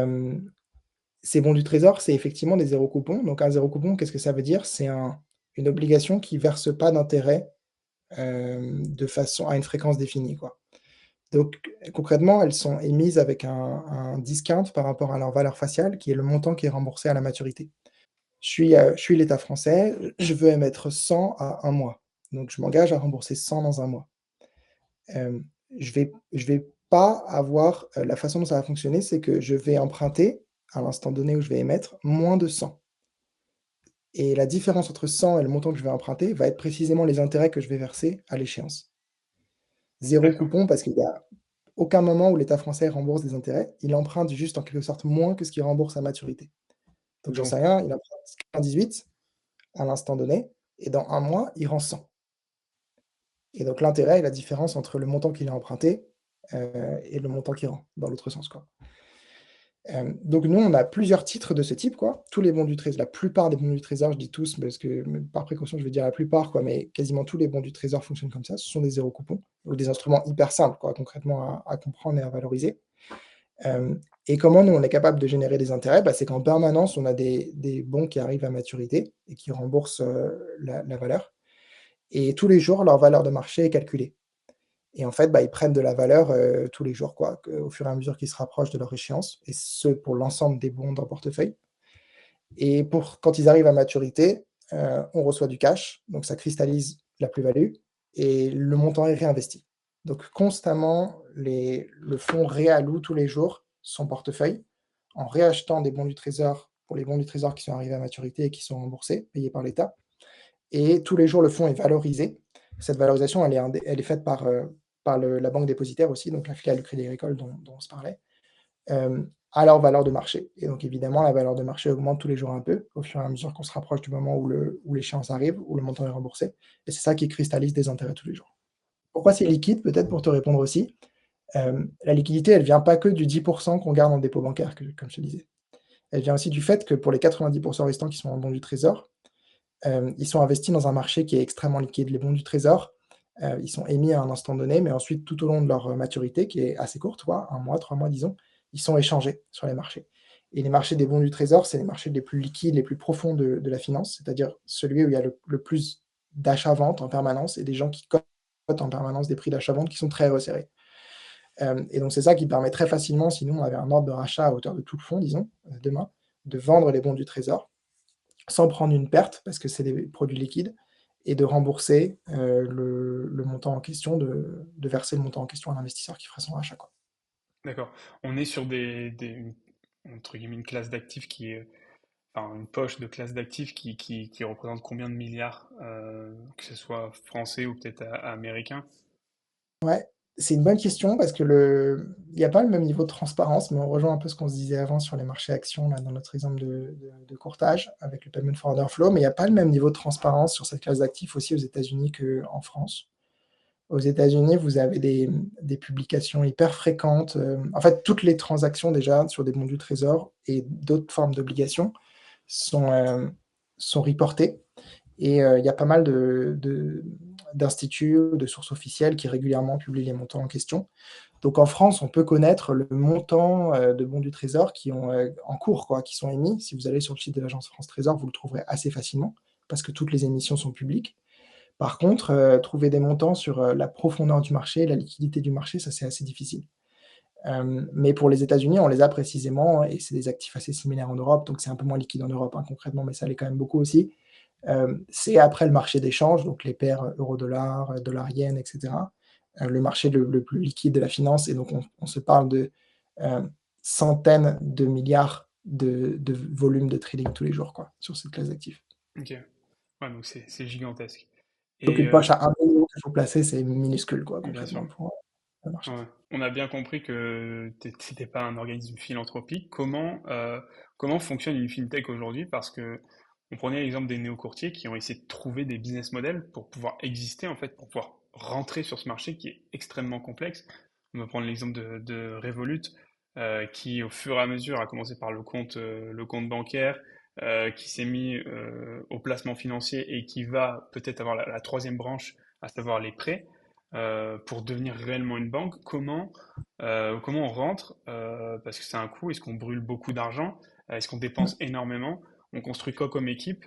ces bons du trésor, c'est effectivement des zéro coupons. Donc un zéro coupon, qu'est-ce que ça veut dire? C'est une obligation qui verse pas d'intérêt de façon à une fréquence définie, quoi. Donc concrètement, elles sont émises avec un discount par rapport à leur valeur faciale, qui est le montant qui est remboursé à la maturité. Je suis l'État français, je veux émettre 100 à un mois. Donc je m'engage à rembourser 100 dans un mois. Je vais pas avoir, la façon dont ça va fonctionner, c'est que je vais emprunter, à l'instant donné où je vais émettre, moins de 100 et la différence entre 100 et le montant que je vais emprunter va être précisément les intérêts que je vais verser à l'échéance. Zéro D'accord. coupon parce qu'il y a aucun moment où l'État français rembourse des intérêts. Il emprunte juste en quelque sorte moins que ce qu'il rembourse à maturité. Donc j'en sais Donc, rien, il emprunte 98 à l'instant donné et dans un mois, il rend 100 et donc l'intérêt est la différence entre le montant qu'il a emprunté, et le montant qu'il rend, dans l'autre sens, quoi. Donc nous, on a plusieurs titres de ce type, quoi. Tous les bons du trésor, la plupart des bons du trésor, je dis tous parce que par précaution, je vais dire la plupart, quoi, mais quasiment tous les bons du trésor fonctionnent comme ça. Ce sont des zéro coupons ou des instruments hyper simples, quoi, concrètement à comprendre et à valoriser. Et comment nous, on est capable de générer des intérêts? Bah, c'est qu'en permanence, on a des bons qui arrivent à maturité et qui remboursent, la valeur et tous les jours, leur valeur de marché est calculée et en fait, bah, ils prennent de la valeur, tous les jours, quoi, au fur et à mesure qu'ils se rapprochent de leur échéance et ce, pour l'ensemble des bons d'un portefeuille et pour quand ils arrivent à maturité, on reçoit du cash, donc ça cristallise la plus-value et le montant est réinvesti. Donc constamment, le fonds réalloue tous les jours son portefeuille en réachetant des bons du trésor pour les bons du trésor qui sont arrivés à maturité et qui sont remboursés, payés par l'État et tous les jours, le fonds est valorisé. Cette valorisation, elle est faite par la banque dépositaire aussi, donc la filiale du Crédit Agricole dont on se parlait, à leur valeur de marché et donc évidemment, la valeur de marché augmente tous les jours un peu, au fur et à mesure qu'on se rapproche du moment où l'échéance arrive, où le montant est remboursé et c'est ça qui cristallise des intérêts tous les jours. Pourquoi c'est liquide? Peut-être pour te répondre aussi, la liquidité, elle vient pas que du 10 qu'on garde en dépôt bancaire, comme je te disais. Elle vient aussi du fait que pour les 90 restants qui sont en bons du trésor, ils sont investis dans un marché qui est extrêmement liquide. Les bons du trésor, ils sont émis à un instant donné, mais ensuite, tout au long de leur maturité, qui est assez courte, quoi, 1 mois, 3 mois, disons, ils sont échangés sur les marchés. Et les marchés des bons du trésor, c'est les marchés les plus liquides, les plus profonds de la finance, c'est-à-dire celui où il y a le plus d'achat-vente en permanence et des gens qui cotent en permanence des prix d'achat-vente qui sont très resserrés. Et donc c'est ça qui permet très facilement, si nous on avait un ordre de rachat à hauteur de tout le fonds, disons, demain, de vendre les bons du trésor sans prendre une perte, parce que c'est des produits liquides, et de rembourser, le montant en question, de verser le montant en question à l'investisseur qui fera son rachat, quoi. d'accord. On est sur entre guillemets, une classe d'actifs qui est, enfin, une poche de classe d'actifs qui représente combien de milliards, que ce soit français ou peut-être américain? Ouais, c'est une bonne question parce que il y a pas le même niveau de transparence, mais on rejoint un peu ce qu'on se disait avant sur les marchés actions, là, dans notre exemple de courtage avec le payment for order flow, mais il y a pas le même niveau de transparence sur cette classe d'actifs aussi aux États-Unis qu'en France. Aux États-Unis, vous avez des publications hyper fréquentes. En fait, toutes les transactions déjà sur des bons du trésor et d'autres formes d'obligations sont, sont reportées. Et il y a pas mal d'instituts, de sources officielles qui régulièrement publient les montants en question. Donc en France, on peut connaître le montant de bons du trésor qui ont en cours, quoi, qui sont émis. Si vous allez sur le site de l'agence France Trésor, vous le trouverez assez facilement parce que toutes les émissions sont publiques. Par contre, trouver des montants sur, la profondeur du marché, la liquidité du marché, ça, c'est assez difficile. Mais pour les États-Unis, on les a précisément, et c'est des actifs assez similaires en Europe, donc c'est un peu moins liquide en Europe, hein, concrètement, mais ça l'est quand même beaucoup aussi. C'est après le marché d'échange, donc les paires euro-dollar, dollar-yen, et cetera, le marché le plus liquide de la finance, et donc on se parle de centaines de milliards de volume de trading tous les jours, quoi, sur cette classe d'actifs. Ok. Ouais, donc c'est gigantesque. Donc Et une poche à 1 € qu'il faut placer, c'est minuscule, quoi, bien sûr. concrètement, pour le marché. Ouais. On a bien compris que c'était pas un organisme philanthropique. Comment fonctionne une fintech aujourd'hui? Parce que on prenait l'exemple des néo-courtiers qui ont essayé de trouver des business models pour pouvoir exister, en fait, pour pouvoir rentrer sur ce marché qui est extrêmement complexe. On va prendre l'exemple de Revolut, qui au fur et à mesure a commencé par le compte bancaire, qui s'est mis au placement financier et qui va peut-être avoir la troisième branche, à savoir les prêts pour devenir réellement une banque. Comment on rentre parce que c'est un coût. Est-ce qu'on brûle beaucoup d'argent? Est-ce qu'on dépense énormément? On construit quoi comme équipe?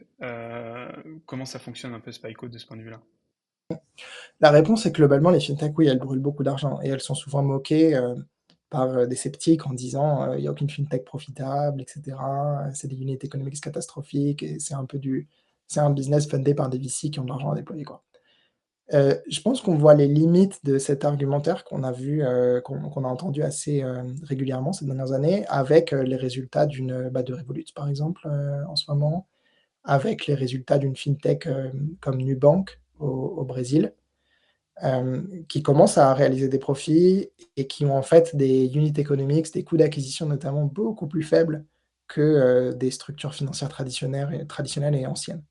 Comment ça fonctionne un peu Spyco de ce point de vue-là? La réponse est que globalement, les fintechs, oui, elles brûlent beaucoup d'argent et elles sont souvent moquées, par, des sceptiques en disant, «Il y a aucune fintech profitable, et cetera, c'est des unités économiques catastrophiques et c'est un business fundé par des VC qui ont de l'argent à déployer, quoi». Je pense qu'on voit les limites de cet argumentaire qu'on a vu, qu'on a entendu assez, régulièrement ces dernières années avec, les résultats de Revolut, par exemple, en ce moment, avec les résultats d'une fintech, comme Nubank au Brésil, qui commencent à réaliser des profits et qui ont en fait des unit economics, des coûts d'acquisition notamment beaucoup plus faibles que, des structures financières traditionnelles et anciennes.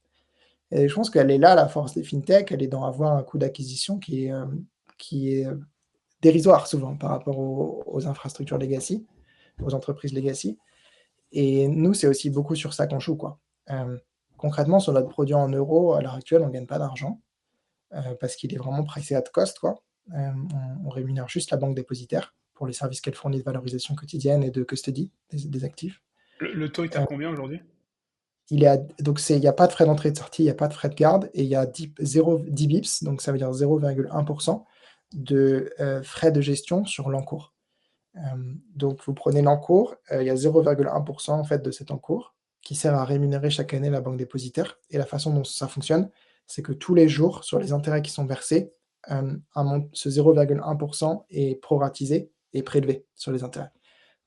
Et je pense qu'elle est là la force des fintechs, elle est dans avoir un coût d'acquisition qui est, dérisoire souvent par rapport aux infrastructures legacy, aux entreprises legacy, et nous, c'est aussi beaucoup sur ça qu'on joue, quoi. Concrètement, sur notre produit en euros, à l'heure actuelle, on gagne pas d'argent, parce qu'il est vraiment pricé at cost, quoi. On rémunère juste la banque dépositaire pour les services qu'elle fournit de valorisation quotidienne et de custody des actifs. Le taux est à Heu, combien aujourd'hui? il est à donc c'est il y a pas de frais d'entrée et de sortie, il y a pas de frais de garde et il y a 10 bips, donc ça veut dire 0,1 de, frais de gestion sur l'encours. Donc vous prenez l'encours, il y a 0,1 en fait de cet encours qui sert à rémunérer chaque année la banque dépositaire, et la façon dont ça fonctionne, c'est que tous les jours sur les intérêts qui sont versés, ce 0,1 est proratisé et prélevé sur les intérêts.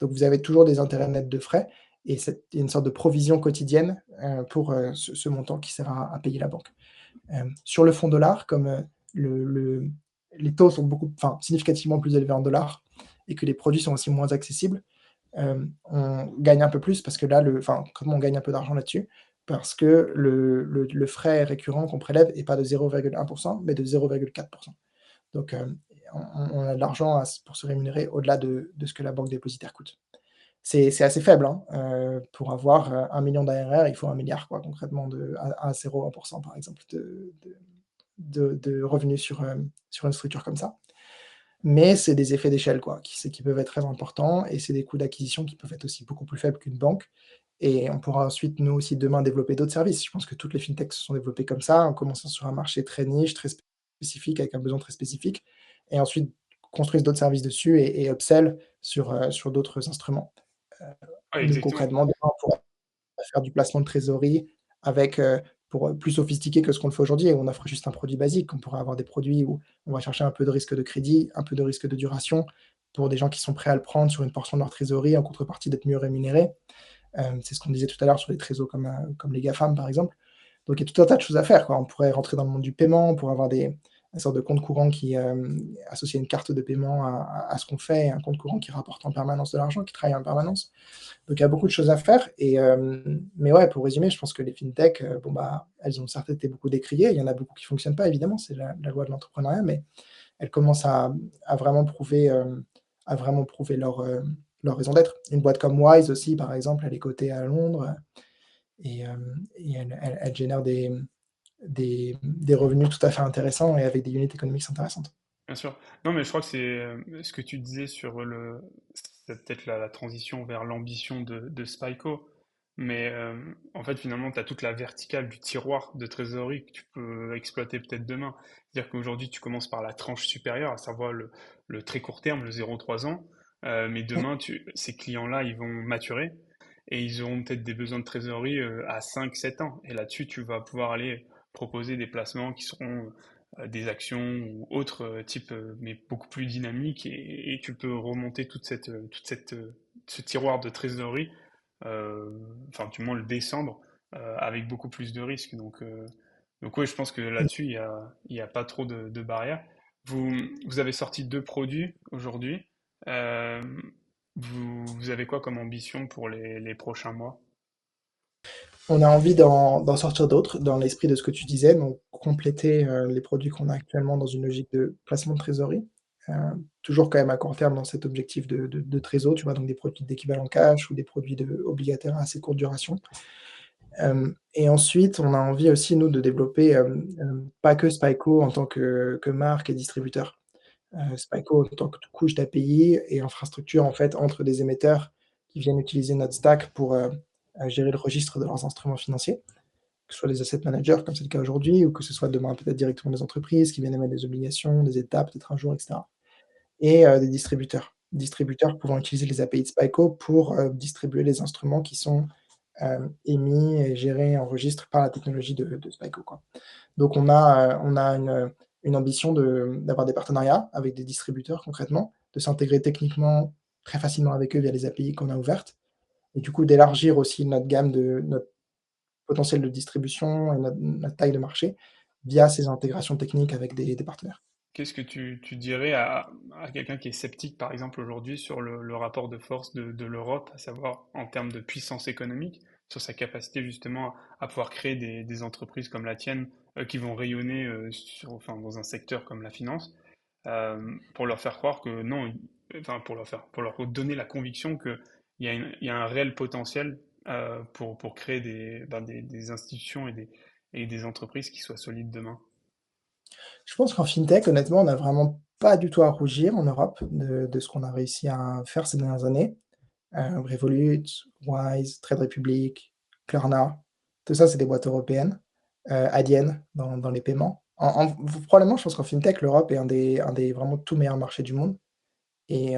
Donc vous avez toujours des intérêts nets de frais, et il y a une sorte de provision quotidienne, pour, ce montant qui sert à payer la banque. Sur le fonds dollar, comme, le les taux sont significativement plus élevés en dollars et que les produits sont aussi moins accessibles, on gagne un peu plus parce que là, comment on gagne un peu d'argent là-dessus? Parce que le frais récurrent qu'on prélève est pas de 0,1 mais de 0,4. Donc, on a de l'argent pour se rémunérer au-delà de ce que la banque dépositaire coûte. C'est assez faible, hein, pour avoir, 1 000 000 d'ARR, il faut 1 milliard, quoi, concrètement, à 0,1 par exemple de revenus sur une structure comme ça. Mais c'est des effets d'échelle, quoi, qui peuvent être très importants, et c'est des coûts d'acquisition qui peuvent être aussi beaucoup plus faibles qu'une banque, et on pourra ensuite, nous aussi, demain, développer d'autres services. Je pense que toutes les fintechs se sont développées comme ça, en commençant sur un marché très niche, très spécifique, avec un besoin très spécifique, et ensuite construisent d'autres services dessus et upsell sur d'autres instruments. Heu, Ouais, Nous, exactement. concrètement, demain, on pourra faire du placement de trésorerie avec, plus sophistiqué que ce qu'on le fait aujourd'hui, et on offre juste un produit basique. On pourrait avoir des produits où on va chercher un peu de risque de crédit, un peu de risque de duration pour des gens qui sont prêts à le prendre sur une portion de leur trésorerie en contrepartie d'être mieux rémunérés. C'est ce qu'on disait tout à l'heure sur les trésors comme les GAFAM, par exemple. Donc il y a tout un tas de choses à faire, quoi. On pourrait rentrer dans le monde du paiement, pour avoir une sorte de compte courant qui, associe une carte de paiement à ce qu'on fait, et un compte courant qui rapporte en permanence de l'argent, qui travaille en permanence. Donc il y a beaucoup de choses à faire, mais ouais, pour résumer, je pense que les fintechs, bon, bah, elles ont certes été beaucoup décriées. Il y en a beaucoup qui fonctionnent pas, évidemment, c'est la loi de l'entrepreneuriat, mais elles commencent à vraiment prouver, leur raison d'être. Une boîte comme Wise aussi, par exemple, elle est cotée à Londres, et elle génère des revenus tout à fait intéressants et avec des unités économiques intéressantes. Bien sûr. Non, mais je crois que c'est ce que tu disais sur c'est peut-être la transition vers l'ambition de Spyco. Mais en fait, finalement, tu as toute la verticale du tiroir de trésorerie que tu peux exploiter peut-être demain. C'est-à-dire qu'aujourd'hui, tu commences par la tranche supérieure, à savoir le très court terme, le 0,3 ans. mais demain, ces clients-là, ils vont maturer et ils auront peut-être des besoins de trésorerie à 5, 7 ans. Et là-dessus, tu vas pouvoir aller proposer des placements qui seront des actions ou autres types, mais beaucoup plus dynamiques et tu peux remonter ce tiroir de trésorerie, euh, enfin, du moins le descendre avec beaucoup plus de risques. Donc oui, je pense que là-dessus, il y a pas trop de barrières. Vous, vous avez sorti 2 produits aujourd'hui. Euh, vous avez quoi comme ambition pour les prochains mois? On a envie d'en sortir d'autres dans l'esprit de ce que tu disais, donc compléter, les produits qu'on a actuellement dans une logique de placement de trésorerie, heu, toujours quand même à court terme dans cet objectif de trésor, tu vois? Donc des produits d'équivalent cash ou des produits obligataires à assez courte duration. Et ensuite, on a envie aussi nous de développer, pas que Spyco en tant que marque et distributeur. Spyco en tant que couche d'API et infrastructure en fait entre des émetteurs qui viennent utiliser notre stack pour, gérer le registre de leurs instruments financiers, que ce soit des asset managers comme c'est le cas aujourd'hui ou que ce soit demain peut-être directement des entreprises qui viennent émettre des obligations, des États peut-être un jour et cetera. Et des distributeurs. Distributeurs pouvant utiliser les API de Spyco pour, distribuer les instruments qui sont, émis et gérés en registre par la technologie de Spyco, quoi. Donc on a une ambition d'avoir des partenariats avec des distributeurs concrètement, de s'intégrer techniquement très facilement avec eux via les API qu'on a ouvertes et du coup d'élargir aussi notre gamme de notre potentiel de distribution et notre taille de marché via ces intégrations techniques avec des partenaires. Qu'est-ce que tu dirais à quelqu'un qui est sceptique, par exemple, aujourd'hui, sur le rapport de force de l'Europe, à savoir en termes de puissance économique, sur sa capacité justement à pouvoir créer des entreprises comme la tienne, qui vont rayonner enfin, dans un secteur comme la finance, pour leur faire croire que non, enfin pour leur donner la conviction que il y a un réel potentiel pour créer des institutions et des entreprises qui soient solides demain. Je pense qu'en fintech, honnêtement, on n'a vraiment pas du tout à rougir en Europe de ce qu'on a réussi à faire ces dernières années. Revolut, Wise, Trade Republic, Klarna, tout ça, c'est des boîtes européennes. Adyen dans les paiements. Probablement, je pense qu'en fintech, l'Europe est un des vraiment tout meilleurs marchés du monde et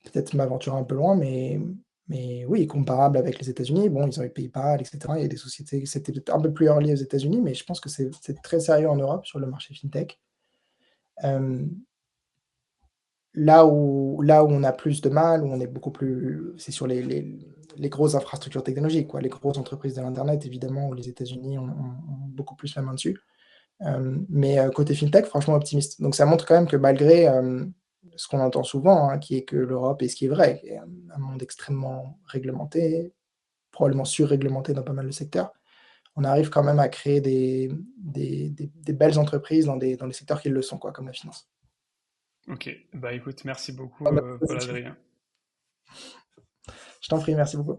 peut-être m'aventurer un peu loin, mais oui, comparable avec les États-Unis. Bon, ils ont eu PayPal et cetera. Il y a des sociétés c'était peut-être un peu plus early aux États-Unis, mais je pense que c'est très sérieux en Europe sur le marché fintech. Hem, là où on a plus de mal, où on est beaucoup plus c'est sur les grosses infrastructures technologiques, quoi, les grosses entreprises de l'internet évidemment, où les États-Unis ont beaucoup plus la main dessus. Mais côté fintech, franchement optimiste. Donc ça montre quand même que malgré, ce qu'on entend souvent, hein, qui est que l'Europe et ce qui est vrai, qui est un monde extrêmement réglementé, probablement surréglementé dans pas mal de secteurs, on arrive quand même à créer des belles entreprises dans des secteurs qui le sont, quoi, comme la finance. Ok, bah écoute, merci beaucoup Pas mal Paul positif. Adrien. Je t'en prie, merci beaucoup.